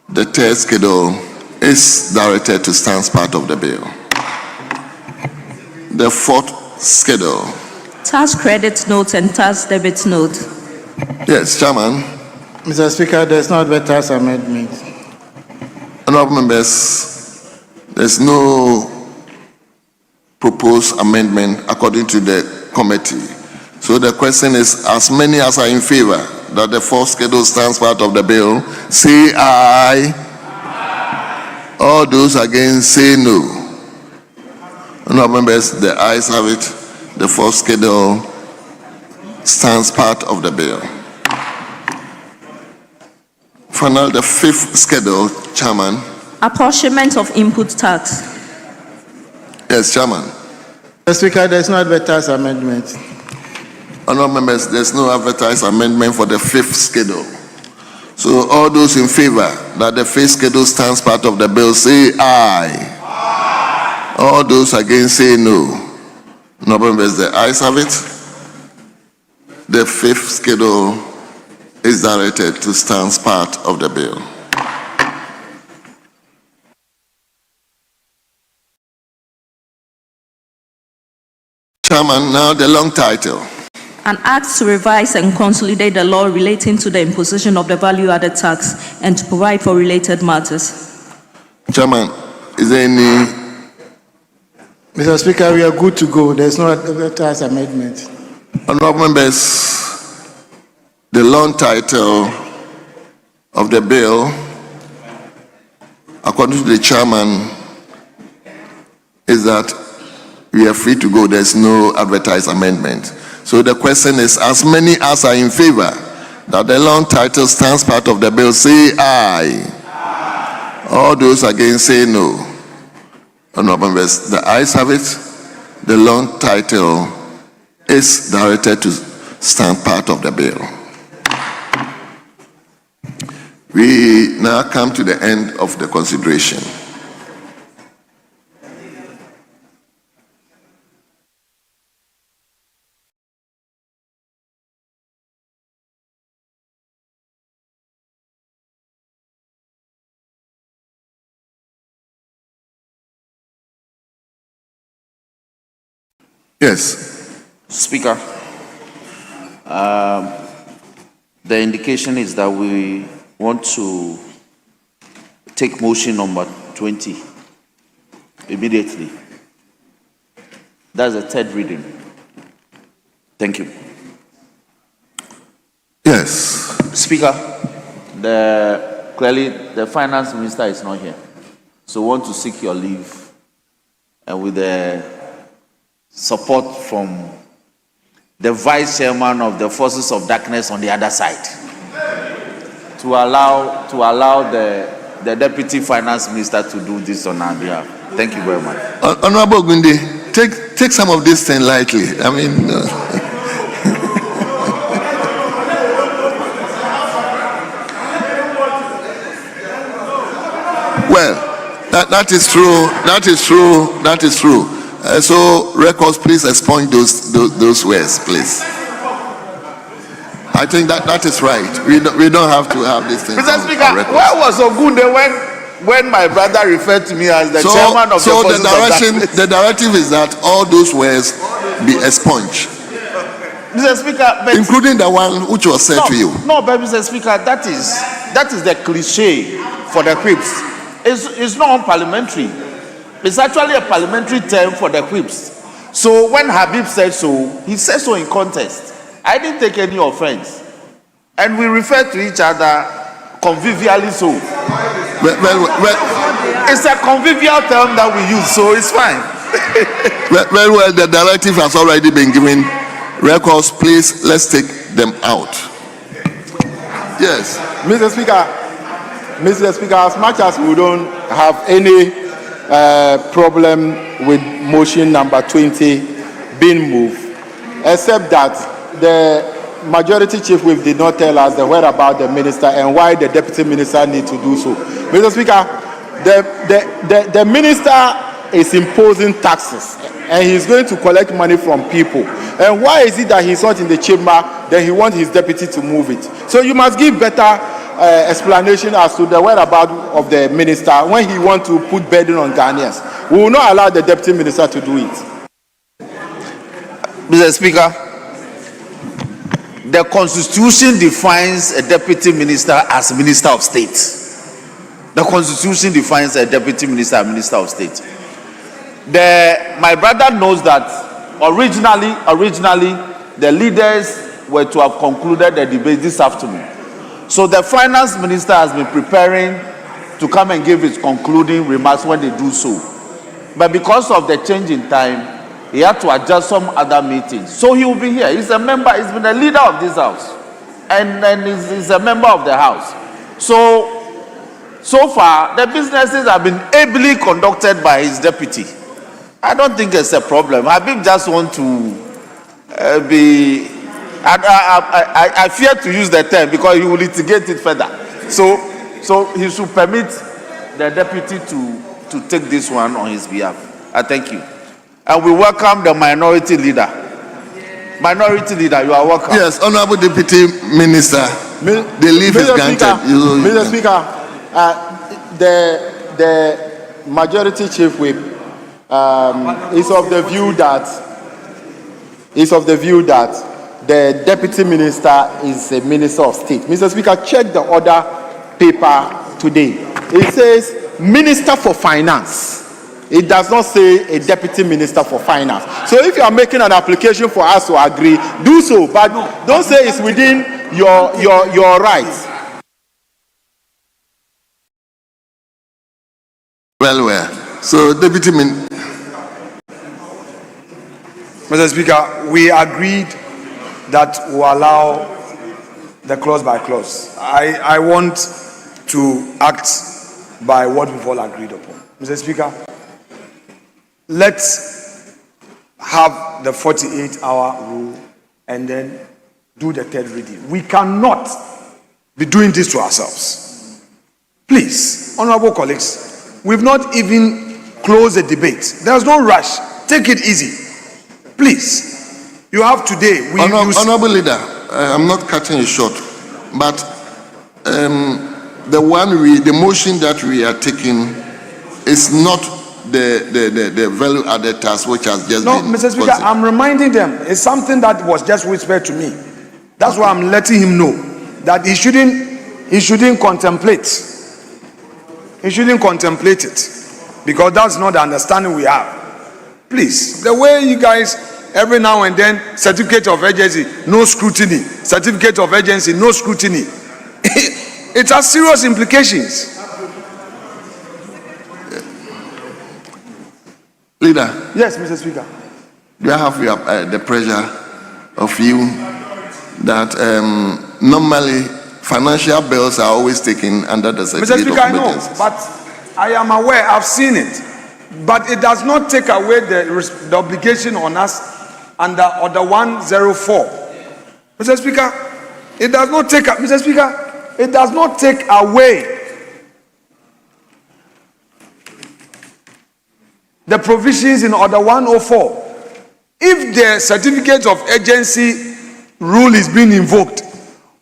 The third schedule is directed to stand part of the bill. The fourth schedule. Tax credit note and tax debit note. Yes, Chairman. Mr. Speaker, there is no advertised amendment. Honorable members, there's no proposed amendment according to the committee. So the question is, as many as are in favor that the fourth schedule stands part of the bill, say aye. All those against say no. Honourable members, the ayes have it. The fourth schedule stands part of the bill. Final, the fifth schedule, Chairman. Apportionment of input tax. Yes, Chairman. Mr. Speaker, there's no advertised amendment. Honourable members, there's no advertised amendment for the fifth schedule. So all those in favor that the fifth schedule stands part of the bill, say aye. Aye. All those against say no. Honourable members, the ayes have it. The fifth schedule is directed to stand part of the bill. Chairman, now the long title. An act to revise and consolidate the law relating to the imposition of the value-added tax and to provide for related matters. Chairman, is there any? Mr. Speaker, we are good to go. There's no advertised amendment. Honourable members, the long title of the bill, according to the chairman, is that we are free to go. There's no advertised amendment. So the question is, as many as are in favor that the long title stands part of the bill, say aye. Aye. All those against say no. Honourable members, the ayes have it. The long title is directed to stand part of the bill. We now come to the end of the consideration. Yes. Speaker, the indication is that we want to take motion number 20 immediately. That's the third reading. Thank you. Yes. Speaker, clearly the finance minister is not here. So we want to seek your leave and with the support from the vice chairman of the forces of darkness on the other side to allow the deputy finance minister to do this on our behalf. Thank you very much. Honourable Gunde, take some of this thing lightly. I mean, well, that is true. That is true. That is true. So, records, please expunge those words, please. I think that is right. We don't have to have this thing. Mr. Speaker, where was Ogunde when my brother referred to me as the chairman of the forces of darkness? The directive is that all those words be expunged. Mr. Speaker, but including the one which was said to you. No, but Mr. Speaker, that is the cliche for the whips. It's not unparliamentary. It's actually a parliamentary term for the whips. So when Habib said so, he said so in context. I didn't take any offense. And we refer to each other convivially so. Well, it's a convivial term that we use, so it's fine. well, the directive has already been given. Records, please, let's take them out. Yes. Mr. Speaker, as much as we don't have any problem with motion number 20 being moved, except that the majority chief whip did not tell us the whereabouts the minister and why the deputy minister need to do so. Mr. Speaker, the minister is imposing taxes and he's going to collect money from people. And why is it that he's not in the chamber, then he wants his deputy to move it? So you must give better explanation as to the whereabouts of the minister when he wants to put burden on Ghanaians. We will not allow the deputy minister to do it. Mr. Speaker, the Constitution defines a deputy minister as Minister of State. The Constitution defines a deputy minister as Minister of State. My brother knows that originally, the leaders were to have concluded the debate this afternoon. So the finance minister has been preparing to come and give his concluding remarks when they do so. But because of the change in time, he had to adjust some other meetings. So he will be here. He's a member, he's been a leader of this house. And he's a member of the house. So far, the businesses have been ably conducted by his deputy. I don't think it's a problem. Habib just want to be... I fear to use the term because he will litigate it further. So he should permit the deputy to take this one on his behalf. I thank you. And we welcome the minority leader. Minority leader, you are welcome. Yes, Honorable Deputy Minister. The leave is granted. Mr. Speaker, the majority chief whip is of the view that the deputy minister is a minister of state. Mr. Speaker, check the order paper today. It says Minister for Finance. It does not say a deputy minister for finance. So if you are making an application for us to agree, do so, but don't say it's within your rights. Well. So, Deputy Minister. Mr. Speaker, we agreed that we allow the clause by clause. I want to act by what we've all agreed upon. Mr. Speaker, let's have the 48-hour rule and then do the third reading. We cannot be doing this to ourselves. Please, honorable colleagues, we've not even closed the debate. There's no rush. Take it easy. Please. You have today. Honorable Leader, I'm not cutting you short, but the motion that we are taking is not the value added tax which has just been. No, Mr. Speaker, I'm reminding them. It's something that was just whispered to me. That's why I'm letting him know that he shouldn't contemplate. He shouldn't contemplate it because that's not the understanding we have. Please, the way you guys every now and then, certificate of urgency, no scrutiny. Certificate of urgency, no scrutiny. It has serious implications. Leader. Yes, Mr. Speaker. Do I have the pressure of you that normally financial bills are always taken under the certificate Mr. Speaker, of I know, but I am aware, I've seen it. But it does not take away the obligation on us under Order 104. Mr. Speaker, it does not take Mr. Speaker, it does not take away the provisions in Order 104. If the certificate of urgency rule is being invoked,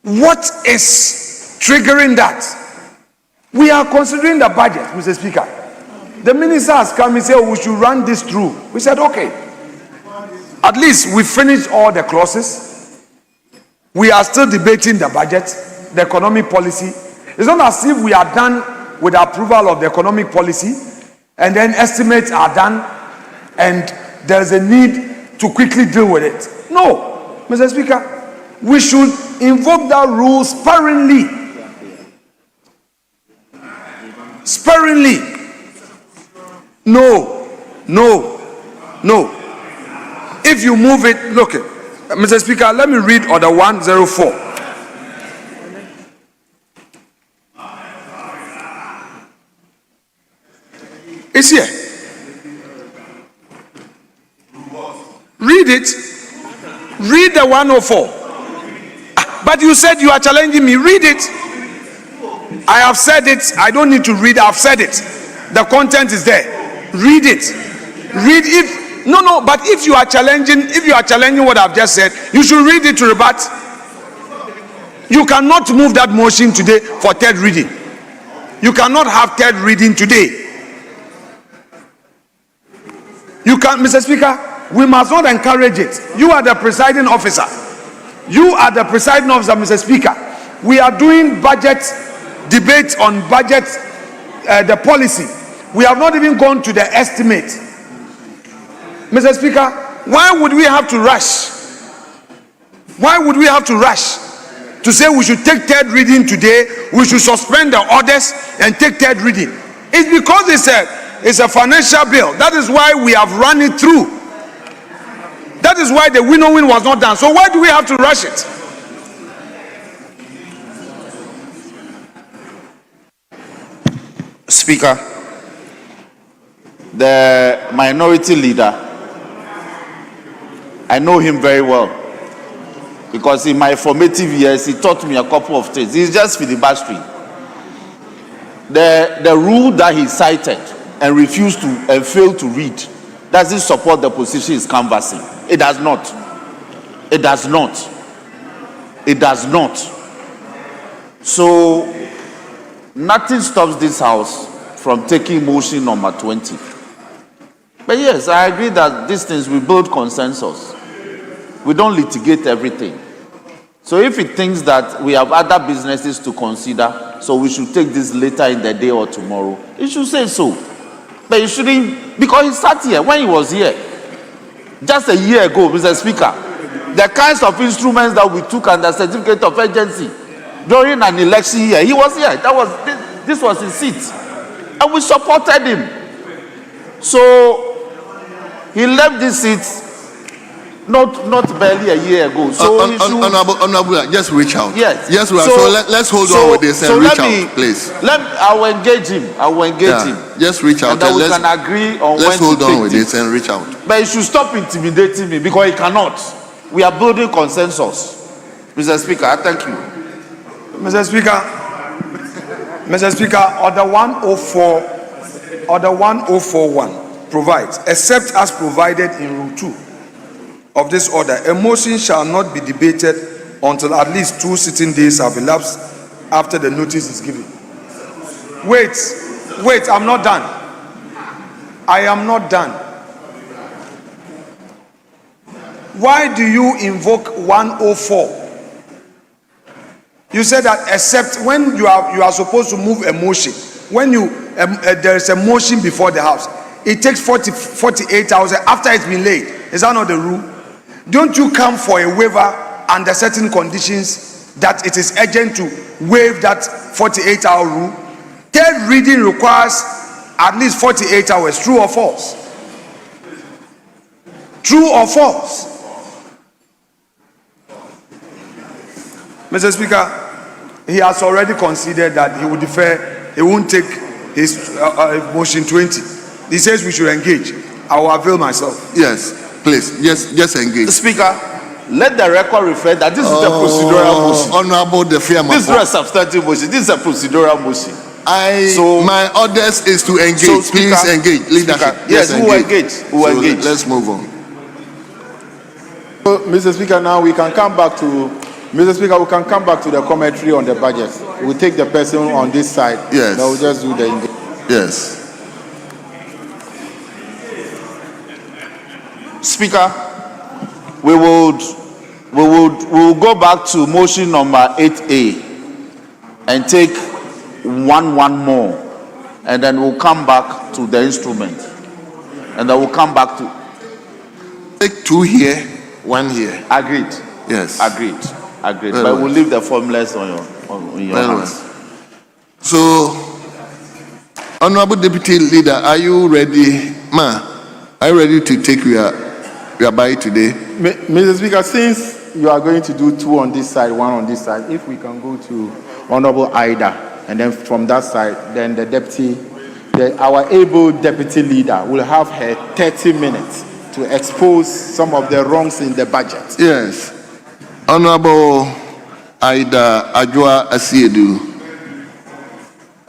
what is triggering that? We are considering the budget, Mr. Speaker. The minister has come and said, oh, we should run this through. We said, okay. At least we finished all the clauses. We are still debating the budget, the economic policy. It's not as if we are done with the approval of the economic policy and then estimates are done and there's a need to quickly deal with it. No, Mr. Speaker, we should invoke that rule sparingly. Sparingly. No. If you move it, look, Mr. Speaker, let me read Order 104. It's here. Read it. Read the 104. But you said you are challenging me. Read it. I have said it. I don't need to read. I've said it. The content is there. Read it. Read it. No, but if you are challenging what I've just said, you should read it to rebut. You cannot move that motion today for third reading. You cannot have third reading today. You can't, Mr. Speaker, we must not encourage it. You are the presiding officer. You are the presiding officer, Mr. Speaker. We are doing budget debate on budget, the policy. We have not even gone to the estimate. Mr. Speaker, why would we have to rush? Why would we have to rush to say we should take third reading today, we should suspend the orders and take third reading? It's because it's a financial bill. That is why we have run it through. That is why the winnowing was not done. So why do we have to rush it? Speaker, the minority leader, I know him very well because in my formative years he taught me a couple of things. He's just filibustering. The rule that he cited and refused to and failed to read doesn't support the position he's canvassing. It does not. It does not. It does not. So nothing stops this house from taking motion number 20. But yes, I agree that these things we build consensus. We don't litigate everything. So if it thinks that we have other businesses to consider, so we should take this later in the day or tomorrow, it should say so. But it shouldn't, because he sat here when he was here just a year ago, Mr. Speaker. The kinds of instruments that we took under certificate of urgency during an election year, he was here. This was his seat, and we supported him. So he left this seat not barely a year ago. So Honorable, just reach out. Yes. Yes. So let's hold on with this and reach out, please. I will engage him. Just reach out and then we can agree on when to take. Let's hold on with this and reach out. But he should stop intimidating me because he cannot. We are building consensus. Mr. Speaker, I thank you. Mr. Speaker, Order 104, Order 1041 provides, except as provided in Rule 2 of this order, a motion shall not be debated until at least 2 sitting days have elapsed after the notice is given. Wait, I'm not done. I am not done. Why do you invoke 104? You said that except when you are supposed to move a motion, when there is a motion before the House, it takes 48 hours after it's been laid. Is that not the rule? Don't you come for a waiver under certain conditions that it is urgent to waive that 48-hour rule? Third reading requires at least 48 hours. True or false? True or false? Mr. Speaker, he has already considered that he would defer, he won't take his motion 20. He says we should engage. I will avail myself. Yes. Please, just engage. Speaker, let the record reflect that this is a procedural motion. Honorable, this is not a substantive motion. This is a procedural motion. My orders is to engage. So, Speaker, please engage. Leadership. Yes, we will engage. We will engage. Let's move on. So, Mr. Speaker, now we can come back to the commentary on the budget. We'll take the person on this side. Yes. Now we'll just do the engagement. Yes. Speaker, we will go back to motion number 8A and take one more, and then we'll come back to the instrument, and then we'll come back to take 2 here, 1 here. Agreed. Yes. Agreed. But we'll leave the formulas on your hands. So, Honorable Deputy Leader, are you ready, Are you ready to take your bite today? Mr. Speaker, since you are going to do 2 on this side, 1 on this side, if we can go to Honorable Ida, and then from that side, then our able deputy leader will have her 30 minutes to expose some of the wrongs in the budget. Yes. Honorable Ida Ajua Asiedu.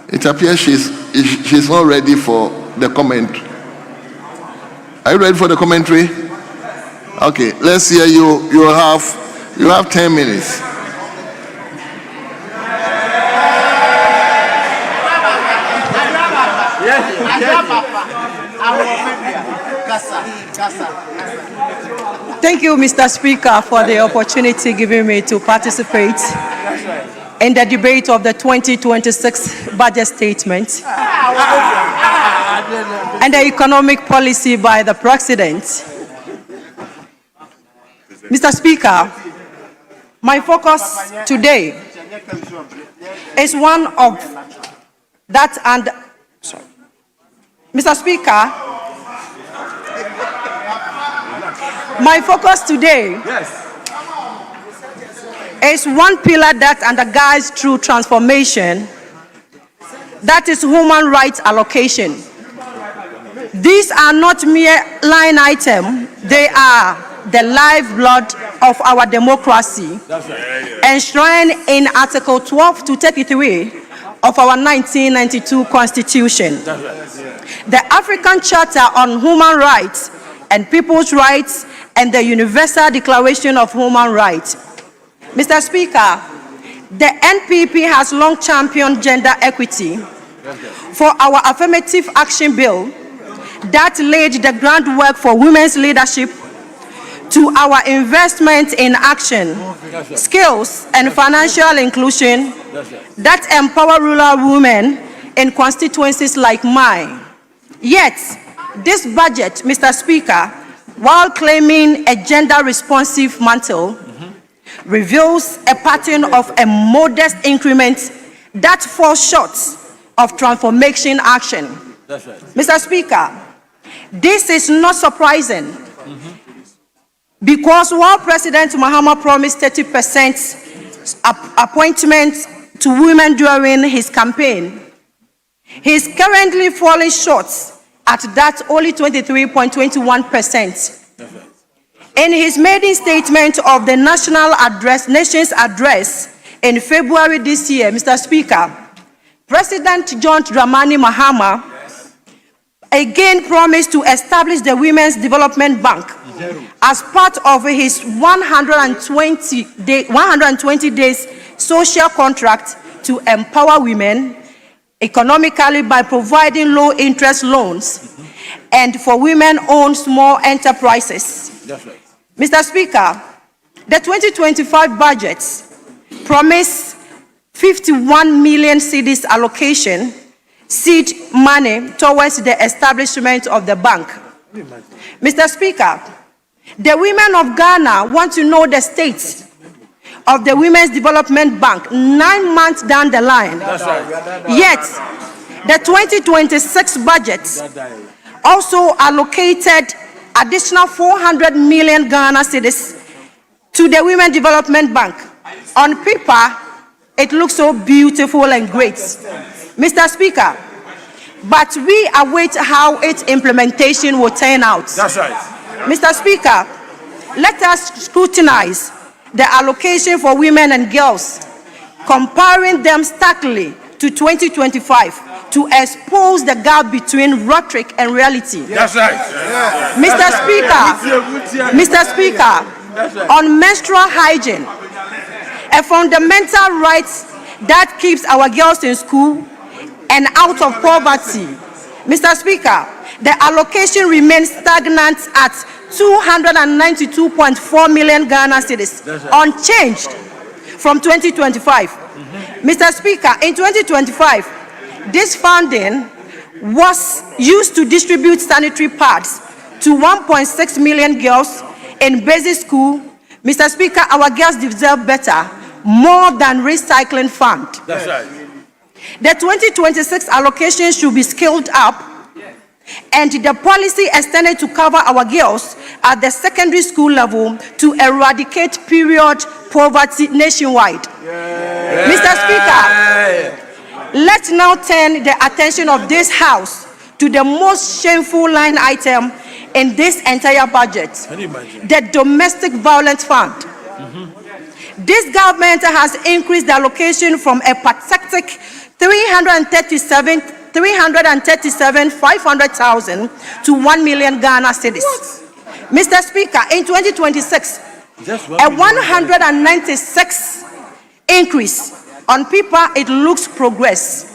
It appears she's not ready for the commentary. Are you ready for the commentary? Okay, let's hear you. You have 10 minutes. Thank you, Mr. Speaker, for the opportunity given me to participate in the debate of the 2026 budget statement. and the economic policy by the President. Mr. Speaker, my focus today is one of that and... Sorry. Mr. Speaker, my focus today is one pillar that underlies true transformation, that is human rights allocation. These are not mere line items, they are the lifeblood of our democracy, enshrined in Article 12 to 33 of our 1992 Constitution. The African Charter on Human Rights and People's Rights and the Universal Declaration of Human Rights. Mr. Speaker, the NPP has long championed gender equity. For our affirmative action bill that laid the groundwork for women's leadership, to our investment in action, skills, and financial inclusion that empower rural women in constituencies like mine. Yet, this budget, Mr. Speaker, while claiming a gender-responsive mantle, reveals a pattern of a modest increment that falls short of transformation action. Mr. Speaker, this is not surprising. Because while President Mahama promised 30% appointment to women during his campaign, he is currently falling short at that only 23.21%. In his maiden statement of the nation's address in February this year, Mr. Speaker, President John Dramani Mahama again promised to establish the Women's Development Bank as part of his 120 days social contract to empower women economically by providing low-interest loans and for women-owned small enterprises. Mr. Speaker, the 2025 budget promised 51 million cedis allocation, seed money towards the establishment of the bank. Mr. Speaker, the women of Ghana want to know the state of the Women's Development Bank 9 months down the line. Yet, the 2026 budget also allocated additional 400 million Ghana cedis to the Women's Development Bank. On paper, it looks so beautiful and great, Mr. Speaker, but we await how its implementation will turn out. That's right. Mr. Speaker, let us scrutinize the allocation for women and girls, comparing them starkly to 2025 to expose the gap between rhetoric and reality. That's right. Mr. Speaker, on menstrual hygiene, a fundamental right that keeps our girls in school and out of poverty. Mr. Speaker, the allocation remains stagnant at 292.4 million Ghana cedis, unchanged from 2025. Mr. Speaker, in 2025, this funding was used to distribute sanitary pads to 1.6 million girls in basic school. Mr. Speaker, our girls deserve better, more than recycling fund. That's right. The 2026 allocation should be scaled up and the policy extended to cover our girls at the secondary school level to eradicate period poverty nationwide. Mr. Speaker, let's now turn the attention of this House to the most shameful line item in this entire budget, the Domestic Violence Fund. This government has increased the allocation from a pathetic 337,500,000 to 1 million Ghana cedis. Mr. Speaker, in 2026, a 196 increase. On paper, it looks progress.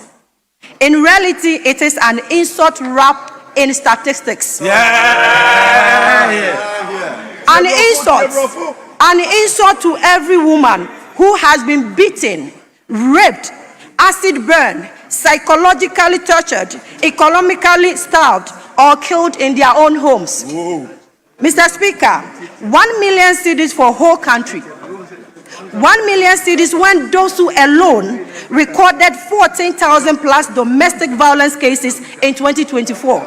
In reality, it is an insult wrapped in statistics. An insult to every woman who has been beaten, raped, acid burned, psychologically tortured, economically starved, or killed in their own homes. Whoa. Mr. Speaker, 1 million cedis for whole country. 1 million cedis when those who alone recorded 14,000 plus domestic violence cases in 2024.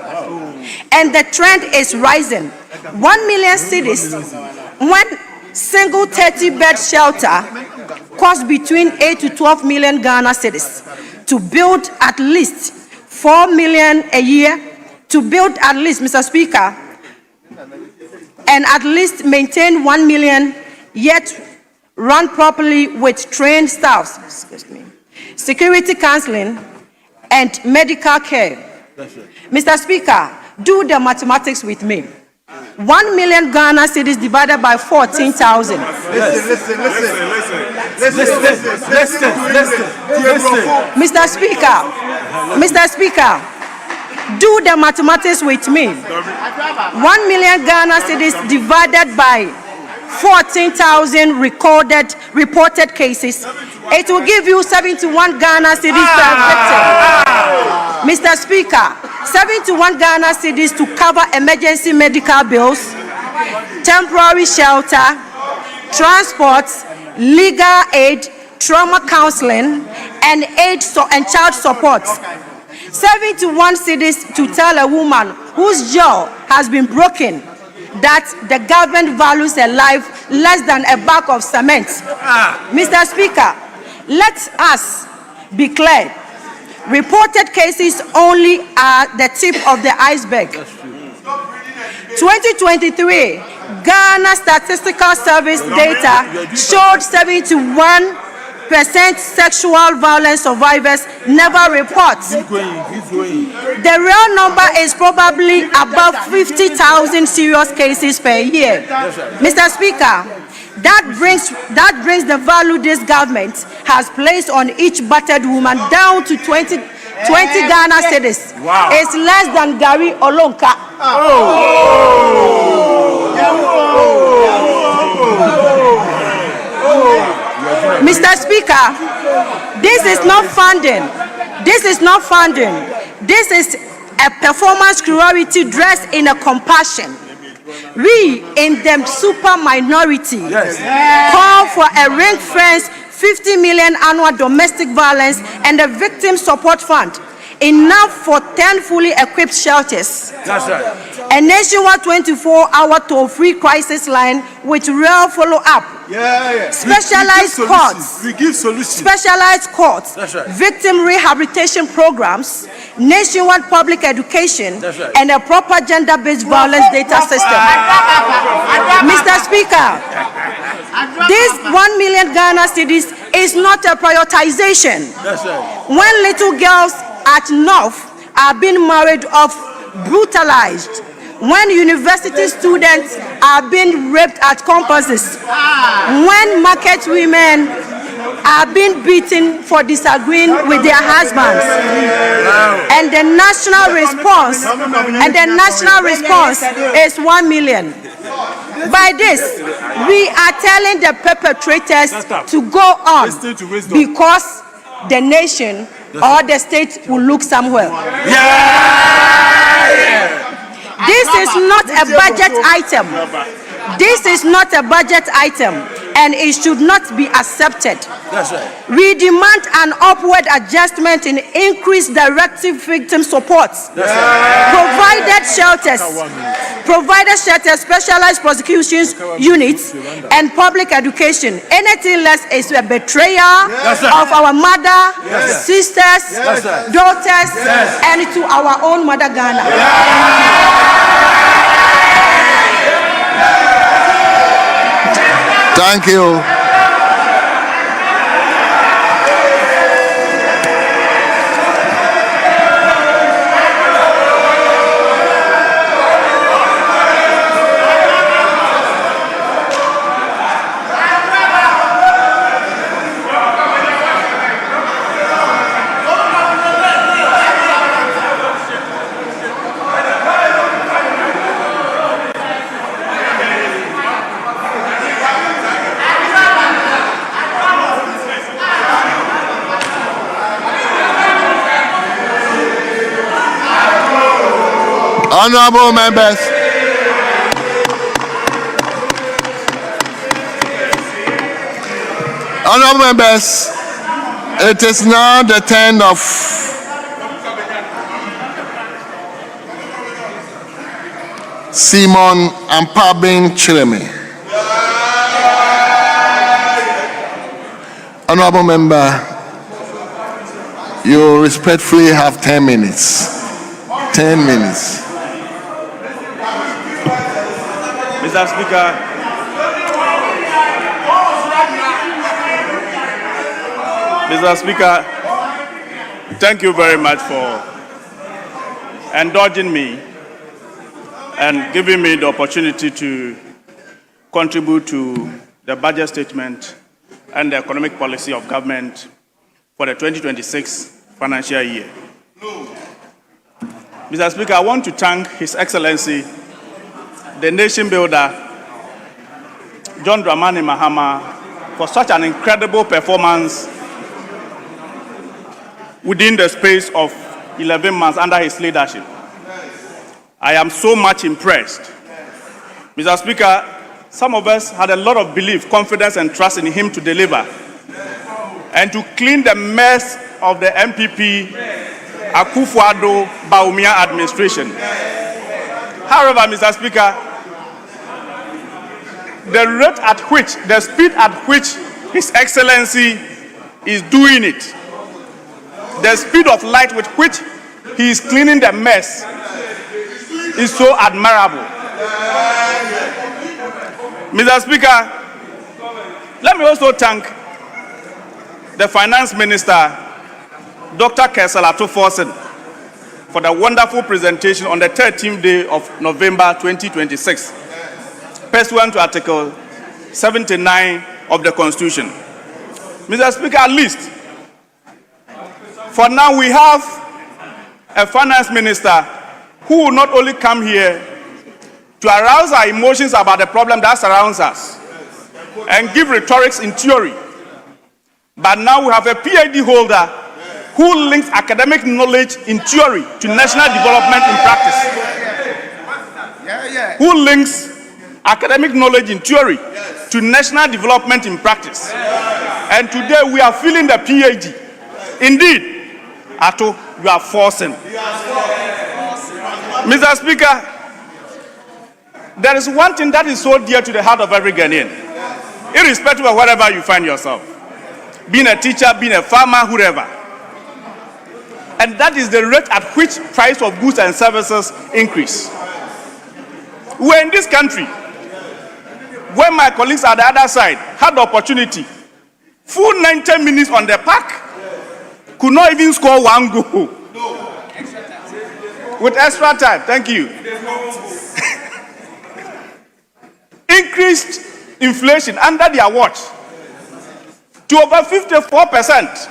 And the trend is rising. 1 million cedis when single 30-bed shelter cost between 8 to 12 million Ghana cedis. To build at least 4 million a year, to build at least, Mr. Speaker, and at least maintain 1 million, yet run properly with trained staffs, security counseling, and medical care. Mr. Speaker, do the mathematics with me. 1 million Ghana cedis divided by 14,000. Listen. Mr. Speaker, do the mathematics with me. 1 million Ghana cedis divided by 14,000 reported cases. It will give you 71 Ghana cedis per victim. Mr. Speaker, 71 Ghana cedis to cover emergency medical bills, temporary shelter, transport, legal aid, trauma counseling, and child support. 71 cedis to tell a woman whose jaw has been broken that the government values a life less than a bag of cement. Mr. Speaker, let us be clear. Reported cases only are the tip of the iceberg. 2023, Ghana Statistical Service data showed 71% sexual violence survivors never report. The real number is probably above 50,000 serious cases per year. Mr. Speaker, that brings the value this government has placed on each battered woman down to 20 Ghana cedis. Wow. It's less than Gary Olonka. Mr. Speaker, this is not funding. This is not funding. This is a performance cruelty dressed in a compassion. We in the super minority call for a ring-fenced 50 million annual domestic violence and a victim support fund, enough for 10 fully equipped shelters. That's right. A nationwide 24-hour toll-free crisis line with real follow-up. Specialized courts. We give solutions. Specialized courts. That's right. Victim rehabilitation programs, nationwide public education, right, and a proper gender-based violence data system. Mr. Speaker, this 1 million Ghana cedis is not a prioritization. That's right. When little girls at North are being married off, brutalized, when university students are being raped at campuses, when market women are being beaten for disagreeing with their husbands, and the national response is 1 million. By this, we are telling the perpetrators to go on because the nation or the state will look somewhere. This is not a budget item. This is not a budget item, and it should not be accepted. That's right. We demand an upward adjustment in increased directive victim support. Provided shelters, specialized prosecutions units, and public education. Anything less is a betrayal of our mother, sisters, daughters, and to our own mother Ghana. Thank you. Honorable members. Honorable members, it is now the turn of Simon Ampabin Chireme. Honorable member, you respectfully have 10 minutes. 10 minutes. Mr. Speaker, thank you very much for indulging me and giving me the opportunity to contribute to the budget statement and the economic policy of government for the 2026 financial year. Mr. Speaker, I want to thank His Excellency, the nation builder, John Dramani Mahama, for such an incredible performance within the space of 11 months under his leadership. I am so much impressed. Mr. Speaker, some of us had a lot of belief, confidence, and trust in him to deliver and to clean the mess of the MPP Akufo-Addo Bawumia administration. However, Mr. Speaker, the rate at which, the speed at which His Excellency is doing it, the speed of light with which he is cleaning the mess is so admirable. Mr. Speaker, let me also thank the Finance Minister, Dr. Kesala Tuforsen, for the wonderful presentation on the 13th day of November 2026, pursuant to Article 79 of the Constitution. Mr. Speaker, at least, for now we have a Finance Minister who will not only come here to arouse our emotions about the problem that surrounds us and give rhetorics in theory, but now we have a PhD holder who links academic knowledge in theory to national development in practice. Who links academic knowledge in theory to national development in practice. And today we are feeling the PhD. Indeed, Ato, you are forcing. Mr. Speaker, there is one thing that is so dear to the heart of every Ghanaian, irrespective of wherever you find yourself, being a teacher, being a farmer, whoever. And that is the rate at which price of goods and services increase. We're in this country, when my colleagues at the other side had the opportunity, full 90 minutes on the park, could not even score one goal. With extra time, thank you. Increased inflation under their watch to over 54%.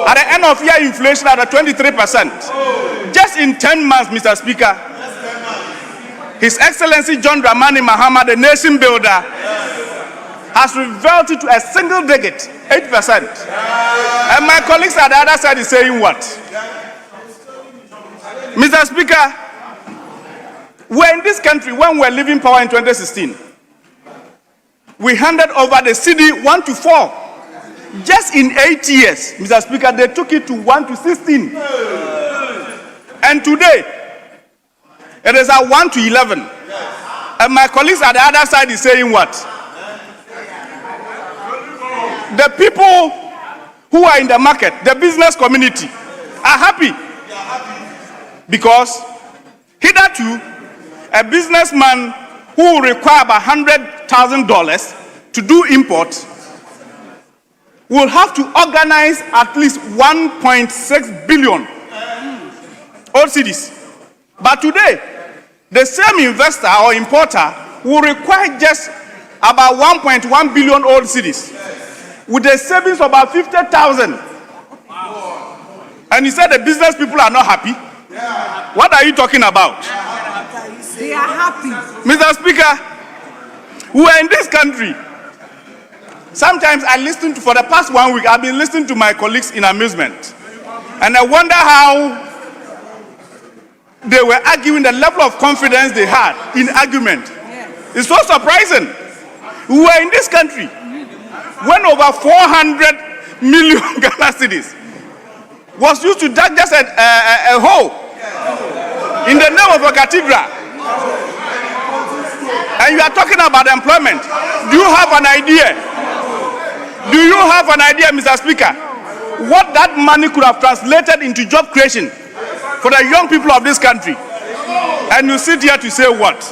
At the end of year, inflation at 23%. Just in 10 months, Mr. Speaker, His Excellency John Dramani Mahama, the nation builder, has reverted to a single digit, 8%. And my colleagues at the other side is saying what? Mr. Speaker, we're in this country when we're leaving power in 2016. We handed over the CD 1 to 4. Just in 8 years, Mr. Speaker, they took it to 1 to 16. And today, it is at 1 to 11. And my colleagues at the other side is saying what? The people who are in the market, the business community, are happy. Because hitherto, a businessman who will require about $100,000 to do import will have to organize at least 1.6 billion old cedis. But today, the same investor or importer will require just about 1.1 billion old cedis with a savings of about 50,000. And he said the business people are not happy. What are you talking about? They are happy. Mr. Speaker, we are in this country. Sometimes I listen to, for the past 1 week, I've been listening to my colleagues in amusement. And I wonder how they were arguing, the level of confidence they had in argument. It's so surprising. We were in this country when over 400 million Ghana cedis was used to dig just a hole in the name of a cathedral. And you are talking about employment. Do you have an idea? Do you have an idea, Mr. Speaker, what that money could have translated into job creation for the young people of this country? And you sit here to say what?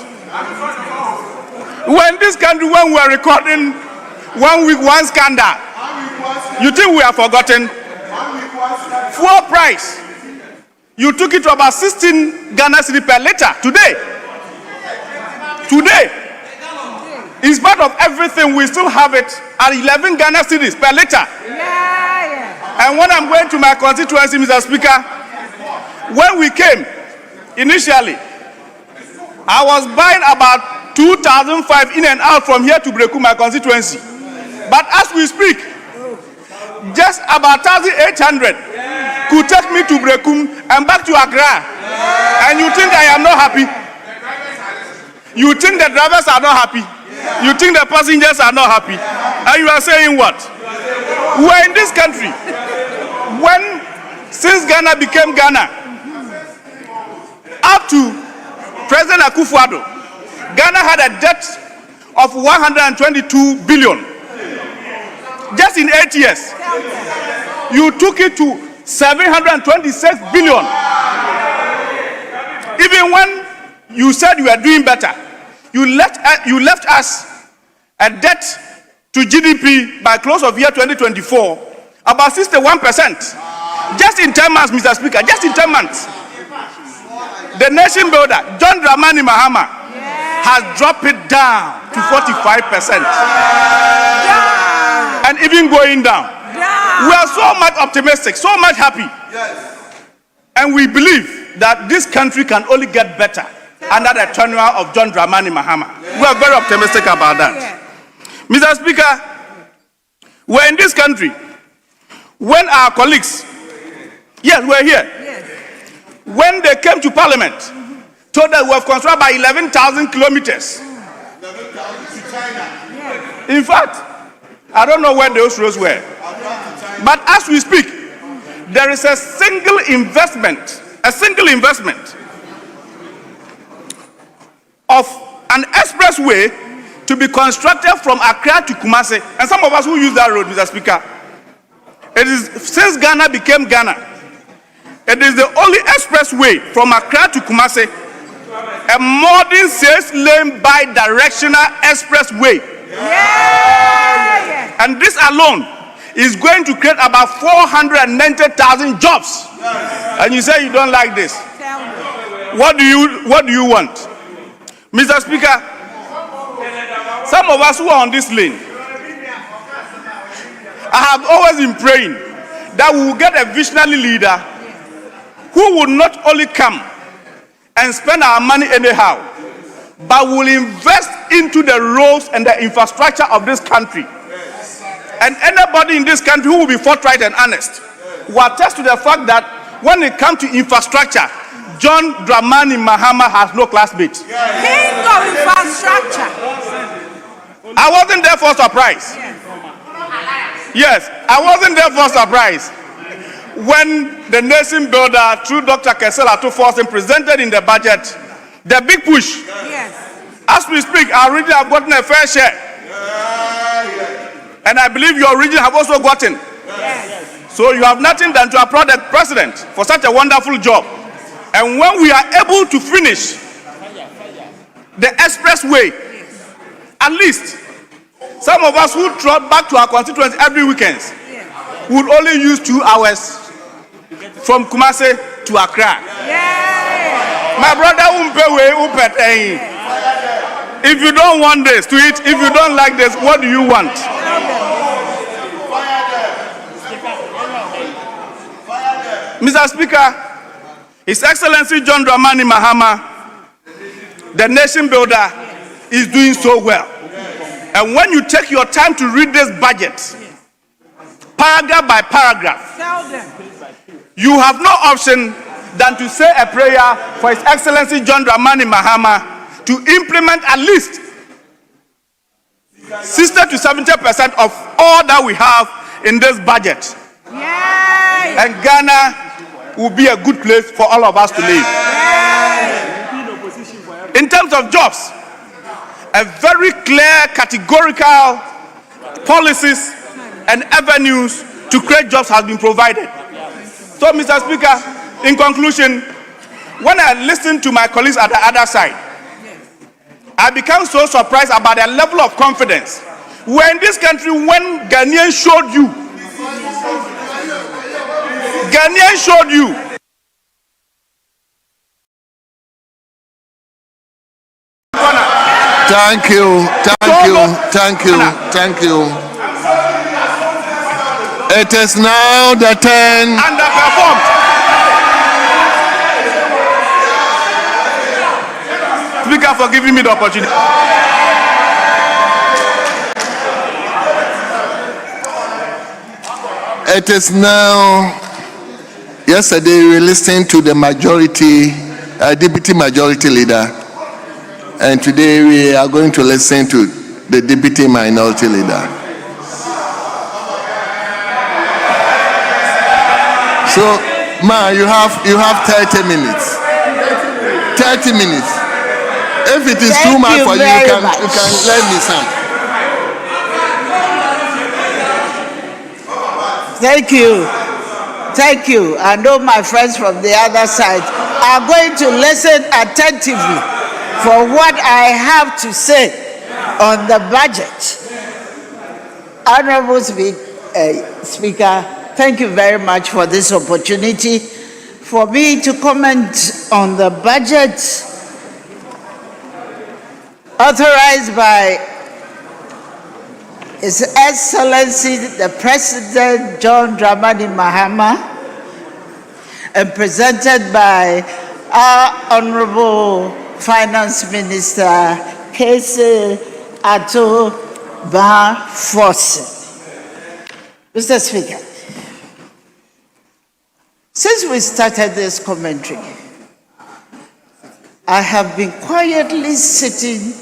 When this country, when we are recording 1 week, one scandal, you think we have forgotten? Fuel price, you took it to about 16 Ghana cedi per liter today. Today, in spite of everything, we still have it at 11 Ghana cedis per liter. And when I'm going to my constituency, Mr. Speaker, when we came initially, I was buying about 2,005 in and out from here to Breku, my constituency. But as we speak, just about 1,800 could take me to Brekum and back to Accra. And you think I am not happy? You think the drivers are not happy? You think the passengers are not happy? And you are saying what? We are in this country. Since Ghana became Ghana, up to President Akufo-Addo, Ghana had a debt of 122 billion. Just in 8 years, you took it to 726 billion. Even when you said you were doing better, you left us a debt to GDP by close of year 2024 about 61%. Just in 10 months, Mr. Speaker, just in 10 months. The nation builder, John Dramani Mahama, has dropped it down to 45%. And even going down. We are so much optimistic, so much happy. And we believe that this country can only get better under the tenure of John Dramani Mahama. We are very optimistic about that. Mr. Speaker, we're in this country when our colleagues, yes, we're here, when they came to Parliament, told that we have constructed by 11,000 kilometers. In fact, I don't know where those roads were. But as we speak, there is a single investment of an expressway to be constructed from Accra to Kumasi. And some of us who use that road, Mr. Speaker, it is, since Ghana became Ghana, it is the only expressway from Accra to Kumasi, a modern 6-lane bi-directional expressway. And this alone is going to create about 490,000 jobs. And you say you don't like this. What do you want? Mr. Speaker, some of us who are on this lane, I have always been praying that we will get a visionary leader who will not only come and spend our money anyhow, but will invest into the roads and the infrastructure of this country. And anybody in this country who will be forthright and honest will attest to the fact that when it comes to infrastructure, John Dramani Mahama has no classmate. King of infrastructure. I wasn't there for surprise. Yes, I wasn't there for surprise. When the nation builder, through Dr. Kesela Tuforsen, presented in the budget the big push. Yes. As we speak, our region have gotten a fair share. And I believe your region have also gotten. Yes. So you have nothing than to applaud the president for such a wonderful job. And when we are able to finish the expressway, at least some of us who trot back to our constituents every weekend would only use 2 hours from Kumasi to Accra. My brother, if you don't want this to eat, if you don't like this, what do you want? Mr. Speaker, His Excellency John Dramani Mahama, the nation builder, is doing so well. And when you take your time to read this budget, paragraph by paragraph, you have no option than to say a prayer for His Excellency John Dramani Mahama to implement at least 60 to 70% of all that we have in this budget. Yay! And Ghana will be a good place for all of us to live. Yay! In terms of jobs, a very clear, categorical policies and avenues to create jobs has been provided. So, Mr. Speaker, in conclusion, when I listen to my colleagues at the other side, I become so surprised about their level of confidence. We're in this country when Ghanaians showed you. Ghanaians showed you. Thank you, thank you, thank you, thank you. It is now the turn. Underperformed. Speaker, for giving me the opportunity. It is now. Yesterday we listened to the majority, deputy majority leader, and today we are going to listen to the deputy minority leader. So, you have 30 minutes. 30 minutes. If it is too much for you, you can lend me some. Thank you. Thank you. I know my friends from the other side are going to listen attentively for what I have to say on the budget. Honorable Speaker, thank you very much for this opportunity for me to comment on the budget authorized by His Excellency the President John Dramani Mahama and presented by our Honorable Finance Minister Kese Ato Ba-Forson. Mr. Speaker, since we started this commentary, I have been quietly sitting,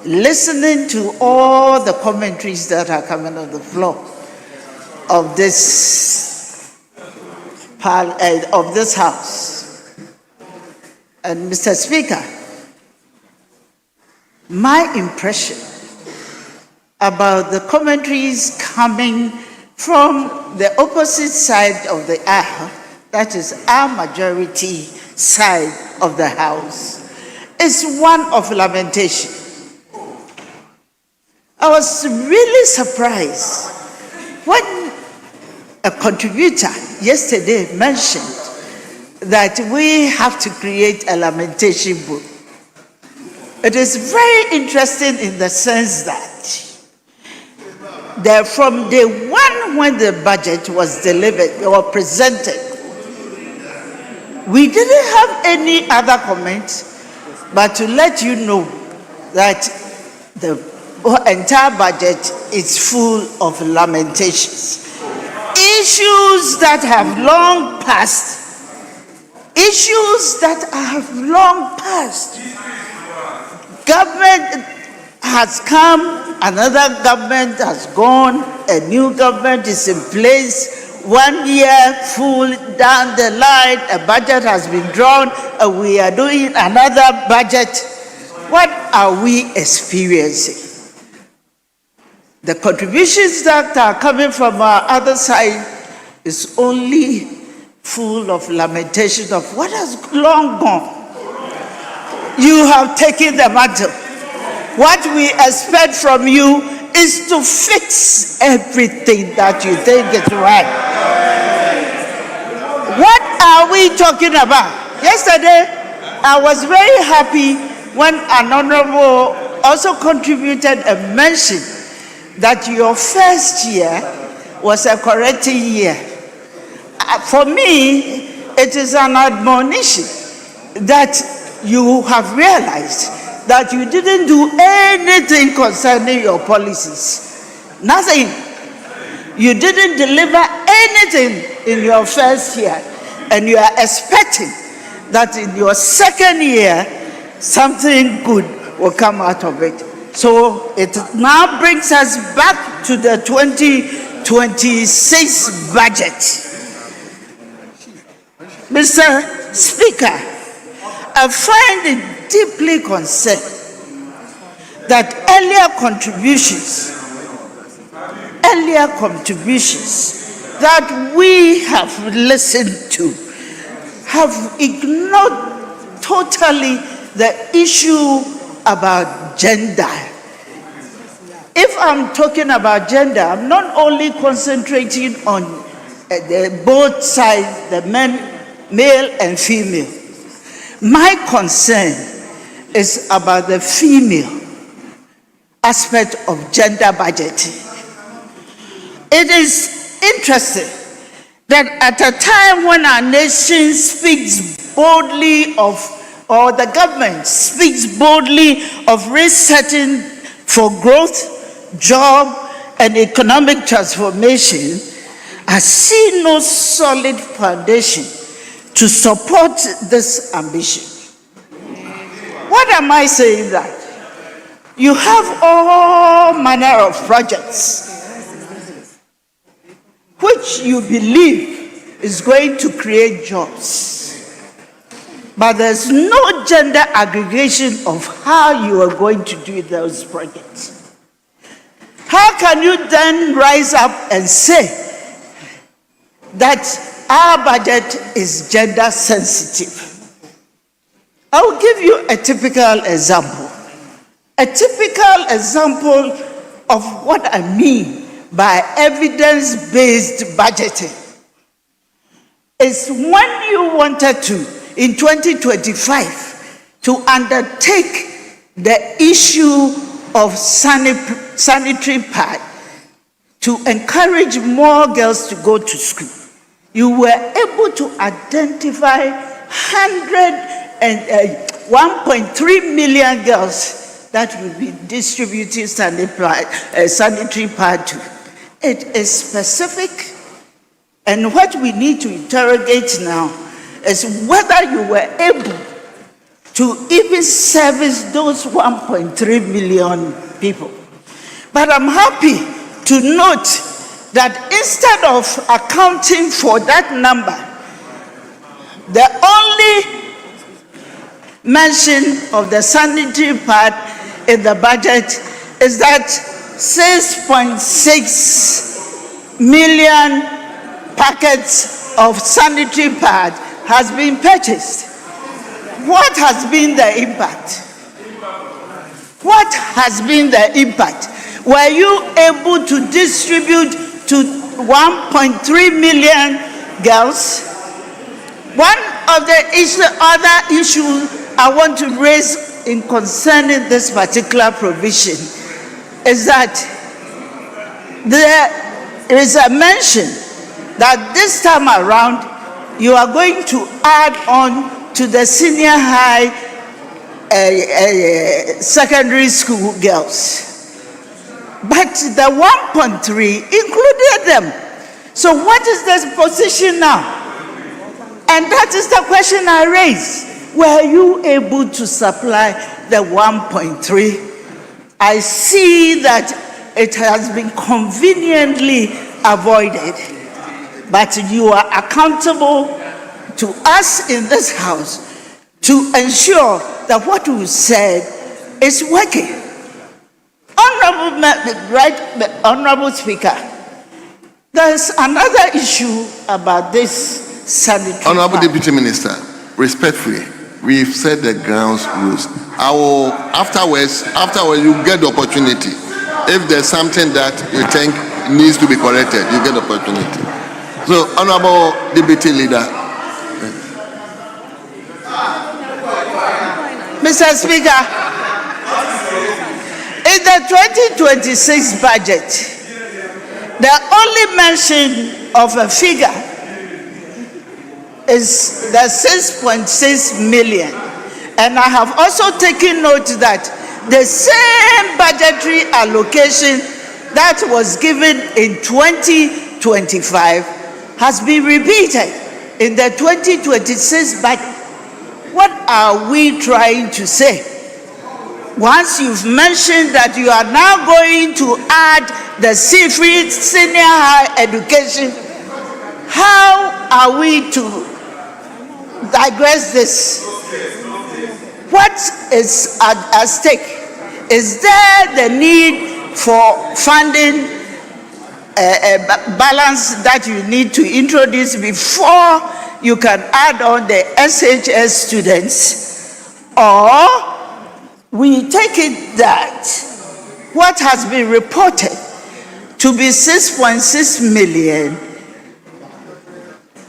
listening to all the commentaries that are coming on the floor of this House. And Mr. Speaker, my impression about the commentaries coming from the opposite side of the aisle, that is our majority side of the House, is one of lamentation. I was really surprised when a contributor yesterday mentioned that we have to create a lamentation book. It is very interesting in the sense that from day one when the budget was delivered or presented, we didn't have any other comment but to let you know that the entire budget is full of lamentations. Issues that have long passed. Issues that have long passed. Government has come, another government has gone, a new government is in place. 1 year full down the line, a budget has been drawn, and we are doing another budget. What are we experiencing? The contributions that are coming from our other side is only full of lamentation of what has long gone. You have taken the mantle. What we expect from you is to fix everything that you think is right. What are we talking about? Yesterday, I was very happy when an honorable also contributed and mentioned that your first year was a correcting year. For me, it is an admonition that you have realized that you didn't do anything concerning your policies. Nothing. You didn't deliver anything in your first year. and you are expecting that in your second year, something good will come out of it. So it now brings us back to the 2026 budget. Mr. Speaker, I find it deeply concerning that earlier contributions that we have listened to have ignored totally the issue about gender. If I'm talking about gender, I'm not only concentrating on both sides, the men, male and female. My concern is about the female aspect of gender budgeting. It is interesting that at a time when our nation speaks boldly of, or the government speaks boldly of resetting for growth, job, and economic transformation, I see no solid foundation to support this ambition. What am I saying that? You have all manner of projects which you believe is going to create jobs. But there's no gender aggregation of how you are going to do those projects. How can you then rise up and say that our budget is gender sensitive? I will give you a typical example. A typical example of what I mean by evidence-based budgeting is when you wanted to, in 2025, to undertake the issue of sanitary pad to encourage more girls to go to school. You were able to identify 1.3 million girls that will be distributing sanitary pad to. It is specific, and what we need to interrogate now is whether you were able to even service those 1.3 million people. But I'm happy to note that instead of accounting for that number, the only mention of the sanitary pad in the budget is that 6.6 million packets of sanitary pad has been purchased. What has been the impact? What has been the impact? Were you able to distribute to 1.3 million girls? One of the other issues I want to raise in concerning this particular provision is that there is a mention that this time around you are going to add on to the senior high secondary school girls. But the 1.3 included them. So what is the position now? And that is the question I raise. Were you able to supply the 1.3? I see that it has been conveniently avoided, but you are accountable to us in this house to ensure that what we said is working. Honorable Speaker, there's another issue about this sanitary. Honorable Deputy Minister, respectfully, we've said the grounds rules. I will afterwards you get the opportunity. If there's something that you think needs to be corrected, you get the opportunity. So, Honorable Deputy Leader. Mr. Speaker, in the 2026 budget, the only mention of a figure is the 6.6 million. And I have also taken note that the same budgetary allocation that was given in 2025 has been repeated. in the 2026 budget, what are we trying to say? Once you've mentioned that you are now going to add the free senior high education, how are we to digress this? What is at stake? Is there the need for funding a balance that you need to introduce before you can add on the SHS students? Or we take it that what has been reported to be 6.6 million,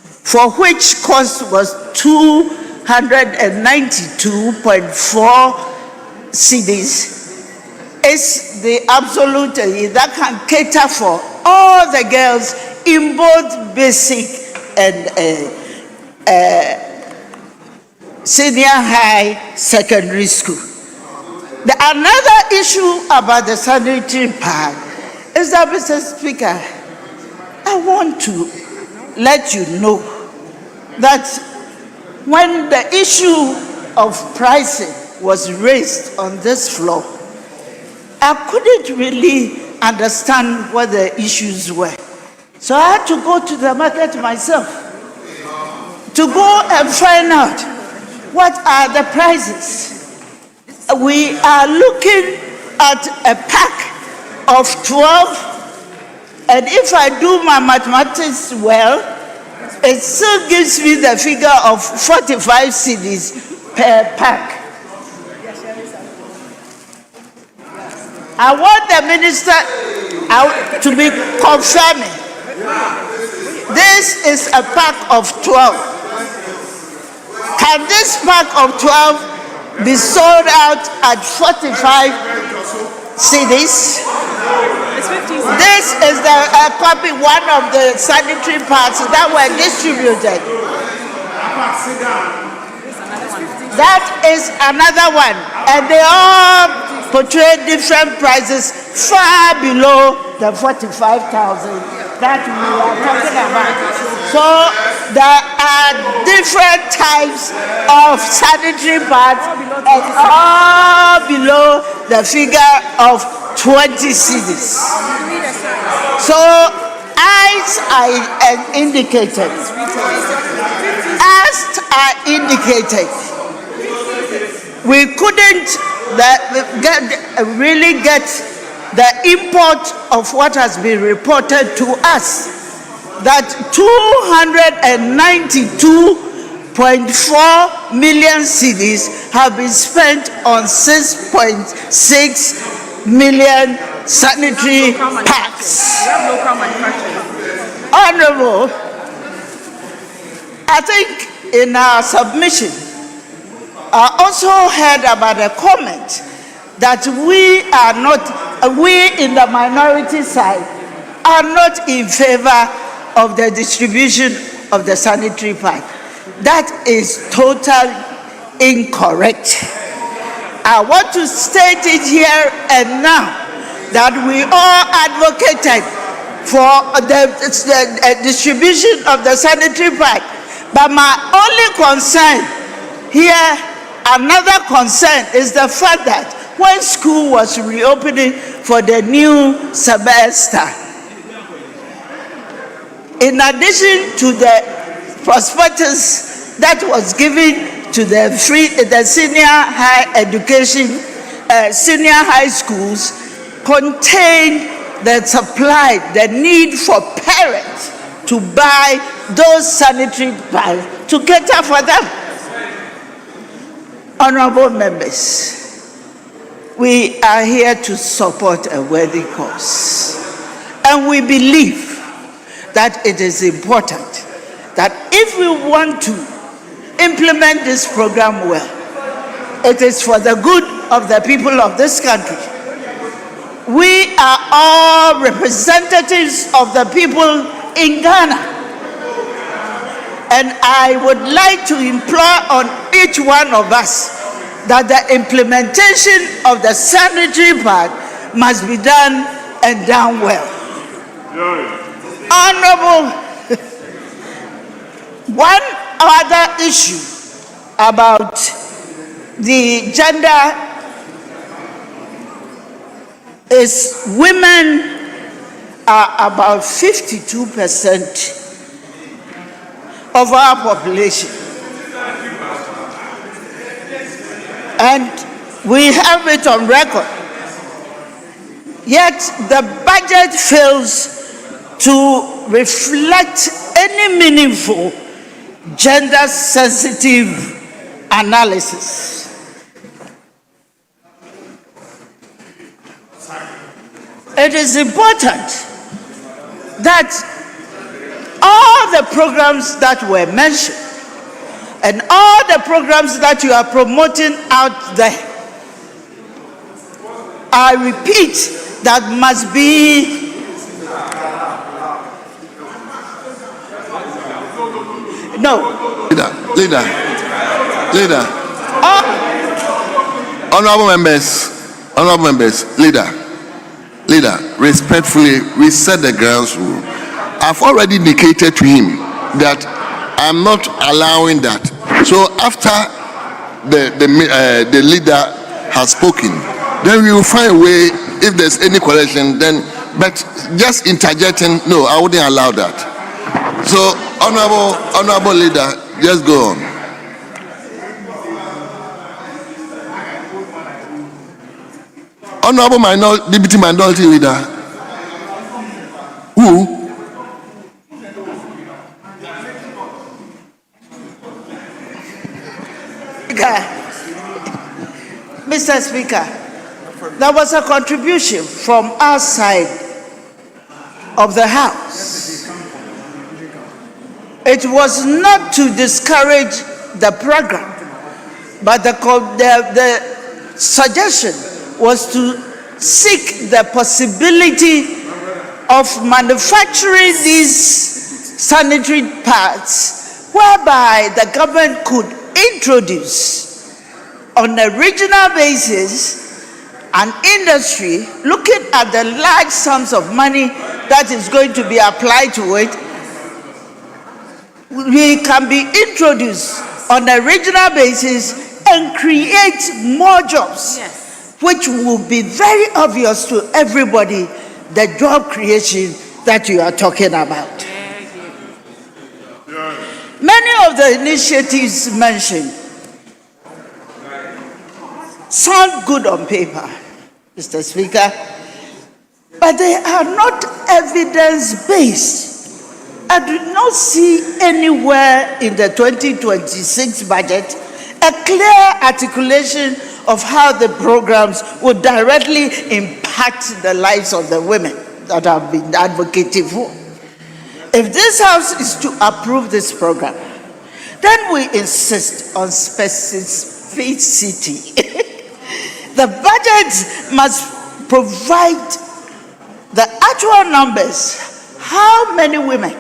for which cost was 292.4 cedis, is the absolute that can cater for all the girls in both basic and senior high secondary school. Another issue about the sanitary part is that, Mr. Speaker, I want to let you know that when the issue of pricing was raised on this floor, I couldn't really understand what the issues were. So I had to go to the market myself to go and find out what are the prices. We are looking at a pack of 12, and if I do my mathematics well, it still gives me the figure of 45 cedis per pack. I want the minister to be confirming. This is a pack of 12. Can this pack of 12 be sold out at 45 cedis? This is the copy, one of the sanitary pads that were distributed. That is another one, and they all portray different prices far below the 45,000 that we are talking about. So there are different types of sanitary pads and all below the figure of 20 cedis. So as I indicated, we couldn't really get the import of what has been reported to us, that 292.4 million cedis have been spent on 6.6 million sanitary packs. Honorable, I think in our submission, I also heard about a comment that we in the minority side are not in favor of the distribution of the sanitary pad. That is totally incorrect. I want to state it here and now that we all advocated for the distribution of the sanitary pad. But my only concern here, another concern, is the fact that when school was reopening for the new semester, in addition to the prospectus that was given to the senior high education, senior high schools, contained the supply, the need for parents to buy those sanitary pads to cater for them. Honorable members, we are here to support a worthy cause. And we believe that it is important that if we want to implement this program well, it is for the good of the people of this country. We are all representatives of the people in Ghana. And I would like to implore on each one of us that the implementation of the sanitary pad must be done and done well. Honorable, One other issue about the gender is women are about 52% of our population. And we have it on record. Yet the budget fails to reflect any meaningful gender-sensitive analysis. It is important that all the programs that were mentioned and all the programs that you are promoting out there, I repeat, that must be Leader. Honorable members, leader, respectfully, we set the grounds rule. I've already indicated to him that I'm not allowing that. So after the leader has spoken, then we will find a way. If there's any correction, then, but just interjecting, no, I wouldn't allow that. So, honorable leader, just go on. Honorable deputy minority leader. Who? Mr. Speaker, there was a contribution from our side of the House. It was not to discourage the program, but the suggestion was to seek the possibility of manufacturing these sanitary pads, whereby the government could introduce on a regional basis an industry looking at the large sums of money that is going to be applied to it. We can be introduced on a regional basis and create more jobs, which will be very obvious to everybody, the job creation that you are talking about. Many of the initiatives mentioned sound good on paper, Mr. Speaker, but they are not evidence-based. I do not see anywhere in the 2026 budget a clear articulation of how the programs would directly impact the lives of the women that I've been advocating for. If this House is to approve this program, then we insist on specificity. The budget must provide the actual numbers. How many women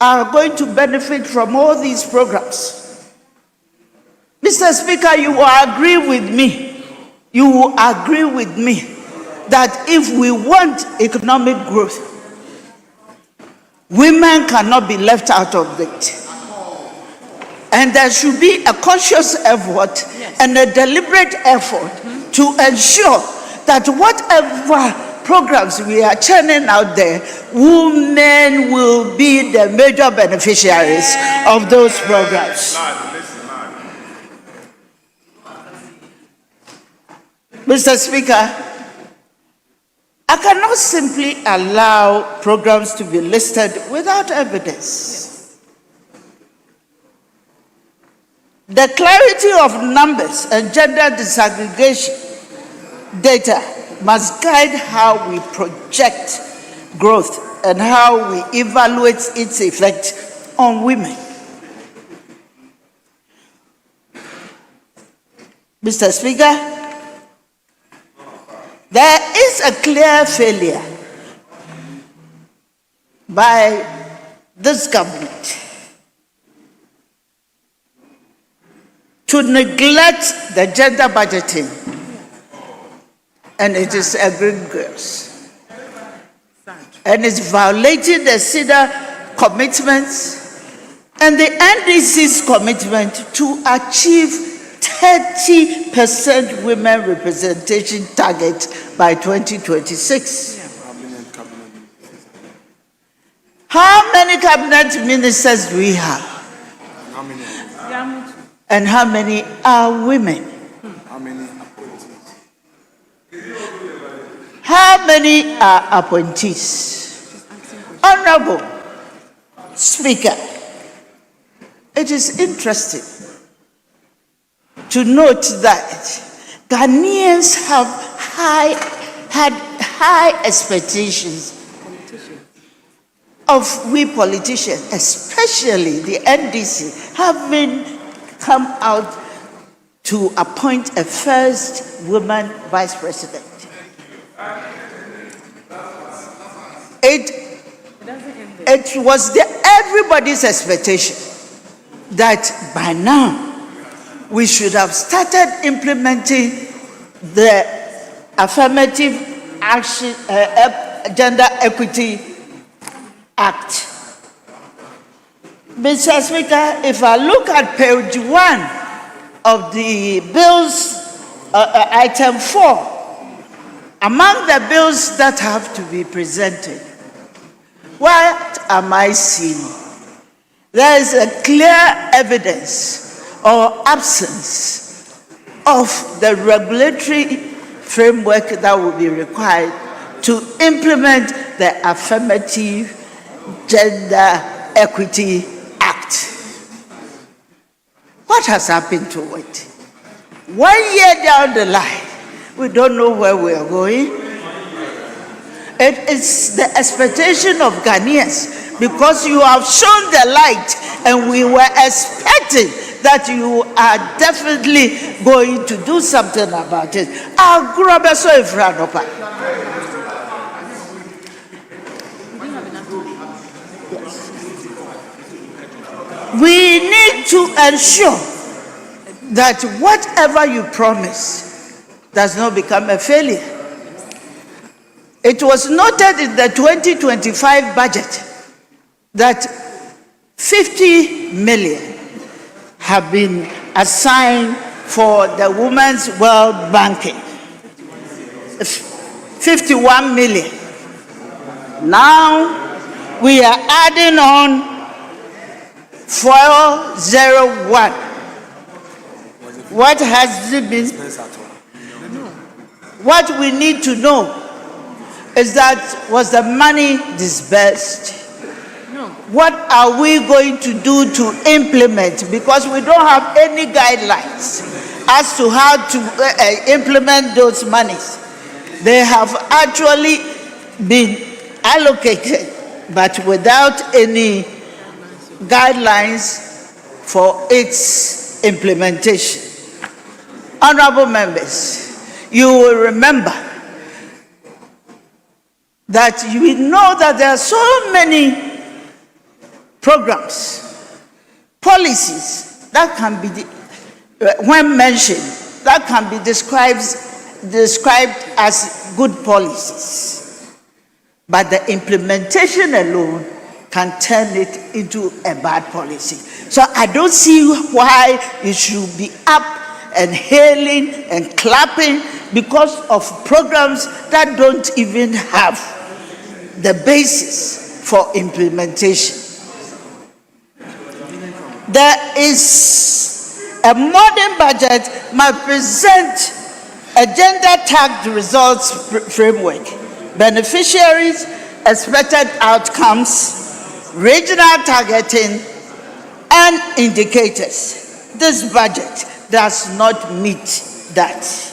are going to benefit from all these programs? Mr. Speaker, you will agree with me. You will agree with me that if we want economic growth, women cannot be left out of it. And there should be a conscious effort and a deliberate effort to ensure that whatever programs we are churning out there, women will be the major beneficiaries of those programs. Mr. Speaker, I cannot simply allow programs to be listed without evidence. The clarity of numbers and gender disaggregation data must guide how we project growth and how we evaluate its effect on women. Mr. Speaker, there is a clear failure by this government to neglect the gender budgeting, and it is egregious. And it's violating the CEDA commitments and the NDC's commitment to achieve 30% women representation target by 2026. How many cabinet ministers do we have? And how many are women? How many are appointees? Honorable Speaker, it is interesting to note that Ghanaians have had high expectations of we politicians, especially the NDC, having come out to appoint a first woman vice president. It was everybody's expectation that by now we should have started implementing the Affirmative Action Gender Equity Act. Mr. Speaker, if I look at page 1 of the bills, item 4, among the bills that have to be presented, what am I seeing? There is a clear evidence or absence of the regulatory framework that will be required to implement the Affirmative Gender Equity Act. What has happened to it? 1 year down the line, we don't know where we are going. It is the expectation of Ghanaians, because you have shown the light and we were expecting that you are definitely going to do something about it. We need to ensure that whatever you promise does not become a failure. It was noted in the 2025 budget that 50 million have been assigned for the Women's World Banking. 51 million. Now we are adding on 401. What has it been? What we need to know is that, was the money disbursed? No. What are we going to do to implement? Because we don't have any guidelines as to how to implement those monies. They have actually been allocated, but without any guidelines for its implementation. Honorable members, you will remember that you know that there are so many programs, policies that can be, when mentioned, that can be described as good policies. But the implementation alone can turn it into a bad policy. So I don't see why you should be up and hailing and clapping because of programs that don't even have the basis for implementation. There is a modern budget must present a gender tagged results framework, beneficiaries, expected outcomes, regional targeting, and indicators. This budget does not meet that.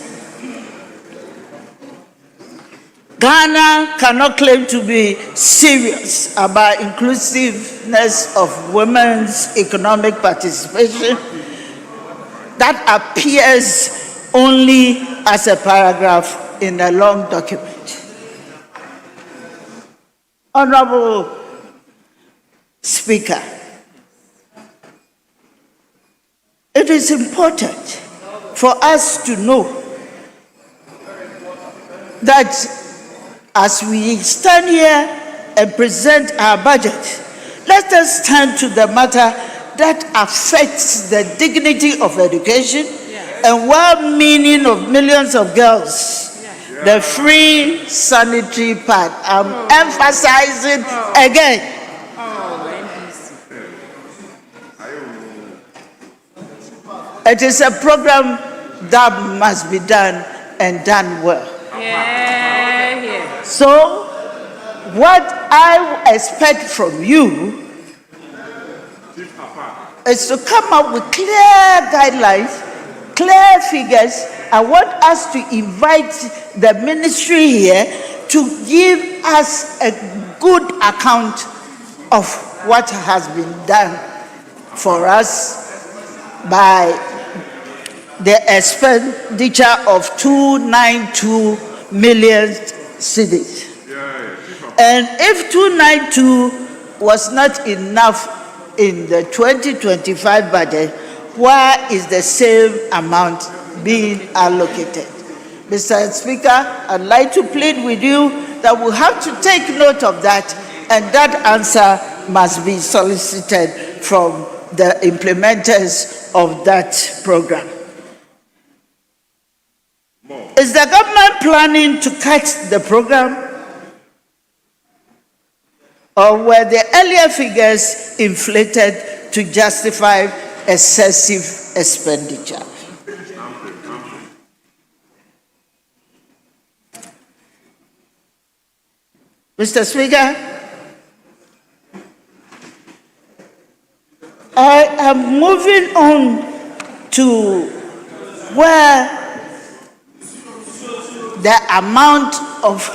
Ghana cannot claim to be serious about inclusiveness of women's economic participation. That appears only as a paragraph in a long document. Honorable Speaker, it is important for us to know that as we stand here and present our budget, let us turn to the matter that affects the dignity of education and well-meaning of millions of girls. The free sanitary part. I'm emphasizing again. It is a program that must be done and done well. So, what I expect from you is to come up with clear guidelines, clear figures. I want us to invite the ministry here to give us a good account of what has been done for us by the expenditure of 292 million cedis. And if 292 was not enough in the 2025 budget, why is the same amount being allocated? Mr. Speaker, I'd like to plead with you that we have to take note of that, and that answer must be solicited from the implementers of that program. Is the government planning to cut the program? Or were the earlier figures inflated to justify excessive expenditure? Mr. Speaker, I am moving on to where the amount of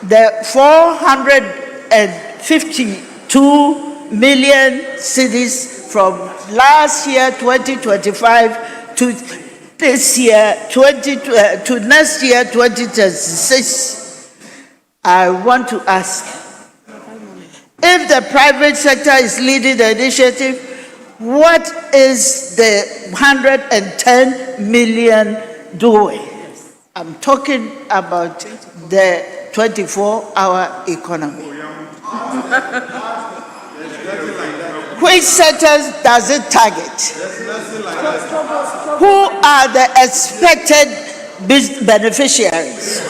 the 452 million cedis from last year 2025 to this year to next year 2026. I want to ask, if the private sector is leading the initiative, what is the 110 million doing? I'm talking about the 24-hour economy. Which sectors does it target? Who are the expected beneficiaries?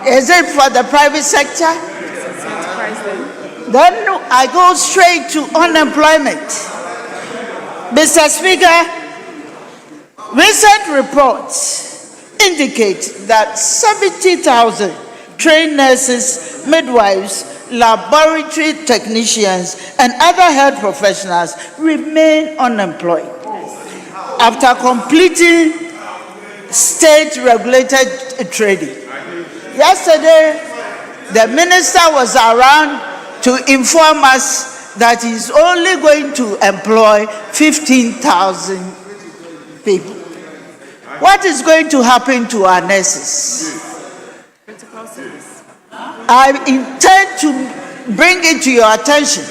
Is it for the private sector? Then I go straight to unemployment. Mr. Speaker, recent reports indicate that 70,000 trained nurses, midwives, laboratory technicians, and other health professionals remain unemployed after completing state-regulated training. Yesterday, the minister was around to inform us that he's only going to employ 15,000 people. What is going to happen to our nurses? I intend to bring it to your attention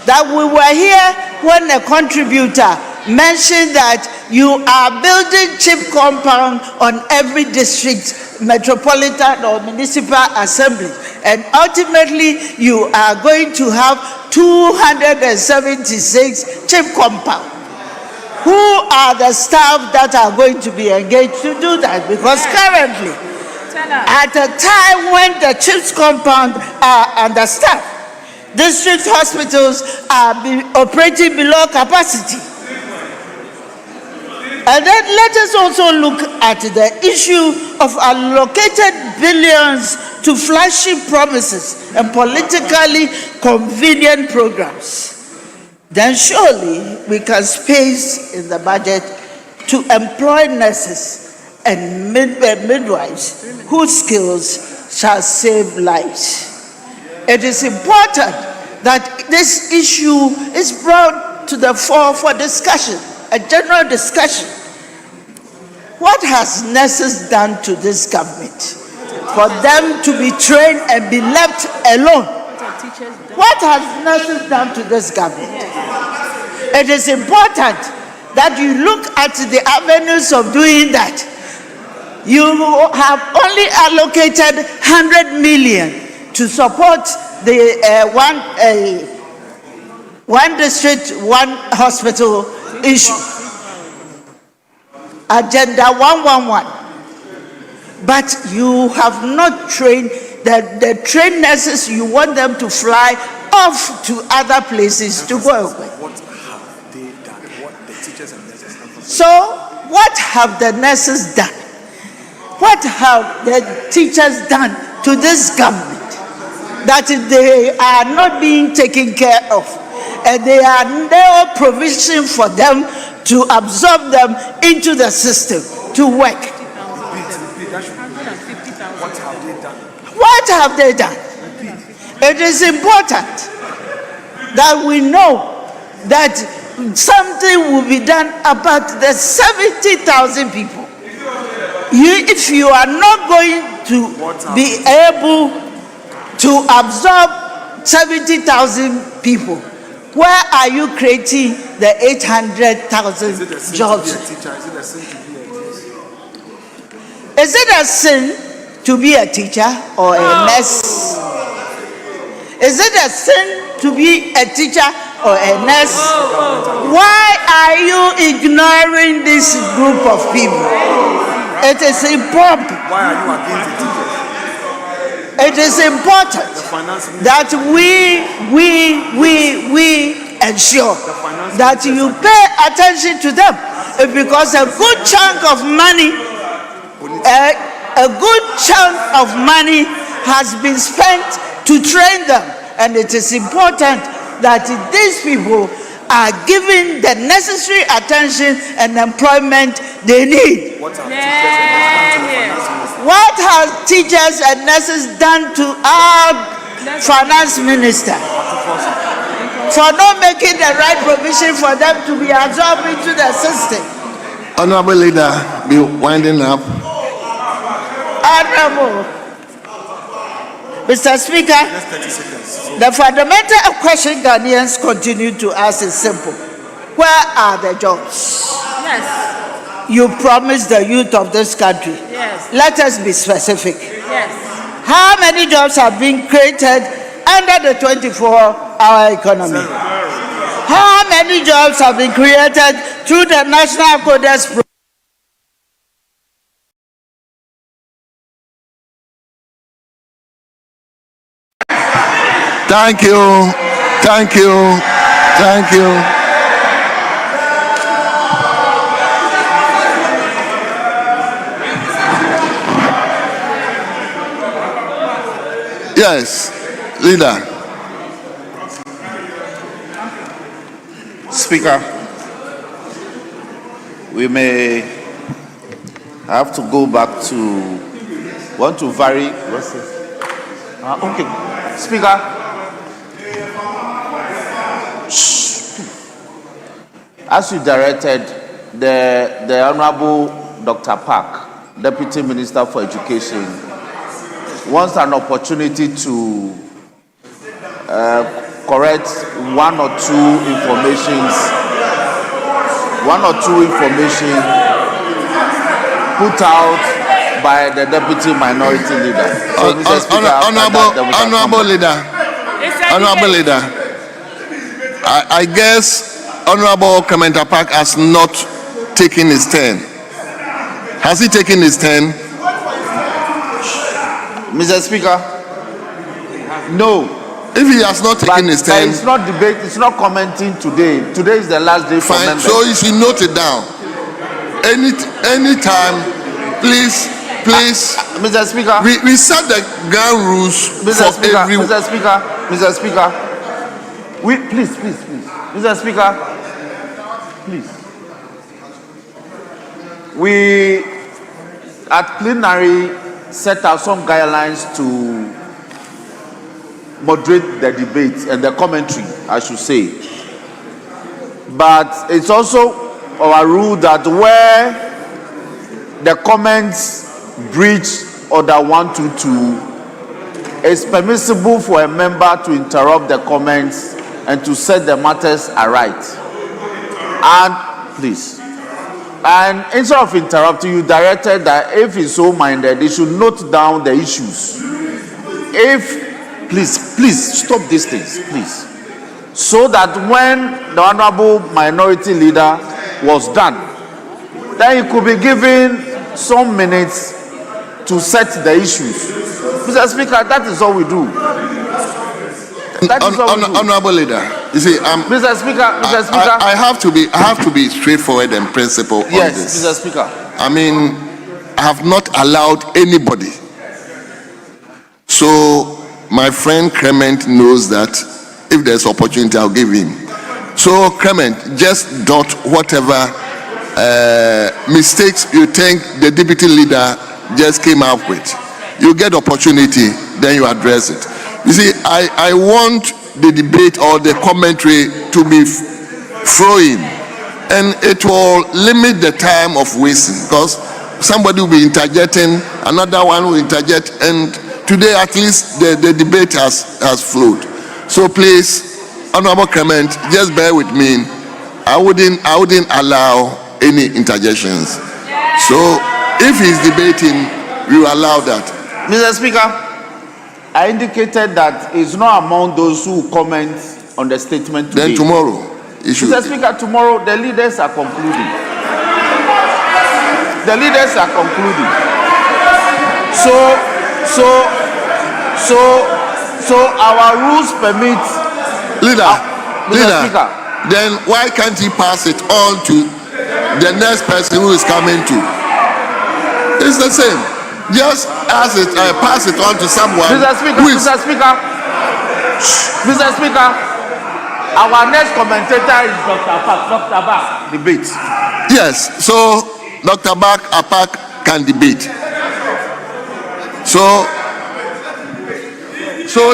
that we were here when a contributor mentioned that you are building cheap compound on every district, metropolitan or municipal assembly, and ultimately you are going to have 276 cheap compound. Who are the staff that are going to be engaged to do that? Because currently, at a time when the CHIPS compound are understaffed, district hospitals are operating below capacity. And then let us also look at the issue of allocated billions to flashy promises and politically convenient programs. Then surely we can space in the budget to employ nurses and midwives whose skills shall save lives. It is important that this issue is brought to the fore for discussion, a general discussion. What has nurses done to this government for them to be trained and be left alone? What has nurses done to this government? It is important that you look at the avenues of doing that. You have only allocated 100 million to support the one district, one hospital issue. Agenda 111. But you have not trained the trained nurses. You want them to fly off to other places to go away. What have they done? What the teachers and nurses have done? So, what have the nurses done? What have the teachers done to this government that they are not being taken care of? And there are no provision for them to absorb them into the system to work. What have they done? It is important that we know that something will be done about the 70,000 people. If you are not going to be able to absorb 70,000 people, where are you creating the 800,000 jobs? Is it a sin to be a teacher or a nurse? Is it a sin to be a teacher or a nurse? Why are you ignoring this group of people? It is important. Why are you against the teachers? It is important that we ensure that you pay attention to them, because a good chunk of money has been spent to train them, and it is important that these people are given the necessary attention and employment they need. What have teachers and nurses done to our finance minister for not making the right provision for them to be absorbed into the system? Honorable Leader, be winding up. Honorable Mr. Speaker, the fundamental question Ghanaians continue to ask is simple. Where are the jobs? Yes. You promised the youth of this country. Yes. Let us be specific. Yes. How many jobs have been created under the 24-hour economy? Zero. How many jobs have been created through the National Coders Program? Thank you. Thank you. Thank you. Yes, Leader. Speaker, we may have to go back to want to vary. What's this? Okay, Speaker. As you directed, the Honorable Dr. Park, Deputy Minister for Education, wants an opportunity to correct one or two information put out by the Deputy Minority Leader. So, Mr. Speaker, Honorable Leader, I guess Honorable Commenter Park has not taken his turn. Has he taken his turn? Mr. Speaker, no. If he has not taken his turn, it's not debate. It's not commenting today. Today is the last day for members. So you should note it down. Any time, please. Mr. Speaker, we set the ground rules Mr. Speaker, Mr. Speaker, please, Mr. Speaker, please. We at plenary set out some guidelines to moderate the debate and the commentary, I should say. But it's also our rule that where the comments breach Order 122, it's permissible for a member to interrupt the comments and to set the matters aright. And please. And instead of interrupting, you directed that if he's so minded, they should note down the issues. If Please stop these things, please. So that when the honorable minority leader was done, then he could be given some minutes to set the issues. Mr. Speaker, that is all we do. That is all we do. Honorable leader, you see, Mr. Speaker, I have to be straightforward and principled on yes, this. Mr. Speaker. I mean, I have not allowed anybody. So my friend Clement knows that if there's opportunity, I'll give him. So Clement, just dot whatever mistakes you think the deputy leader just came up with. You get opportunity, then you address it. You see, I want the debate or the commentary to be flowing, and it will limit the time of wasting, because somebody will be interjecting, another one will interject, and today at least the debate has flowed. So please, Honorable Clement, just bear with me. I wouldn't allow any interjections. So if he's debating, we will allow that. Mr. Speaker, I indicated that it's not among those who comment on the statement today. Then tomorrow, Mr. Speaker, tomorrow the leaders are concluding. The leaders are concluding. So our rules permit. Leader, Speaker. Then why can't he pass it on to the next person who is coming to? It's the same. Just pass it on to someone. Mr. Speaker, our next commentator is Dr. Bak, debate. Yes, so Dr. Apak can debate. So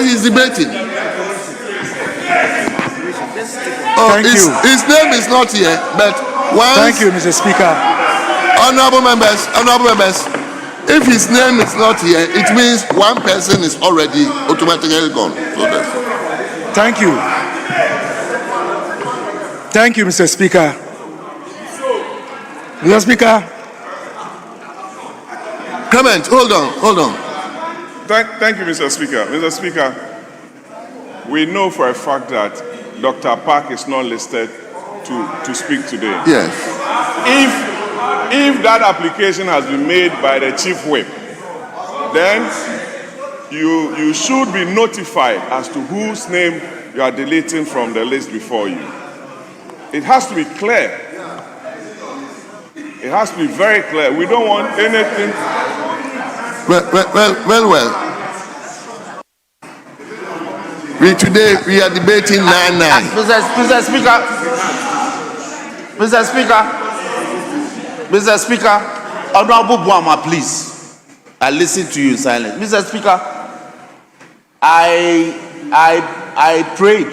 he's debating. His name is not here, but once. Thank you, Mr. Speaker. Honorable members, if his name is not here, it means one person is already automatically gone. So thank you. Thank you, Mr. Speaker. Mr. Speaker. Comment, hold on. Thank you, Mr. Speaker. Mr. Speaker, we know for a fact that Dr. Park is not listed to speak today. Yes. If that application has been made by the Chief Whip, then you should be notified as to whose name you are deleting from the list before you. It has to be clear. It has to be very clear. We don't want anything. Well. Today we are debating 9-9. Mr. Speaker, Honorable Buama, please. I listen to you in silence. Mr. Speaker, I prayed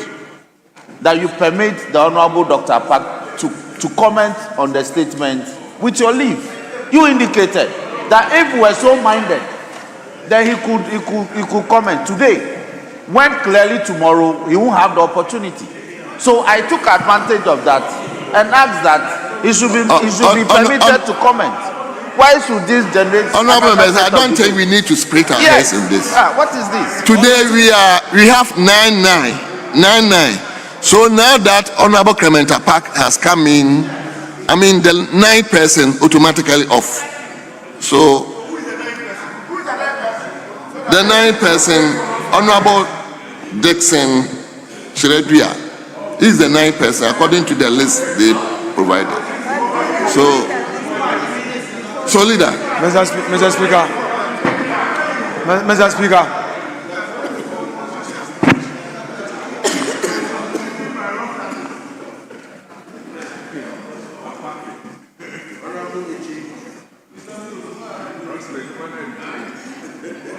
that you permit the Honorable Dr. Park to comment on the statement with your leave. You indicated that if we were so minded, then he could comment today, when clearly tomorrow he won't have the opportunity. So I took advantage of that and asked that he should be permitted to comment. Why should this generate? Honorable members, I don't think we need to split our heads in this. What is this? Today we have 9-9. So now that Honorable Clement Apak has come in, I mean the 9th person automatically off. So the 9th person, Honorable Dixon Chiredria, is the 9th person according to the list they provided. So leader. Mr. Speaker.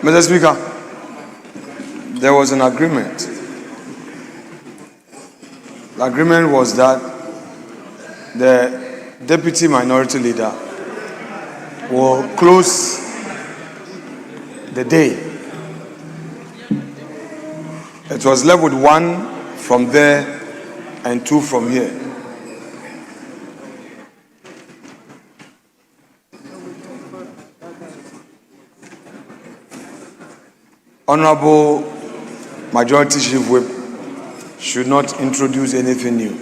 Mr. Speaker, there was an agreement. The agreement was that the deputy minority leader will close the day. It was left with 1 from there and 2 from here. Honorable Majority Chief Whip should not introduce anything new.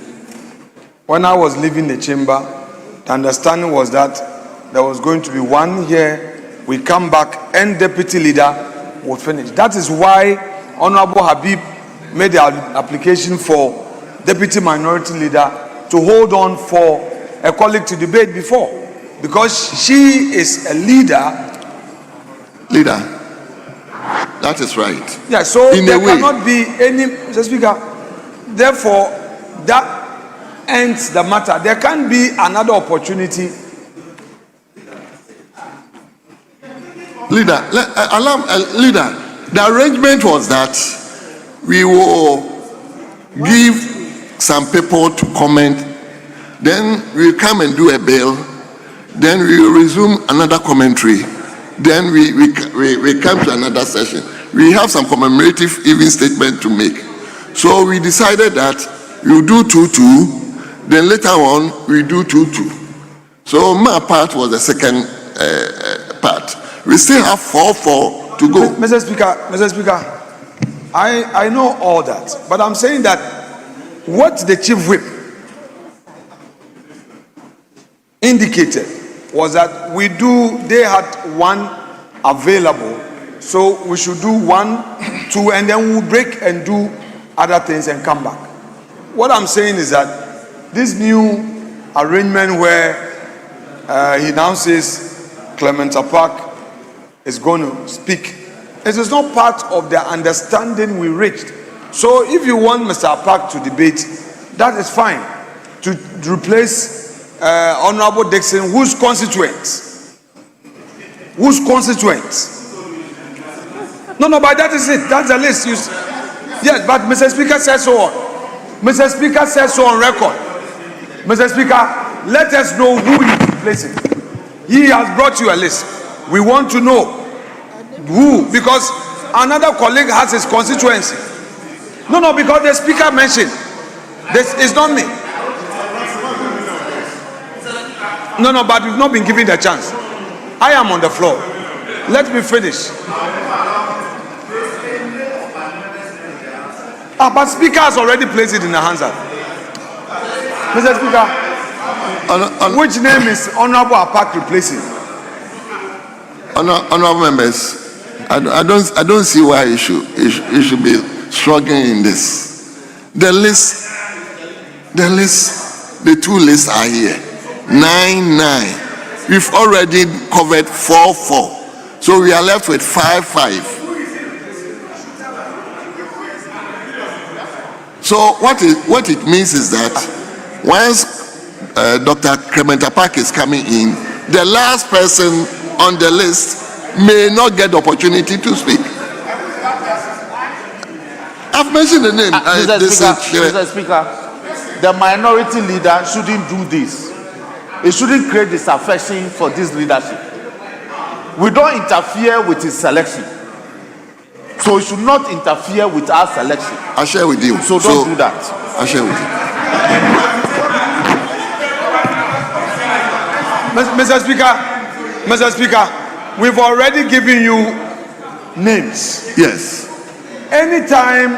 When I was leaving the chamber, the understanding was that there was going to be 1 year, we come back and deputy leader would finish. That is why Honorable Habib made the application for deputy minority leader to hold on for a colleague to debate before, because she is a leader. That is right. Yeah, so there cannot be any, Mr. Speaker. Therefore, that ends the matter. There can be another opportunity. Leader, the arrangement was that we will give some people to comment, then we'll come and do a bill, then we will resume another commentary, then we come to another session. We have some commemorative even statement to make. So we decided that we'll do 2-2, then later on we do 2-2. So my part was the second part. We still have 4-4 to go. Mr. Speaker, I know all that, but I'm saying that what the Chief Whip indicated was that they had 1 available, so we should do 1, 2, and then we'll break and do other things and come back. What I'm saying is that this new arrangement where he now says Clement Apak is going to speak, it is not part of the understanding we reached. So if you want Mr. Apak to debate, that is fine, to replace Honorable Dixon, whose constituent? No, but that is it. That's the list. Yes, but Mr. Speaker says so on. Mr. Speaker says so on record. Mr. Speaker, let us know who he is replacing. He has brought you a list. We want to know who, because another colleague has his constituency. No, because the Speaker mentioned this is not me. No, but we've not been given the chance. I am on the floor. Let me finish. But Speaker has already placed it in the hands of Mr. Speaker. Which name is Honorable Apak replacing? Honorable members, I don't see why you should be struggling in this. The two lists are here. 9-9. We've already covered 4-4. So we are left with 5-5. So what it means is that once Dr. Clement Apak is coming in, the last person on the list may not get the opportunity to speak. I've mentioned the name. Mr. Speaker, the minority leader shouldn't do this. It shouldn't create disaffection for this leadership. We don't interfere with his selection. So it should not interfere with our selection. I share with you. So don't do that. I share with you. Mr. Speaker, we've already given you names. Yes. Anytime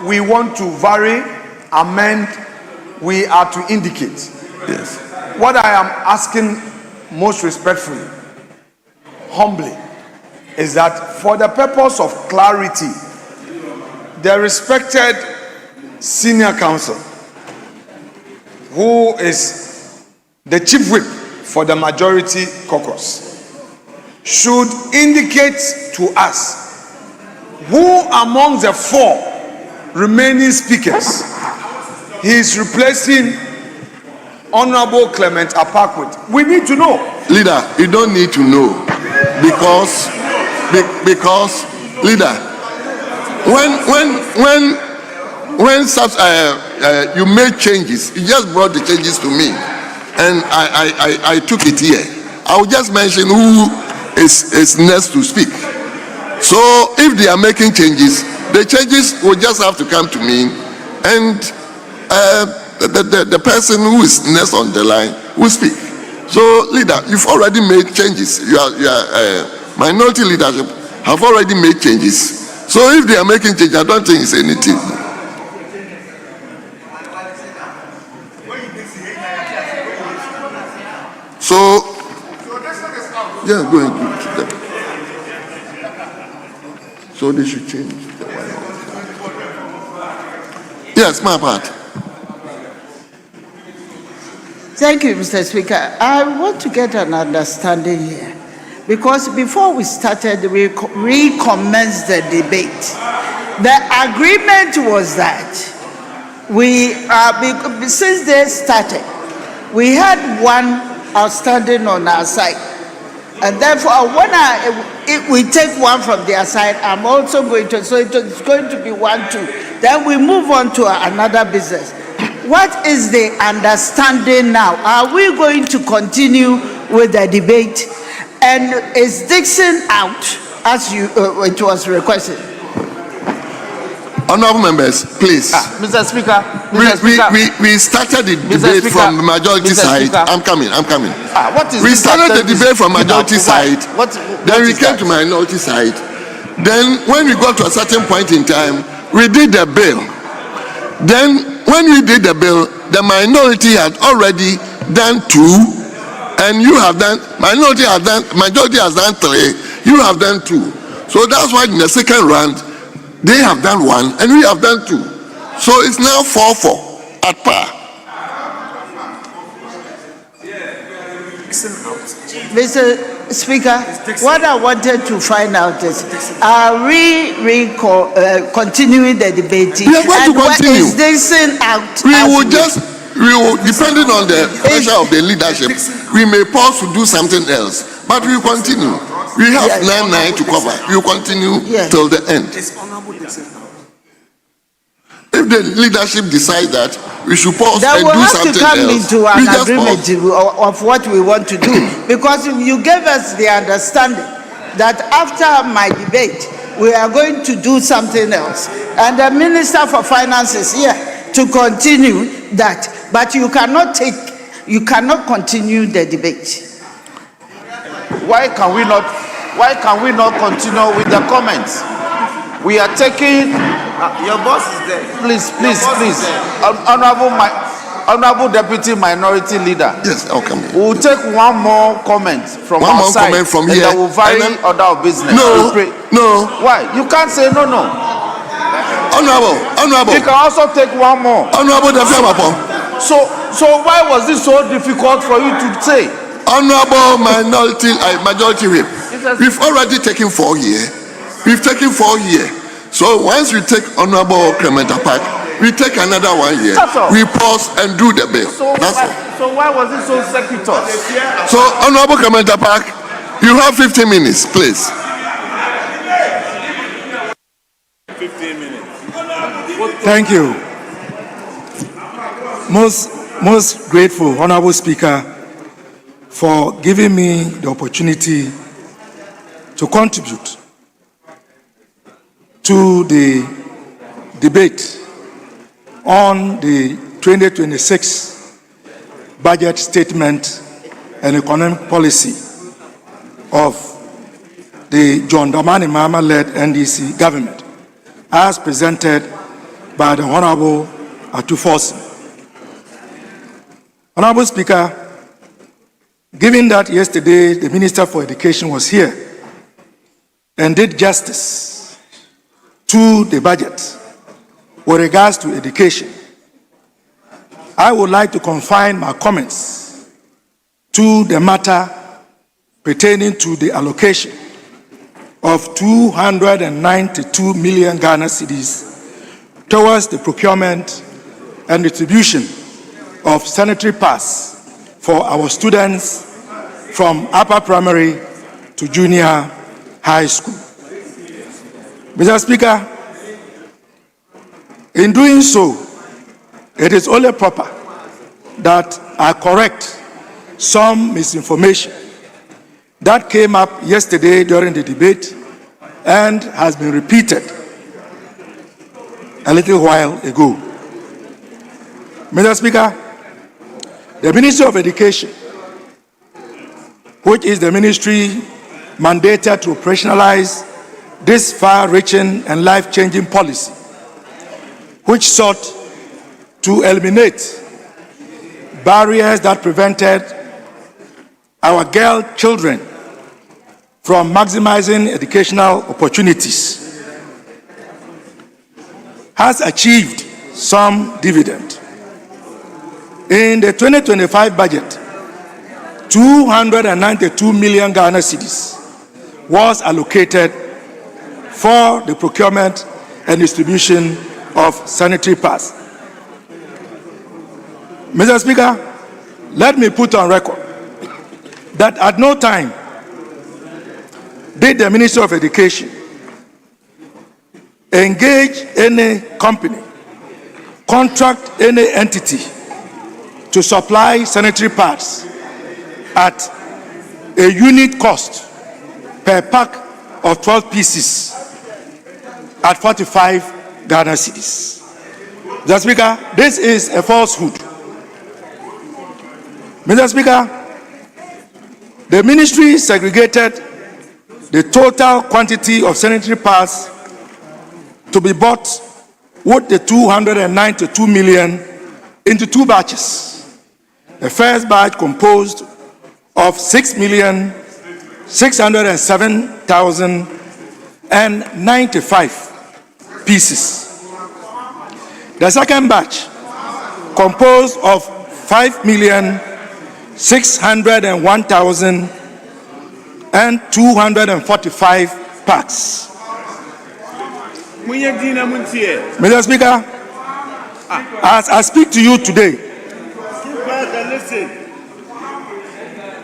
we want to vary, amend, we are to indicate. Yes. What I am asking most respectfully, humbly, is that for the purpose of clarity, the respected senior counsel, who is the Chief Whip for the majority caucus, should indicate to us who among the 4 remaining speakers he is replacing Honorable Clement Apak with. We need to know. Leader, you don't need to know, because leader, when such you made changes, you just brought the changes to me, and I took it here. I will just mention who is next to speak. So if they are making changes, the changes will just have to come to me, and the person who is next on the line will speak. So, leader, you've already made changes. You are minority leadership have already made changes. So if they are making change, I don't think it's anything. So, yeah, go and give it to them. So they should change the one. Yes, my part. Thank you, Mr. Speaker. I want to get an understanding here. Because before we started, we recommenced the debate. The agreement was that since they started, we had one outstanding on our side. And therefore, if we take one from their side, I'm also going to, so it's going to be 1, 2. Then we move on to another business. What is the understanding now? Are we going to continue with the debate? And is Dixon out, as it was requested? Honorable members, please. Mr. Speaker, we started the debate from the majority side. I'm coming. What is We started the debate from majority side. Then we came to my minority side. Then when we got to a certain point in time, we did the bill. Then when we did the bill, the minority had already done 2. And you have done, majority has done 3, you have done 2. So that's why in the second round, they have done 1 and we have done 2. So it's now 4-4 at par. Mr. Speaker, what I wanted to find out is, are we continuing the debate? We are going to continue. Is Dixon out? We will, depending on the pressure of the leadership, we may pause to do something else. But we will continue. We have 9 to cover. We will continue till the end. If the leadership decides that we should pause and do something else, we have to come into an agreement of what we want to do. Because you gave us the understanding that after my debate, we are going to do something else. And the Minister for Finance is here to continue that. But you cannot continue the debate. Why can we not continue with the comments? We are taking your boss is there. Please. Honorable Deputy Minority Leader. Yes, I'll come here. We'll take one more comment from one our side. One more comment from and here. That will vary order of business. No. Why? You can't say no. Honorable. You can also take one more. Honorable So why was this so difficult for you to say? Honorable majority whip. We've already taken 4 here. We've taken 4 here. So once we take Honorable Clement Park, we take another 1 here. We pause and do the bill. That's all. So why was it so circuitous? So Honorable Clement Park, you have 15 minutes, please. 15 minutes. Thank you. Most grateful, Honorable Speaker, for giving me the opportunity to contribute to the debate on the 2026 budget statement and economic policy of the John Dramani Mahama-led NDC government, as presented by the Honorable Atuforsen. Honorable Speaker, given that yesterday the Minister for Education was here and did justice to the budget with regards to education, I would like to confine my comments to the matter pertaining to the allocation of 292 million Ghana cedis towards the procurement and distribution of sanitary pads for our students from upper primary to junior high school. Mr. Speaker, in doing so, it is only proper that I correct some misinformation that came up yesterday during the debate and has been repeated a little while ago. Mr. Speaker, the Ministry of Education, which is the ministry mandated to operationalize this far-reaching and life-changing policy, which sought to eliminate barriers that prevented our girl children from maximizing educational opportunities, has achieved some dividend. In the 2025 budget, 292 million Ghana cedis was allocated for the procurement and distribution of sanitary pads. Mr. Speaker, let me put on record that at no time did the Ministry of Education engage any company, contract any entity to supply sanitary pads at a unit cost per pack of 12 pieces at 45 Ghana cedis. Mr. Speaker, this is a falsehood. Mr. Speaker, the ministry segregated the total quantity of sanitary pads to be bought with the 292 million into two batches. The first batch composed of 6,607,095 pieces. The second batch composed of 5,601,245 packs. Mr. Speaker, as I speak to you today,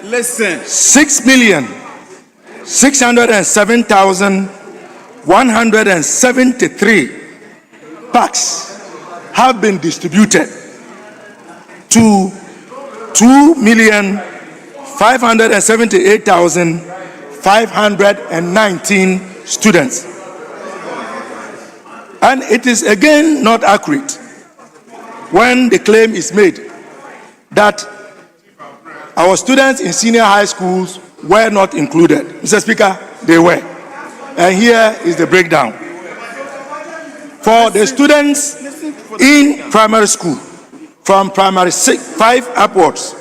Listen. 6,607,173 packs have been distributed to 2,578,519 students. And it is again not accurate when the claim is made that our students in senior high schools were not included. Mr. Speaker, they were. And here is the breakdown. For the students in primary school, from primary 5 upwards,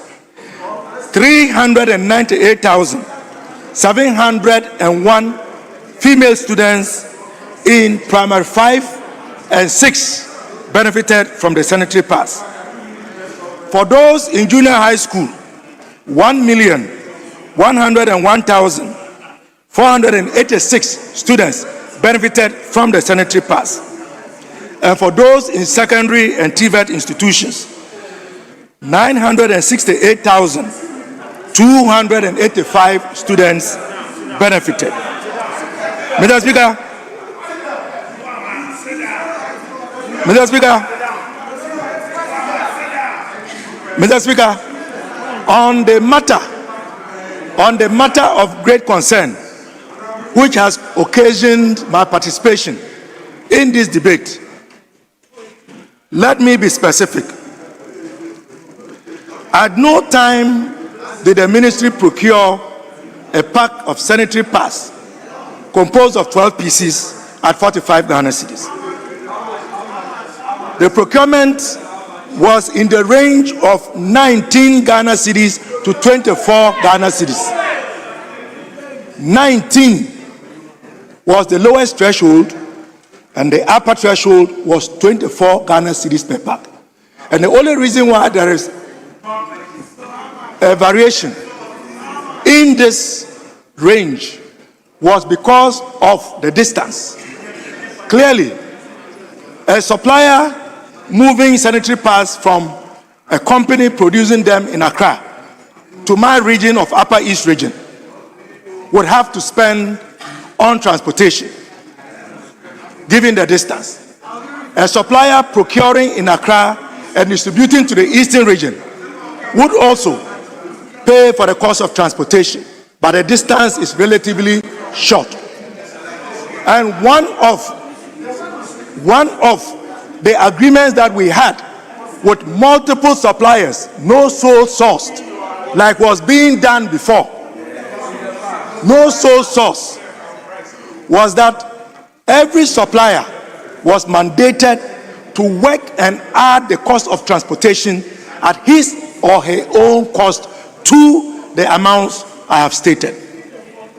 398,701 female students in primary 5 and 6 benefited from the sanitary pads. For those in junior high school, 1,101,486 students benefited from the sanitary pads. And for those in secondary and TVET institutions, 968,285 students benefited. Mr. Speaker, Mr. Speaker, on the matter of great concern, which has occasioned my participation in this debate, let me be specific. At no time did the ministry procure a pack of sanitary pads composed of 12 pieces at 45 Ghana cedis. The procurement was in the range of 19 Ghana cedis to 24 Ghana cedis. 19 was the lowest threshold, and the upper threshold was 24 Ghana cedis per pack. And the only reason why there is a variation in this range was because of the distance. Clearly, a supplier moving sanitary pads from a company producing them in Accra to my region of Upper East region would have to spend on transportation, given the distance. A supplier procuring in Accra and distributing to the Eastern region would also pay for the cost of transportation, but the distance is relatively short. And one of the agreements that we had with multiple suppliers, no sole sourced, like was being done before, no sole source, was that every supplier was mandated to work and add the cost of transportation at his or her own cost to the amounts I have stated.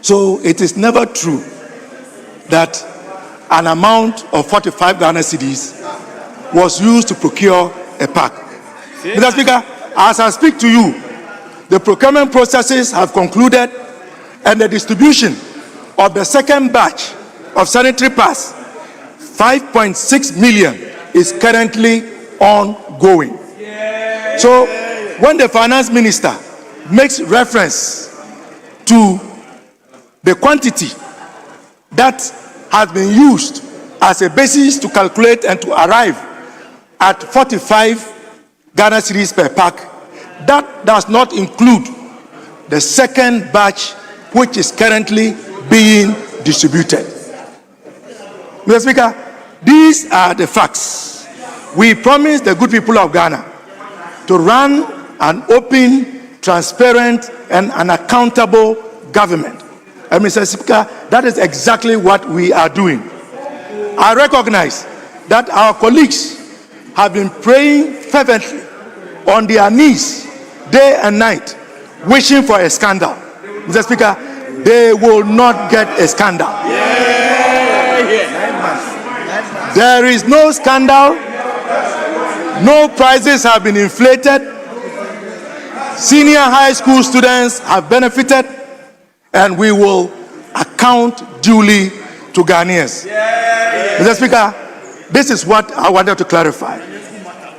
So it is never true that an amount of 45 Ghana cedis was used to procure a pack. Mr. Speaker, as I speak to you, the procurement processes have concluded and the distribution of the second batch of sanitary pads, 5.6 million, is currently ongoing. So when the finance minister makes reference to the quantity that has been used as a basis to calculate and to arrive at 45 Ghana cedis per pack, that does not include the second batch which is currently being distributed. Mr. Speaker, these are the facts. We promise the good people of Ghana to run an open, transparent, and an accountable government. And Mr. Speaker, that is exactly what we are doing. I recognize that our colleagues have been praying fervently on their knees day and night, wishing for a scandal. Mr. Speaker, they will not get a scandal. There is no scandal. No prices have been inflated. Senior high school students have benefited, and we will account duly to Ghanaians. Mr. Speaker, this is what I wanted to clarify.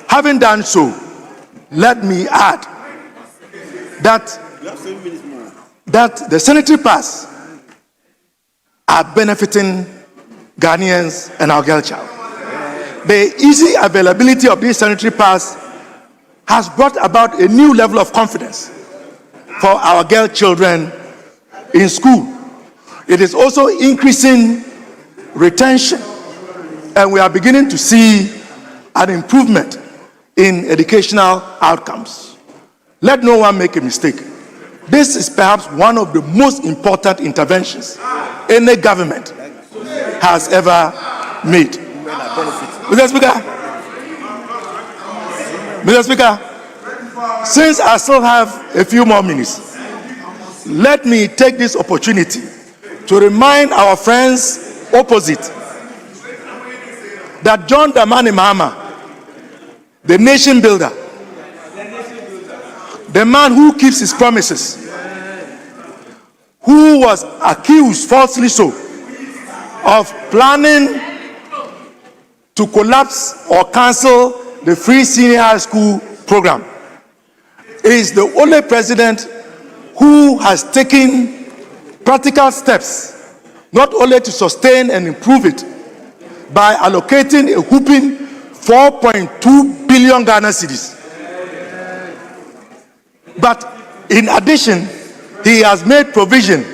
Having done so, let me add that the sanitary pads are benefiting Ghanaians and our girl child. The easy availability of these sanitary pads has brought about a new level of confidence for our girl children in school. It is also increasing retention, and we are beginning to see an improvement in educational outcomes. Let no one make a mistake. This is perhaps one of the most important interventions any government has ever made. Mr. Speaker, since I still have a few more minutes, let me take this opportunity to remind our friends opposite that John Dramani Mahama, the nation builder, the man who keeps his promises, who was accused falsely so of planning to collapse or cancel the free senior high school program, is the only president who has taken practical steps not only to sustain and improve it by allocating a whopping 4.2 billion Ghana cedis, but in addition, he has made provision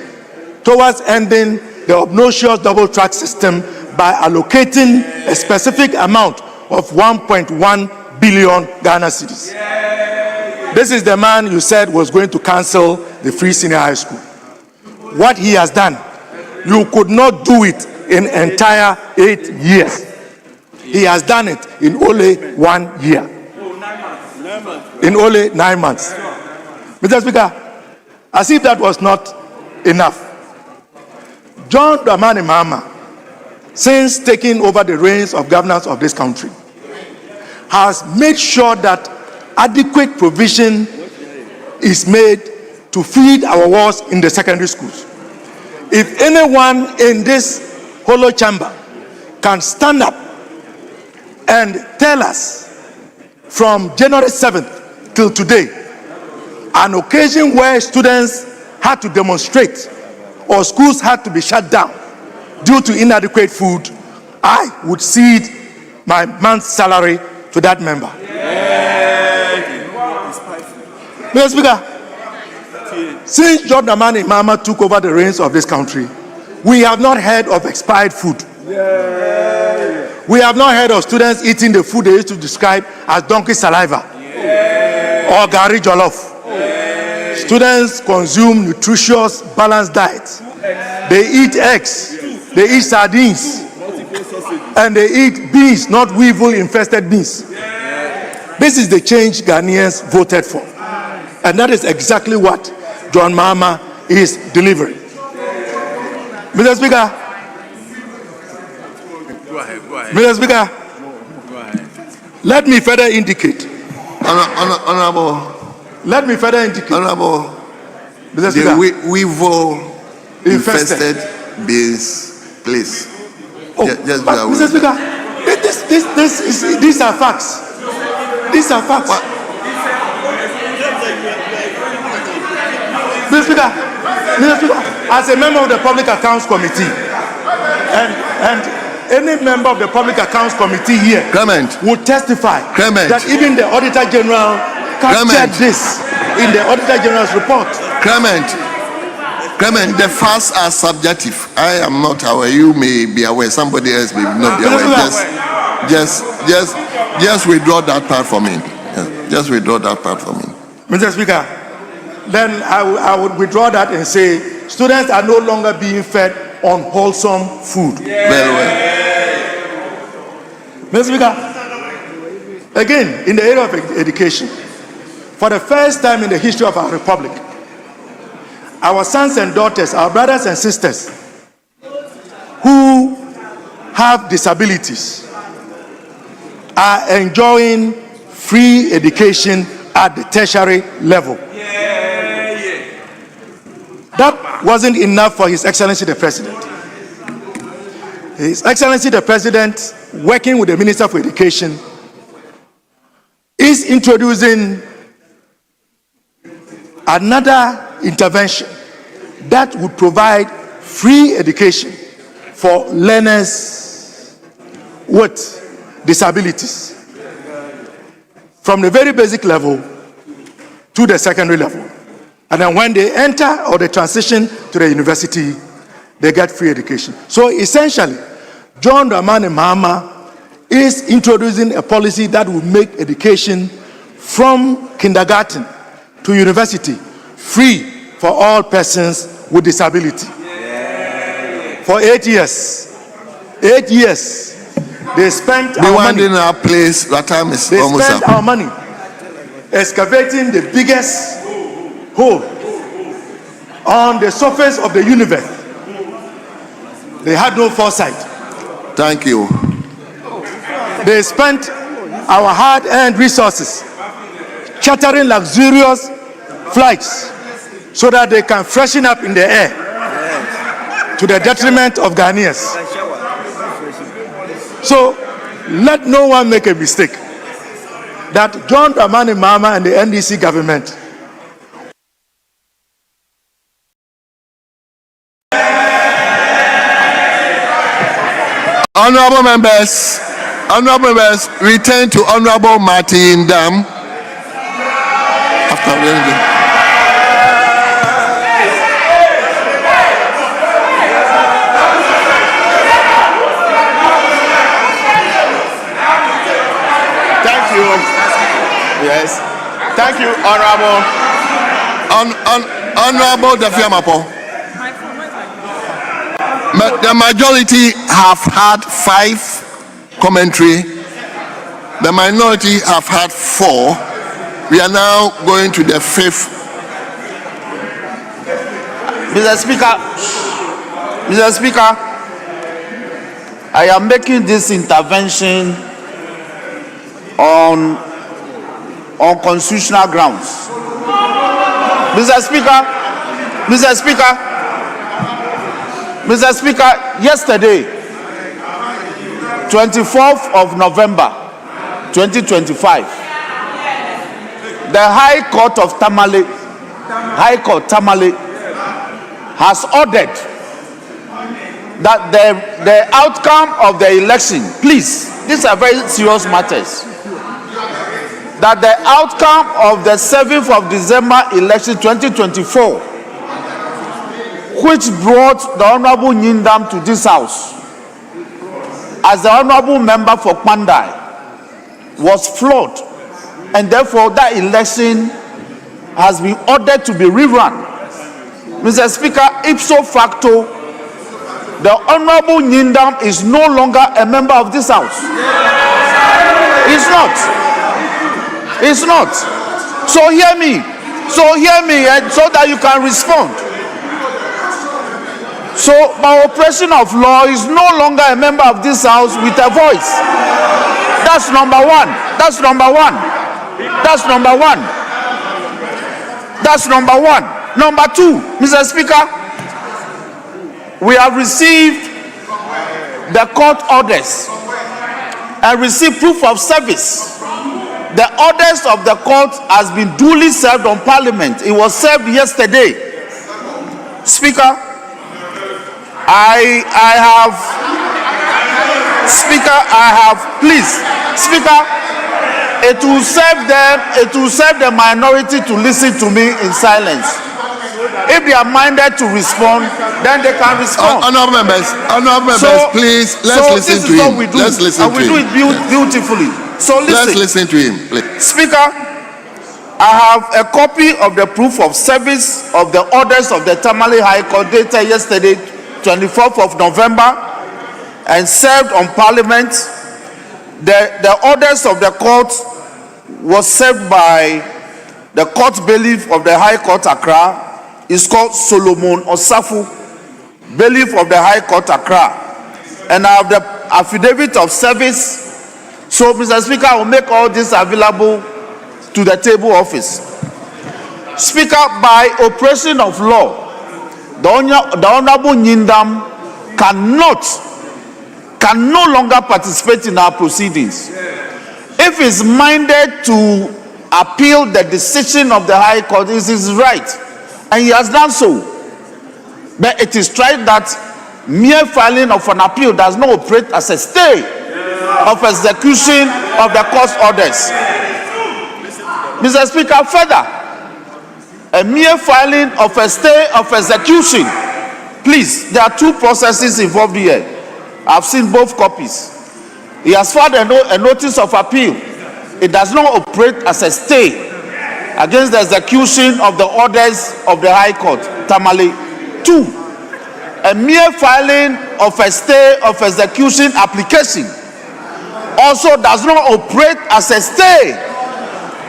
towards ending the obnoxious double track system by allocating a specific amount of 1.1 billion Ghana cedis. This is the man you said was going to cancel the free senior high school. What he has done, you could not do it in entire 8 years. He has done it in only 1 year. In only 9 months. Mr. Speaker, as if that was not enough, John Dramani Mahama, since taking over the reins of governance of this country, has made sure that adequate provision is made to feed our wards in the secondary schools. If anyone in this hollow chamber can stand up and tell us from January 7th till today, an occasion where students had to demonstrate or schools had to be shut down due to inadequate food, I would cede my month's salary to that member. Mr. Speaker, since John Dramani Mahama took over the reins of this country, we have not heard of expired food. We have not heard of students eating the food they used to describe as donkey saliva or gari jollof. Students consume nutritious, balanced diets. They eat eggs, They eat sardines. And they eat beans, not weevil-infested beans. This is the change Ghanaians voted for. And that is exactly what John Mahama is delivering. Mr. Speaker. Go ahead. Mr. Speaker. Go ahead. Let me further indicate. Honorable. Let me further indicate. Honorable. Mr. Speaker. The weevil-infested beans, please. Oh, just but Mr. Speaker, these are facts. These are facts. Mr. Speaker, as a member of the Public Accounts Committee, and any member of the Public Accounts Committee here would testify that even the Auditor General captured this in the Auditor General's report. Clement, the facts are subjective. I am not aware. You may be aware. Somebody else may not be aware. Just withdraw that part for me. Just withdraw that part for me. Mr. Speaker, then I would withdraw that and say students are no longer being fed on wholesome food. Very well. Mr. Speaker, again, in the area of education, for the first time in the history of our republic, our sons and daughters, our brothers and sisters who have disabilities are enjoying free education at the tertiary level. That wasn't enough for His Excellency the President. His Excellency the President, working with the Minister for Education, is introducing another intervention that would provide free education for learners with disabilities from the very basic level to the secondary level. And then when they enter or they transition to the university, they get free education. So essentially, John Dramani Mahama is introducing a policy that will make education from kindergarten to university free for all persons with disability. For 8 years. 8 years. They spent our money. In our place, that time is they almost spent up. our money excavating the biggest hole on the surface of the universe. They had no foresight. Thank you. They spent our hard-earned resources chartering luxurious flights so that they can freshen up in the air to the detriment of Ghanaians. So let no one make a mistake that John Dramani Mahama and the NDC government Honorable members, return to Honorable Martin Dam. After Thank you. Yes. Thank you, Honorable. Honorable Dafiamapo. The majority have had 5 commentary. The minority have had 4. We are now going to the 5th. Mr. Speaker, I am making this intervention on constitutional grounds. Mr. Speaker, yesterday, 24th of November, 2025, the High Court Tamale has ordered that the outcome of the election, please, these are very serious matters, that the outcome of the 7th of December election 2024, which brought the Honorable Nyindam to this house as the Honorable Member for Pandai, was flawed, and therefore that election has been ordered to be rerun. Mr. Speaker, ipso facto, the Honorable Nyindam is no longer a member of this house. He's not. He's not. So hear me. So hear me, and so that you can respond. So by operation of law is no longer a member of this house with a voice. That's number one. That's number one. That's number one. That's number one. Number two, Mr. Speaker, we have received the court orders and received proof of service. The orders of the court has been duly served on Parliament. It was served yesterday. Speaker, I have, please, Speaker, it will serve the minority to listen to me in silence. If they are minded to respond, then they can respond. Honorable members, please, let's listen to him. Let's listen to him. And we do it beautifully. So listen. Let's listen to him, please. Speaker, I have a copy of the proof of service of the orders of the Tamale High Court dated yesterday, 24th of November, and served on Parliament. The orders of the court was served by the court bailiff of the High Court Accra. Is called Solomon Osafu, bailiff of the High Court Accra. And I have the affidavit of service. So, Mr. Speaker, I will make all this available to the table office. Speaker, by operation of law, the Honorable Nyindam can no longer participate in our proceedings. If he's minded to appeal the decision of the High Court, it is his right. And he has done so. But it is tried that mere filing of an appeal does not operate as a stay of execution of the court's orders. Mr. Speaker, further, a mere filing of a stay of execution. Please, there are two processes involved here. I've seen both copies. He has filed a notice of appeal. It does not operate as a stay against the execution of the orders of the High Court, Tamale. 2, a mere filing of a stay of execution application also does not operate as a stay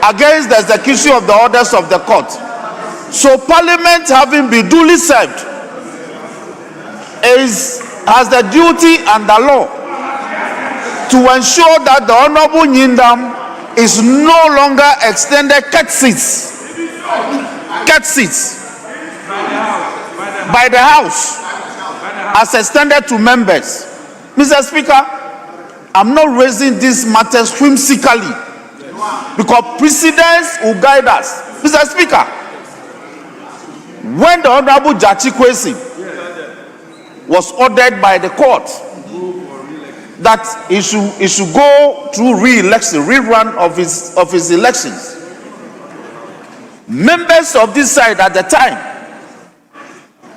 against the execution of the orders of the court. So Parliament, having been duly served, has the duty and the law to ensure that the Honorable Nyindam is no longer extended courtesies by the House as extended to members. Mr. Speaker, I'm not raising these matters whimsically because precedents will guide us. Mr. Speaker, when the Honorable Jachi Kwesi was ordered by the court that he should go through rerun of his elections, members of this side at the time,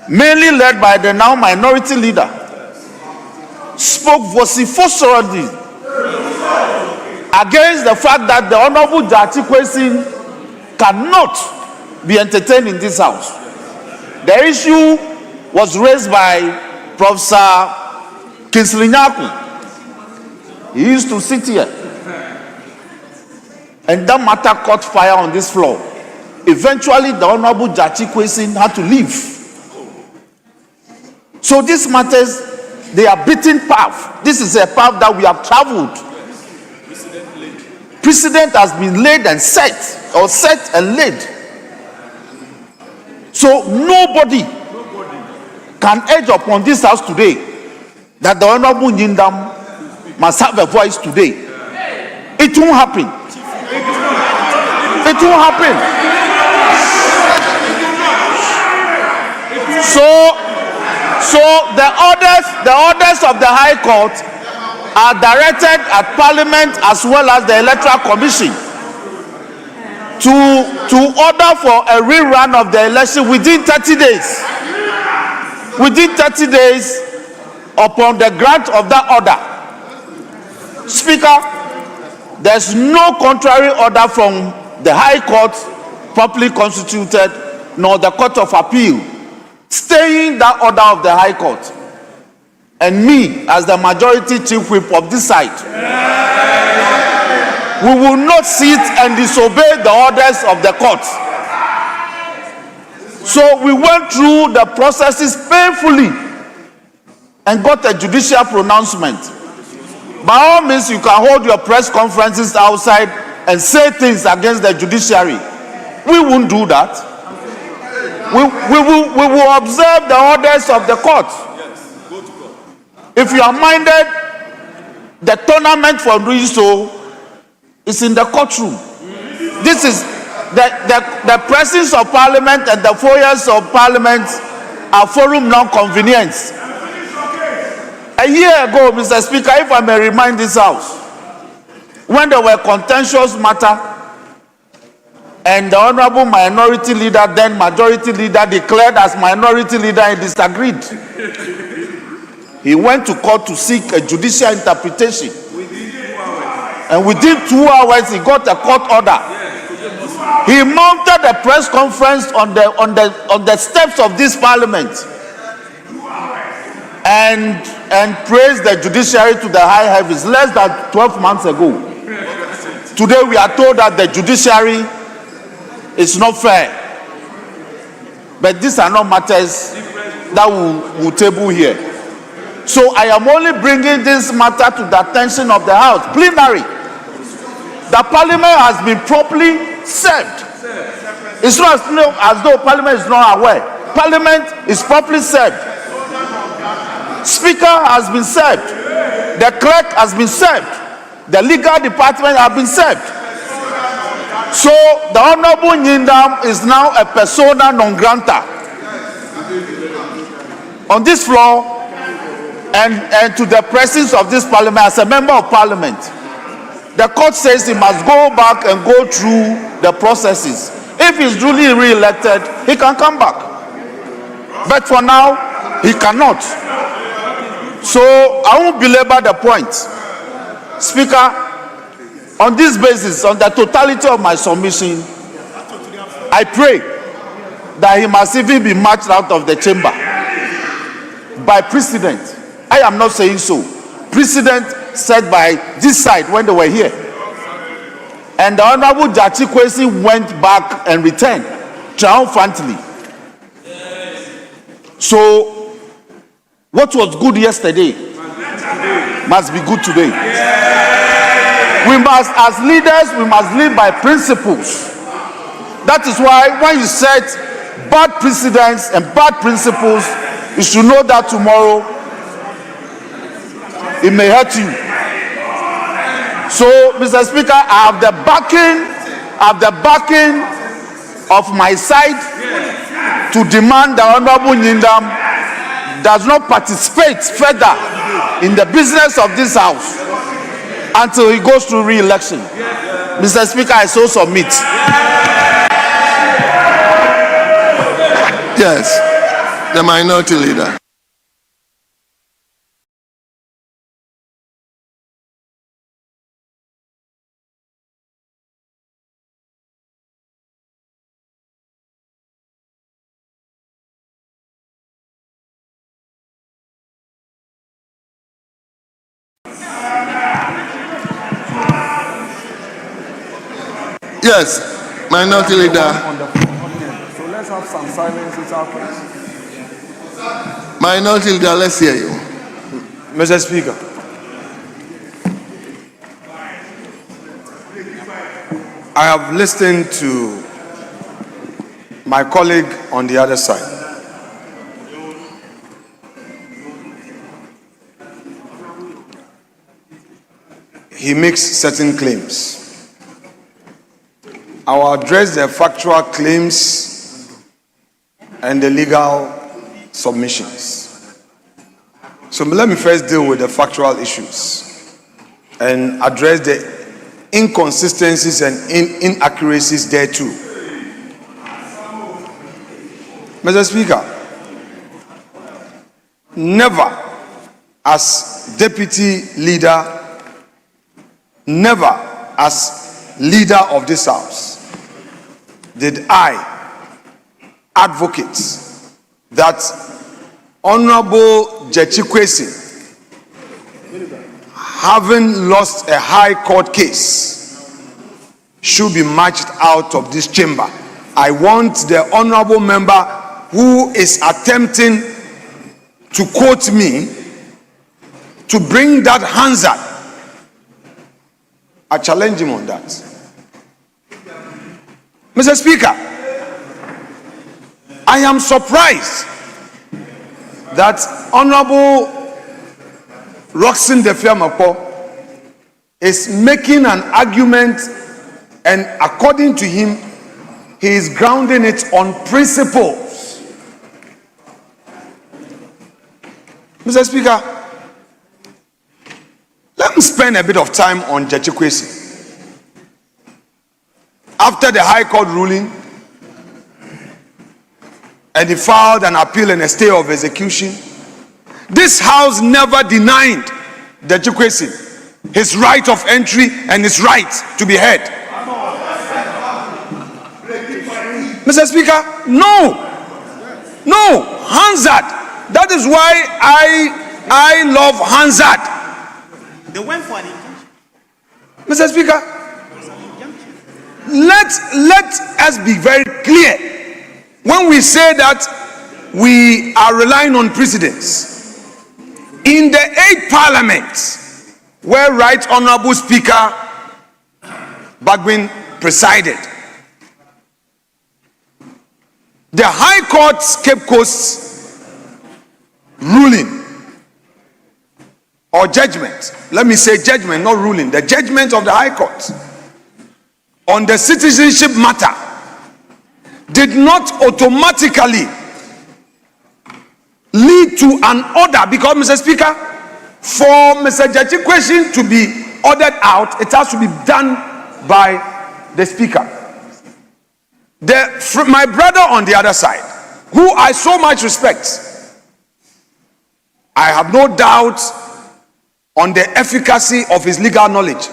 mainly led by the now minority leader, spoke vociferously against the fact that the Honorable Jachi Kwesi cannot be entertained in this house. The issue was raised by Professor Kinsley Nyaku. He used to sit here, and that matter caught fire on this floor. Eventually, the Honorable Jachi Kwesi had to leave. So these matters, they are beaten path. This is a path that we have traveled. Precedent has been laid and set, or set and laid. So nobody can edge upon this house today that the Honorable Nyindam must have a voice today. It won't happen. It won't happen. So the orders of the High Court are directed at Parliament as well as the Electoral Commission to order for a rerun of the election within 30 days. Within 30 days upon the grant of that order. Speaker, there's no contrary order from the High Court properly constituted nor the Court of Appeal staying that order of the High Court. and me as the majority chief whip of this side, we will not sit and disobey the orders of the court. So we went through the processes painfully and got a judicial pronouncement. By all means, you can hold your press conferences outside and say things against the judiciary. We won't do that. We will observe the orders of the court. If you are minded, the tournament for doing so is in the courtroom. This is the presence of parliament and the foyers of parliament are forum non-convenience. A year ago, Mr. Speaker, if I may remind this House, when there were contentious matter and the Honorable Minority Leader, then Majority Leader, declared as Minority Leader and disagreed, he went to court to seek a judicial interpretation. And within 2 hours, he got a court order. He mounted a press conference on the steps of this parliament and praised the judiciary to the high heavens less than 12 months ago. Today we are told that the judiciary is not fair. But these are not matters that we'll table here. So I am only bringing this matter to the attention of the House. Plenary. The parliament has been properly served. It's not as though parliament is not aware. Parliament is properly served. Speaker has been served. The clerk has been served. The legal department has been served. So the Honorable Nyindam is now a persona non grata on this floor and to the presence of this parliament as a member of parliament. The court says he must go back and go through the processes. If he's duly re-elected, he can come back. But for now, he cannot. So I won't belabor the point. Speaker, on this basis, on the totality of my submission, I pray that he must even be marched out of the chamber by precedent. I am not saying so. Precedent set by this side when they were here. And the Honorable Jachi Kwesi went back and returned triumphantly. So what was good yesterday must be good today. We must, as leaders, we must live by principles. That is why when you set bad precedents and bad principles, you should know that tomorrow it may hurt you. So, Mr. Speaker, I have the backing of my side to demand the Honorable Nyindam does not participate further in the business of this House until he goes through re-election. Mr. Speaker, I so submit. Yes, the Minority Leader. Yes, Minority Leader. So let's have some silence without praise. Minority Leader, let's hear you. Mr. Speaker, I have listened to my colleague on the other side. He makes certain claims. I will address the factual claims and the legal submissions. So let me first deal with the factual issues and address the inconsistencies and inaccuracies there too. Mr. Speaker, never as deputy leader, never as leader of this House did I advocate that Honorable Jachi Kwesi having lost a high court case, should be marched out of this chamber. I want the honorable member who is attempting to quote me to bring that Hansard. I challenge him on that. Mr. Speaker, I am surprised that Honorable Roxin Defiamapo is making an argument, and according to him, he is grounding it on principles. Mr. Speaker, let me spend a bit of time on Gyakye Kwesi. After the High Court ruling, and he filed an appeal and a stay of execution, this House never denied Gyakye Kwesi his right of entry and his right to be heard. Mr. Speaker, no, Hansard. That is why I love Hansard. They went for an injunction. Mr. Speaker, let us be very clear. When we say that we are relying on precedents, in the 8th Parliament, where Right Honorable Speaker Bagwin presided, the High Court's Cape Coast ruling or judgment, let me say judgment, not ruling, the judgment of the High Court on the citizenship matter did not automatically lead to an order, because, Mr. Speaker, for Mr. Gyakye Kwesi to be ordered out, it has to be done by the Speaker. My brother on the other side, who I so much respect, I have no doubt on the efficacy of his legal knowledge.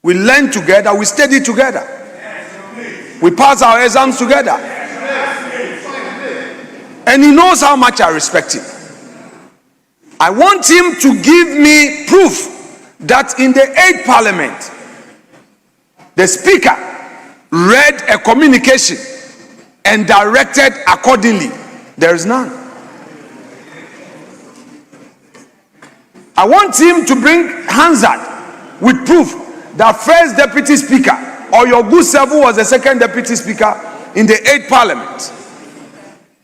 We learn together, we study together, we pass our exams together, and he knows how much I respect him. I want him to give me proof that in the 8th Parliament, the Speaker read a communication and directed accordingly. There is none. I want him to bring Hansard with proof that first Deputy Speaker or your good self, who was the second Deputy Speaker in the 8th Parliament,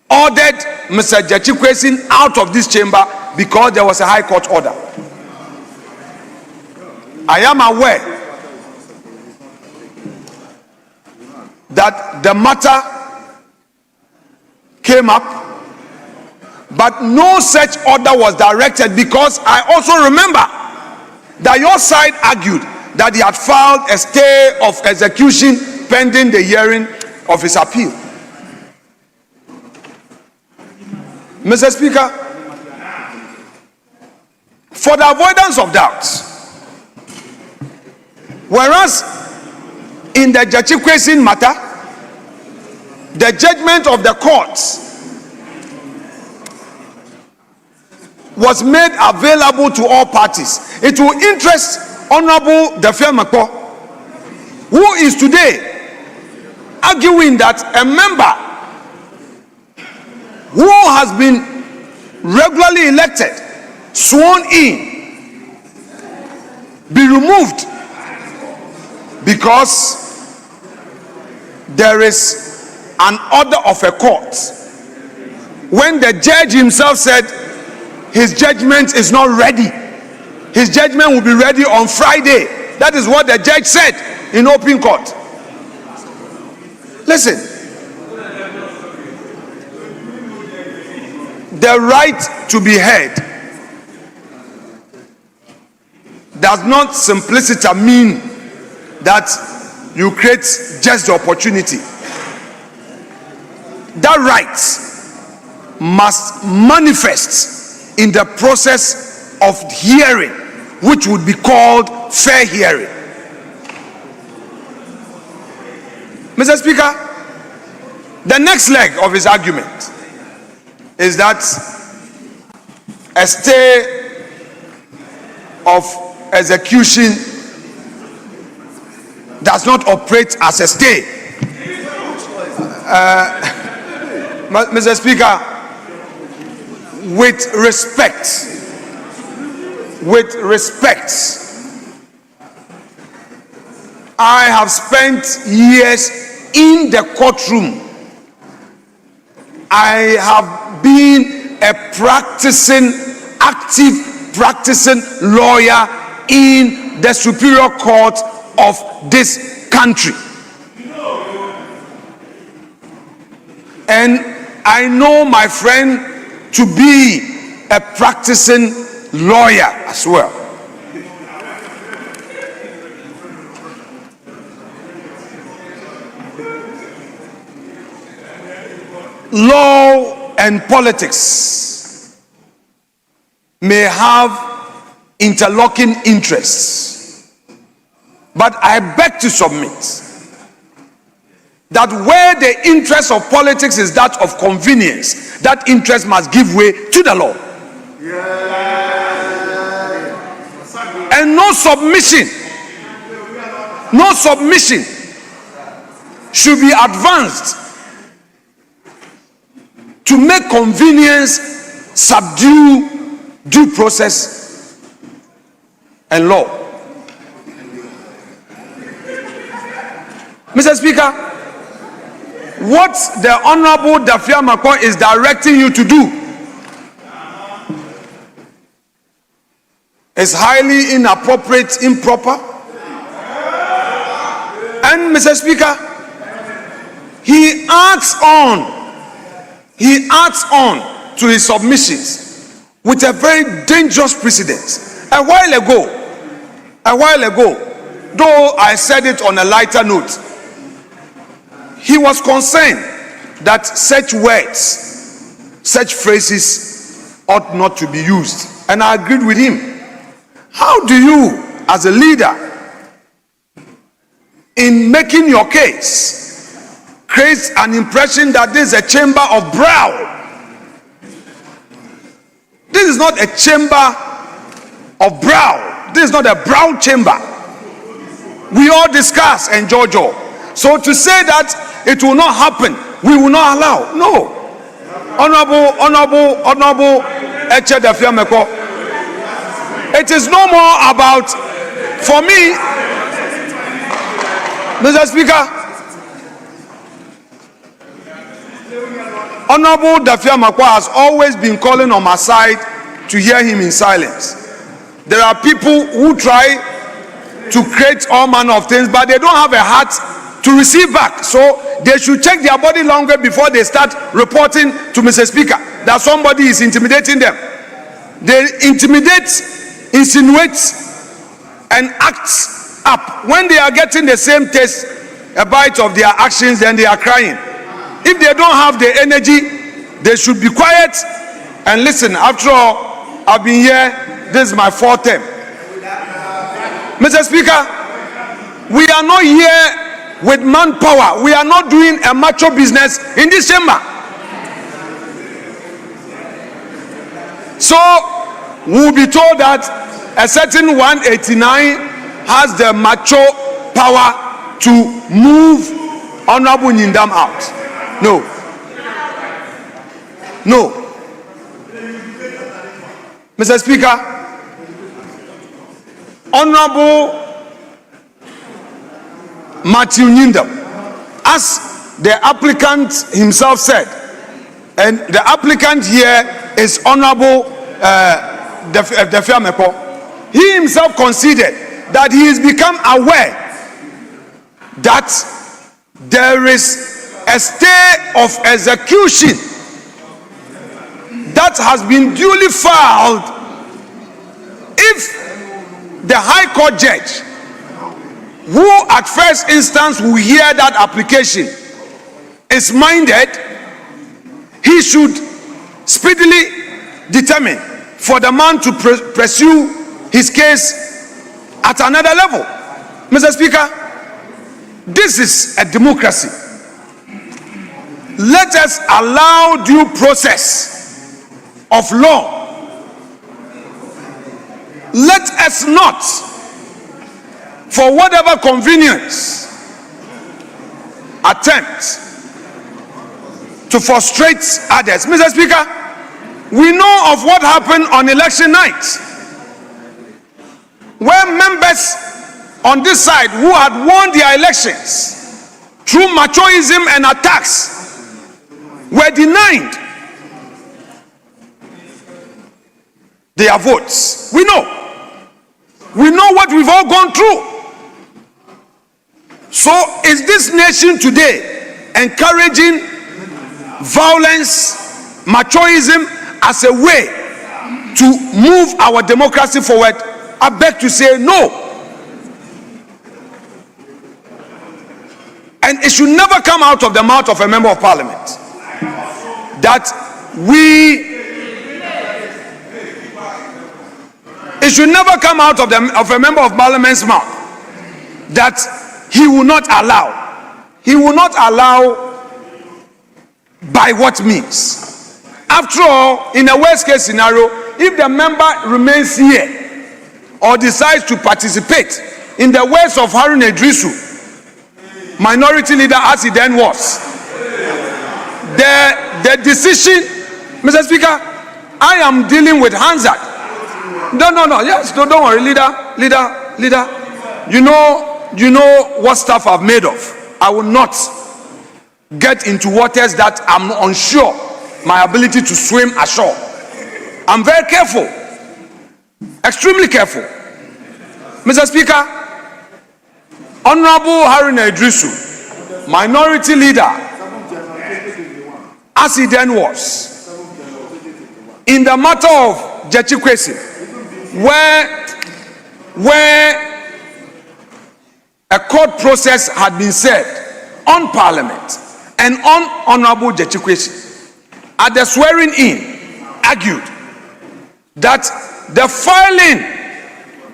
ordered Mr. Gyakye Kwesi out of this chamber because there was a High Court order. I am aware that the matter came up, but no such order was directed, because I also remember that your side argued that he had filed a stay of execution pending the hearing of his appeal. Mr. Speaker, for the avoidance of doubts, whereas in the Gyakye Kwesi matter, the judgment of the courts was made available to all parties. It will interest Honorable Defiamapo, who is today arguing that a member who has been regularly elected, sworn in, be removed because there is an order of a court, when the judge himself said his judgment is not ready. His judgment will be ready on Friday. That is what the judge said in open court. Listen, the right to be heard does not simplicity mean that you create just the opportunity. That right must manifest in the process of hearing, which would be called fair hearing. Mr. Speaker, the next leg of his argument is that a stay of execution does not operate as a stay. Mr. Speaker, with respect, I have spent years in the courtroom. I have been a active practicing lawyer in the Superior Court of this country. And I know my friend to be a practicing lawyer as well. Law and politics may have interlocking interests, but I beg to submit that where the interest of politics is that of convenience, that interest must give way to the law. And no submission should be advanced to make convenience subdue due process and law. Mr. Speaker, what the Honorable Dafia Makwa is directing you to do is highly inappropriate, improper. And Mr. Speaker, he adds on to his submissions with a very dangerous precedent. A while ago, though I said it on a lighter note, he was concerned that such words, such phrases ought not to be used. And I agreed with him. How do you, as a leader, in making your case, create an impression that this is a chamber of brow? This is not a chamber of brow. This is not a brow chamber. We all discuss and judge. So to say that it will not happen, we will not allow. No. Honorable Eche Dafia Meko, it is no more about, for me, Mr. Speaker, Honorable Dafia Makwa has always been calling on my side to hear him in silence. There are people who try to create all manner of things, but they don't have a heart to receive back. So they should check their body language before they start reporting to Mr. Speaker that somebody is intimidating them. They intimidate, insinuate, and act up. When they are getting the same taste, a bite of their actions, then they are crying. If they don't have the energy, they should be quiet and listen. After all, I've been here, this is my fourth term. Mr. Speaker, we are not here with manpower. We are not doing a macho business in this chamber. So, we'll be told that a certain 189 has the macho power to move Honorable Nyindam out. No. Mr. Speaker, Honorable Matthew Nyindam, as the applicant himself said, and the applicant here is Honorable Dafia Meko, he himself conceded that he has become aware that there is a stay of execution that has been duly filed. If the High Court judge, who at first instance will hear that application, is minded, he should speedily determine for the man to pursue his case at another level. Mr. Speaker, this is a democracy. Let us allow due process of law. let us not, for whatever convenience, attempt to frustrate others. Mr. Speaker, we know of what happened on election night, where members on this side who had won their elections through machoism and attacks were denied their votes. We know what we've all gone through. So is this nation today encouraging violence, machoism as a way to move our democracy forward? I beg to say no. And it should never come out of the mouth of a member of parliament that it should never come out of a member of parliament's mouth that he will not allow by what means. After all, in a worst case scenario, if the member remains here or decides to participate in the words of Harun Idrisu, minority leader as he then was, the decision, Mr. Speaker, I am dealing with Hansard. No, yes, don't worry, leader. You know what stuff I've made of. I will not get into waters that I'm unsure my ability to swim ashore. I'm very careful, extremely careful. Mr. Speaker, Honorable Harun Idrisu, minority leader, as he then was, in the matter of Jechikwesi, where a court process had been served on Parliament and on Honorable Jechikwesi, at the swearing in, argued that the filing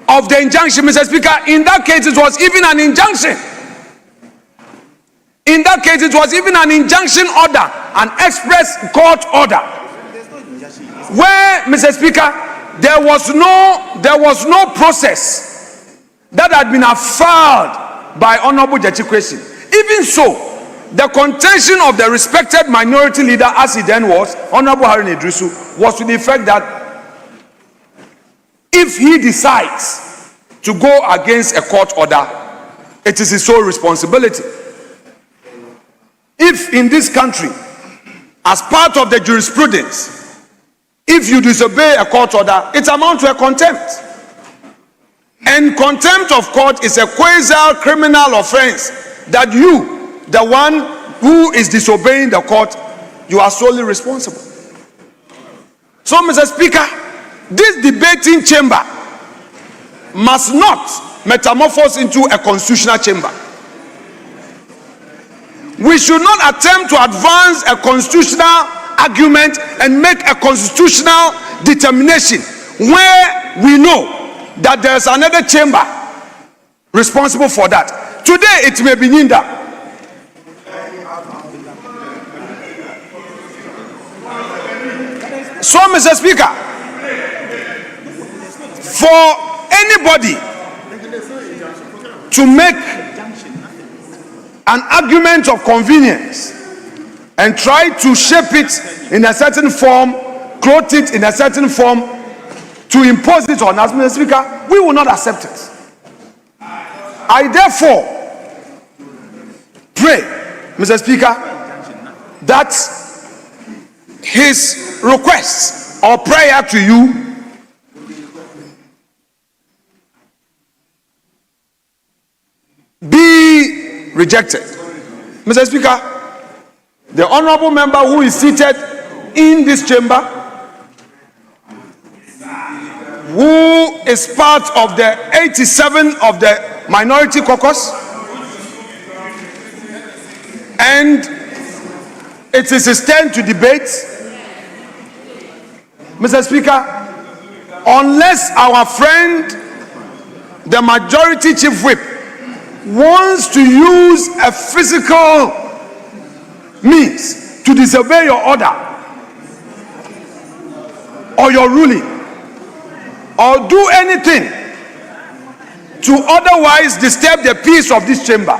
of the injunction, Mr. Speaker, in that case it was even an injunction. In that case it was even an injunction order, an express court order, where, Mr. Speaker, there was no process that had been filed by Honorable Jechikwesi. Even so, the contention of the respected minority leader, as he then was, Honorable Harun Idrisu, was to the effect that if he decides to go against a court order, it is his sole responsibility. If in this country, as part of the jurisprudence, if you disobey a court order, it amounts to a contempt. And contempt of court is a quasi-criminal offense that you, the one who is disobeying the court, you are solely responsible. So, Mr. Speaker, this debating chamber must not metamorphose into a constitutional chamber. We should not attempt to advance a constitutional argument and make a constitutional determination where we know that there is another chamber responsible for that. Today it may be Ninda. So, Mr. Speaker, for anybody to make an argument of convenience and try to shape it in a certain form, clothe it in a certain form, to impose it on us, Mr. Speaker, we will not accept it. I therefore pray, Mr. Speaker, that his request or prayer to you be rejected. Mr. Speaker, the honorable member who is seated in this chamber, who is part of the 87 of the minority caucus, and it is his turn to debate. Mr. Speaker, unless our friend, the majority chief whip, wants to use a physical means to disobey your order or your ruling or do anything to otherwise disturb the peace of this chamber.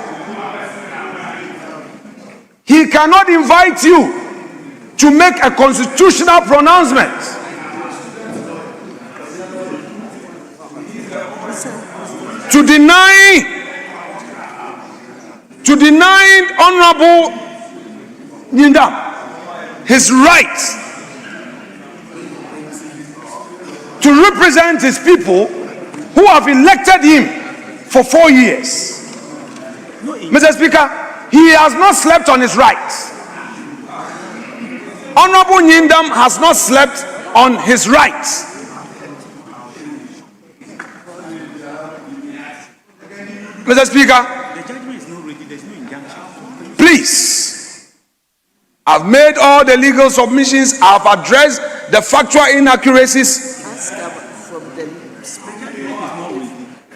He cannot invite you to make a constitutional pronouncement. To deny Honorable Nyindam his right to represent his people who have elected him for 4 years. Mr. Speaker, he has not slept on his rights. Honorable Nyindam has not slept on his rights. Mr. Speaker, the judgment is not ready, there's no injunction. Please, I've made all the legal submissions, I've addressed the factual inaccuracies,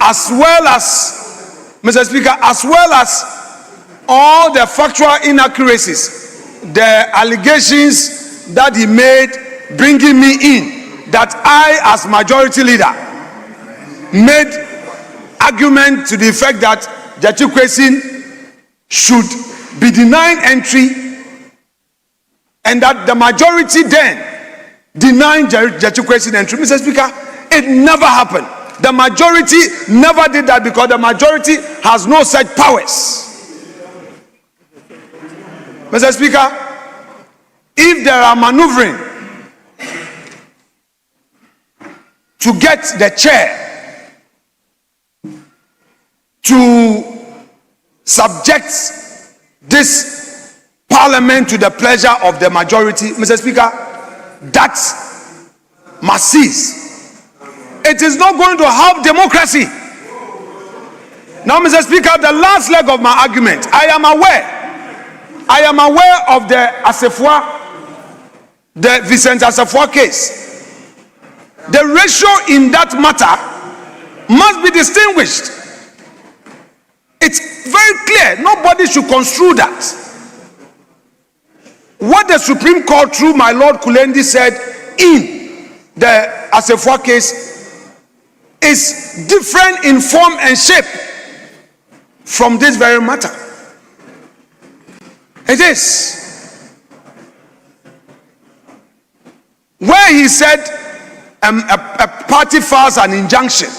as well as, Mr. Speaker, as well as all the factual inaccuracies, the allegations that he made bringing me in, that I, as majority leader, made argument to the effect that Jachikwesin should be denied entry, and that the majority then denied Jachikwesin entry. Mr. Speaker, it never happened. The majority never did that because the majority has no such powers. Mr. Speaker, if there are maneuvering to get the chair to subject this parliament to the pleasure of the majority, Mr. Speaker, that must cease. It is not going to help democracy. Now, Mr. Speaker, the last leg of my argument, I am aware of the Asefua, the Vincent Asefua case. The ratio in that matter must be distinguished. It's very clear. Nobody should construe that. What the Supreme Court, through my Lord Kulendi, said in the Asefua case is different in form and shape from this very matter. It is. Where he said a party files an injunction,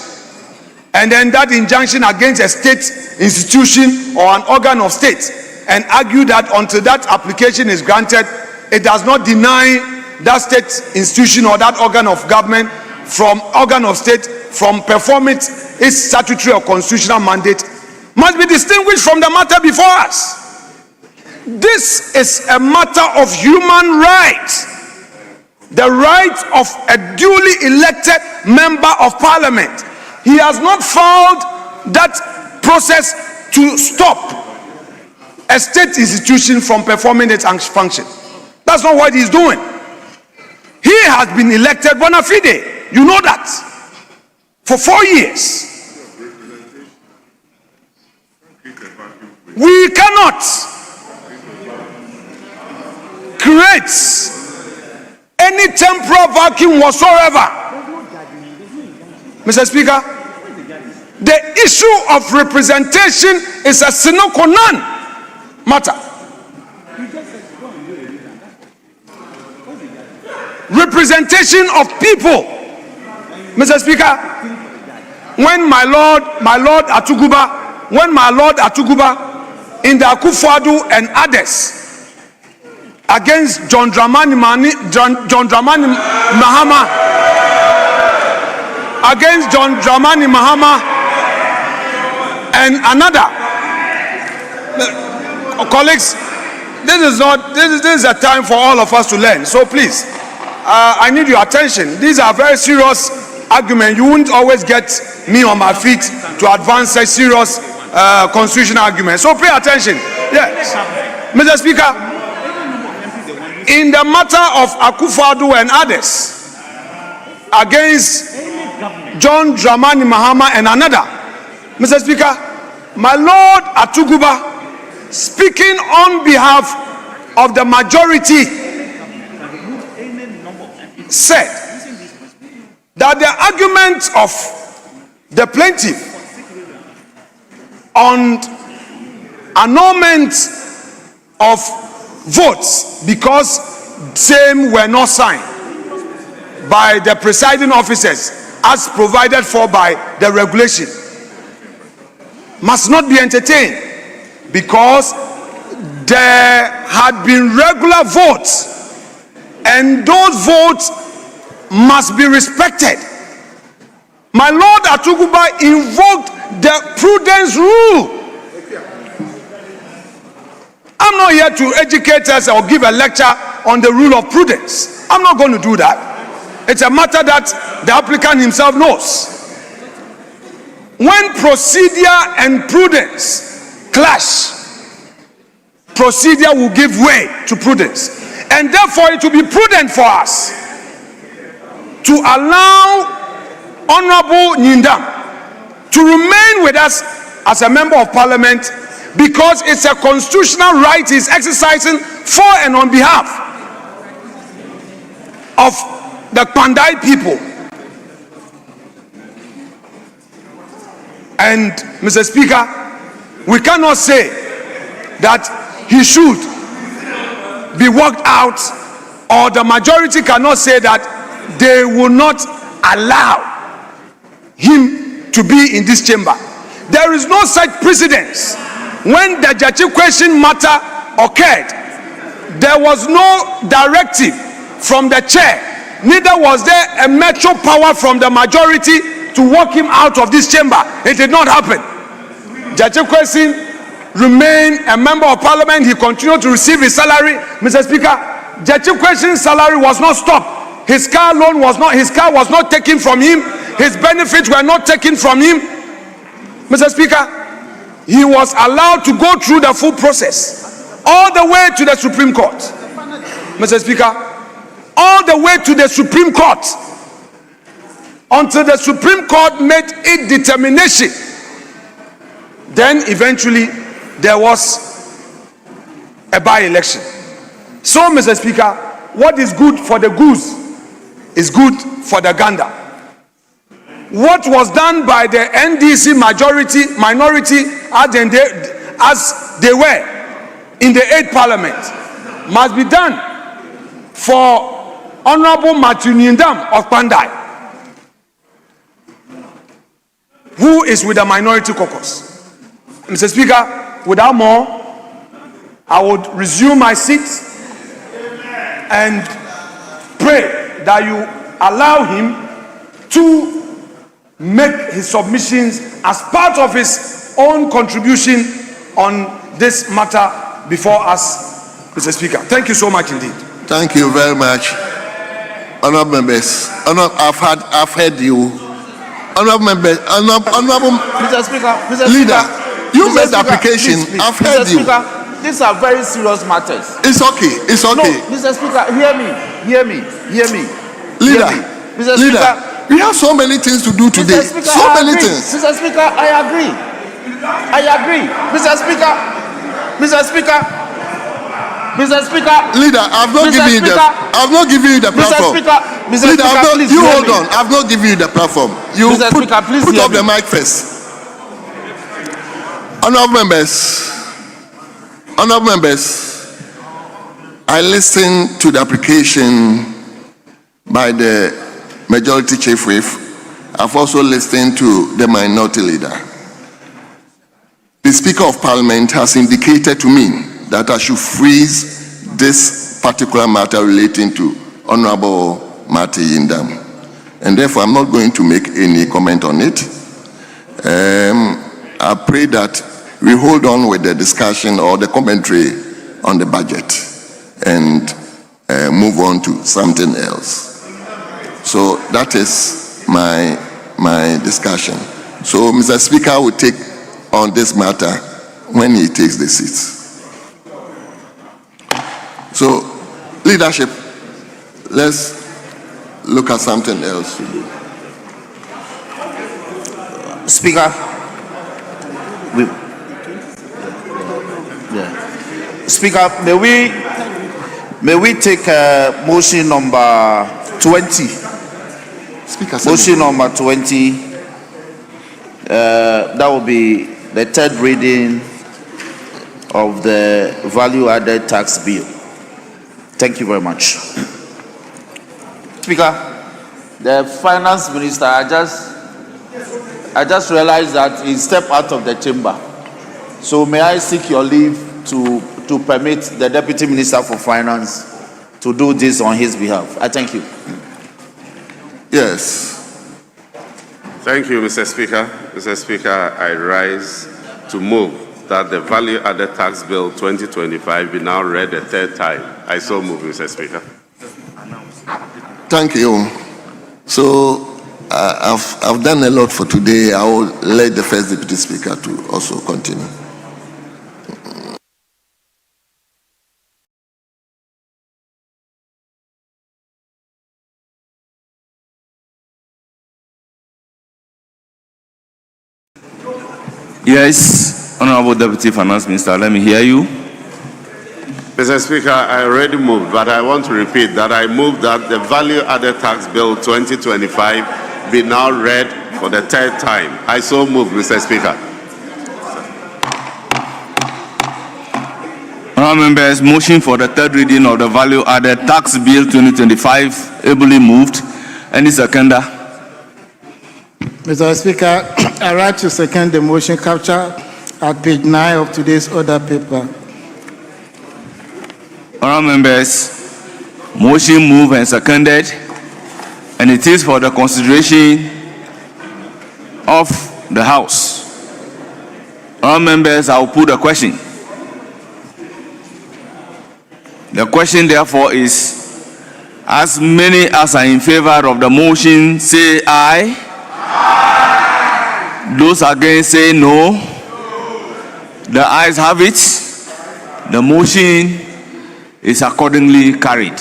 and then that injunction against a state institution or an organ of state, and argue that until that application is granted, it does not deny that state institution or that organ of government from organ of state from performing its statutory or constitutional mandate, must be distinguished from the matter before us. This is a matter of human rights. The right of a duly elected member of parliament. He has not followed that process to stop a state institution from performing its function. That's not what he's doing. He has been elected bona fide. You know that. For 4 years. We cannot create any temporal vacuum whatsoever. Mr. Speaker, the issue of representation is a sine qua non matter. Representation of people. Mr. Speaker, when my Lord Atuguba in the Akufo-Addo and others against John Dramani Mahama, against John Dramani Mahama and another. Colleagues, this is a time for all of us to learn. So please, I need your attention. These are very serious arguments. You wouldn't always get me on my feet to advance a serious constitutional argument. So pay attention. Yes. Mr. Speaker, in the matter of Akufo-Addo and others against John Dramani Mahama and another, Mr. Speaker, my Lord Atuguba, speaking on behalf of the majority, said that that the argument of the plaintiff on annulment of votes because same were not signed by the presiding officers as provided for by the regulation must not be entertained, because there had been regular votes and those votes must be respected. My Lord Atuguba invoked the prudence rule. I'm not here to educate us or give a lecture on the rule of prudence. I'm not going to do that. It's a matter that the applicant himself knows. When procedure and prudence clash, procedure will give way to prudence. And therefore it will be prudent for us to allow Honorable Nyindam to remain with us as a member of parliament, because it's a constitutional right he's exercising for and on behalf of the Pandai people. And Mr. Speaker, we cannot say that he should be walked out, or the majority cannot say that they will not allow him to be in this chamber. There is no such precedence. When the Capitation matter occurred, there was no directive from the chair, neither was there a metro power from the majority to walk him out of this chamber. It did not happen. Capitation remained a member of parliament. He continued to receive his salary. Mr. Speaker, Capitation's salary was not stopped. His car loan was not, his car was not taken from him. His benefits were not taken from him. Mr. Speaker, he was allowed to go through the full process, all the way to the Supreme Court. Mr. Speaker, all the way to the Supreme Court, until the Supreme Court made its determination. Then eventually there was a by-election. So, Mr. Speaker, what is good for the goose is good for the gander. What was done by the NDC minority as they were in the 8th Parliament must be done for Honorable Matthew Nyindam of Pandai, who is with the minority caucus. Mr. Speaker, without more, I would resume my seat and pray that you allow him to make his submissions as part of his own contribution on this matter before us, Mr. Speaker. Thank you so much indeed. Thank you very much. Honorable members, I've heard you. Honorable members, honorable Mr. Speaker, leader, you made the Speaker, application. please. I've heard you. Speaker, these are very serious matters. It's okay. It's okay. No, Mr. Speaker, hear me. Leader, Mr. leader, Speaker, we have so many things to do today. Mr. Speaker, So I many agree. things. Mr. Speaker, I agree. Mr. Speaker, leader, I've not given you the platform. Mr. Leader, Speaker, please you hear hold me. on. I've not given you the platform. You Mr. Speaker, please put hear up me. the mic first. Honorable members, I listened to the application by the majority chief whip. I've also listened to the minority leader. The Speaker of Parliament has indicated to me that I should freeze this particular matter relating to Honorable Matthew Nyindam. And therefore, I'm not going to make any comment on it. I pray that we hold on with the discussion or the commentary on the budget and move on to something else. So that is my discussion. So Mr. Speaker will take on this matter when he takes the seat. So leadership, let's look at something else. Speaker, Speaker, may we take motion number 20 Speaker, Motion number 20. That will be the third reading of the value-added tax bill. Thank you very much. Speaker, the finance minister, I just realized that he stepped out of the chamber. So may I seek your leave to permit the Deputy Minister for Finance to do this on his behalf? I thank you. Yes. Thank you, Mr. Speaker. Mr. Speaker, I rise to move that the value-added tax bill 2025 be now read a third time. I so move, Mr. Speaker. Thank you. So I've done a lot for today. I will let the first Deputy Speaker to also continue. Yes, Honorable Deputy Finance Minister, let me hear you. Mr. Speaker, I already moved, but I want to repeat that I move that the value-added tax bill 2025 be now read for the third time. I so move, Mr. Speaker. Honorable members, motion for the third reading of the value-added tax bill 2025 ably moved. Any seconder? Mr. Speaker, I write to second the motion captured at page 9 of today's order paper. Honorable members, motion moved and seconded, and it is for the consideration of the House. Honorable members, I will put the question. The question, therefore, is: as many as are in favor of the motion, say aye. Those against, say no. The ayes have it. The motion is accordingly carried.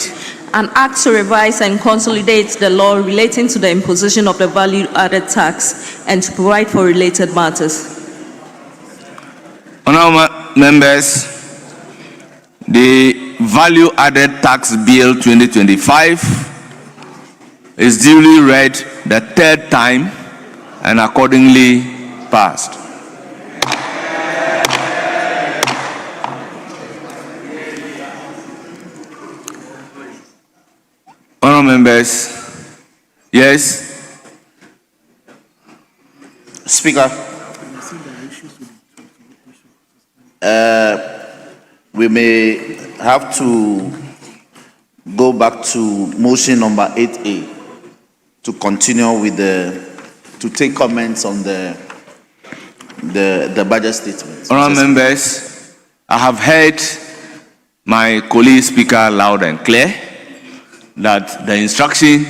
An act to revise and consolidate the law relating to the imposition of the value-added tax and to provide for related matters. Honourable members, the value-added tax bill 2025 is duly read the third time and accordingly passed. Honourable members, yes. Speaker, we may have to go back to motion number 8A to continue with to take comments on the budget statement. Honourable members, I have heard my colleague speaker loud and clear that the instruction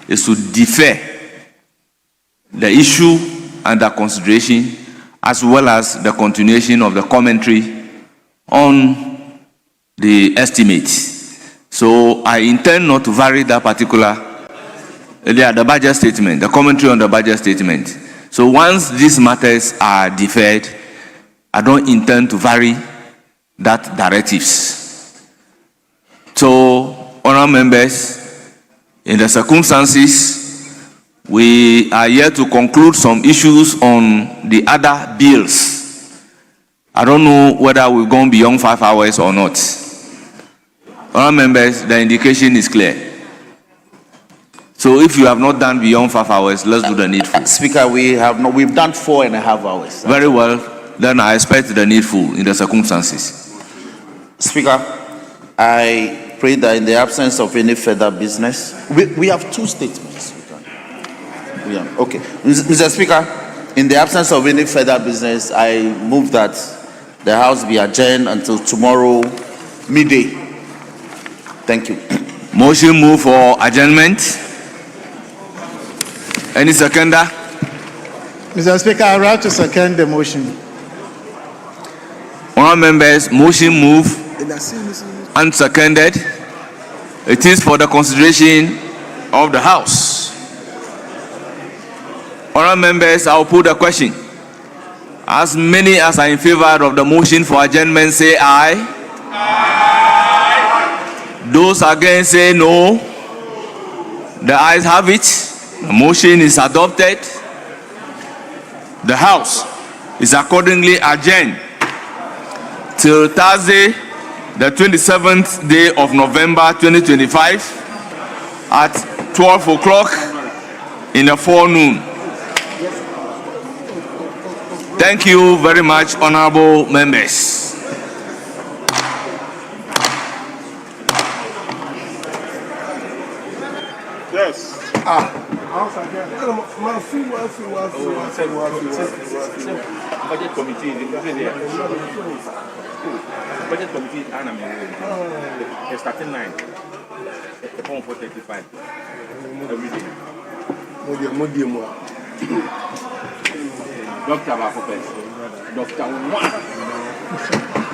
is to defer the issue under consideration as well as the continuation of the commentary on the estimate. So I intend not to vary that particular, the budget statement, the commentary on the budget statement. So once these matters are deferred, I don't intend to vary that directives. So, honourable members, in the circumstances, we are here to conclude some issues on the other bills. I don't know whether we've gone beyond 5 hours or not. Honourable members, the indication is clear. So if you have not done beyond 5 hours, let's do the needful. Speaker, we've done 4.5 hours. Very well, then I expect the needful in the circumstances. Speaker, I pray that in the absence of any further business, we have two statements. Okay. Mr. Speaker, in the absence of any further business, I move that the House be adjourned until tomorrow midday. Thank you. Motion move for adjournment. Any seconder? Mr. Speaker, I write to second the motion. Honourable members, motion move and seconded. It is for the consideration of the House. Honourable members, I will put the question. As many as are in favor of the motion for adjournment, say aye. Aye. Those against, say no. The ayes have it. The motion is adopted. The House is accordingly adjourned till Thursday, the 27th day of November 2025 at 12 o'clock in the forenoon. Thank you very much, honorable members. Yes. Budget committee is there. Budget committee is starting 9. The phone for 35. Every day. Doctor, Doctor 1.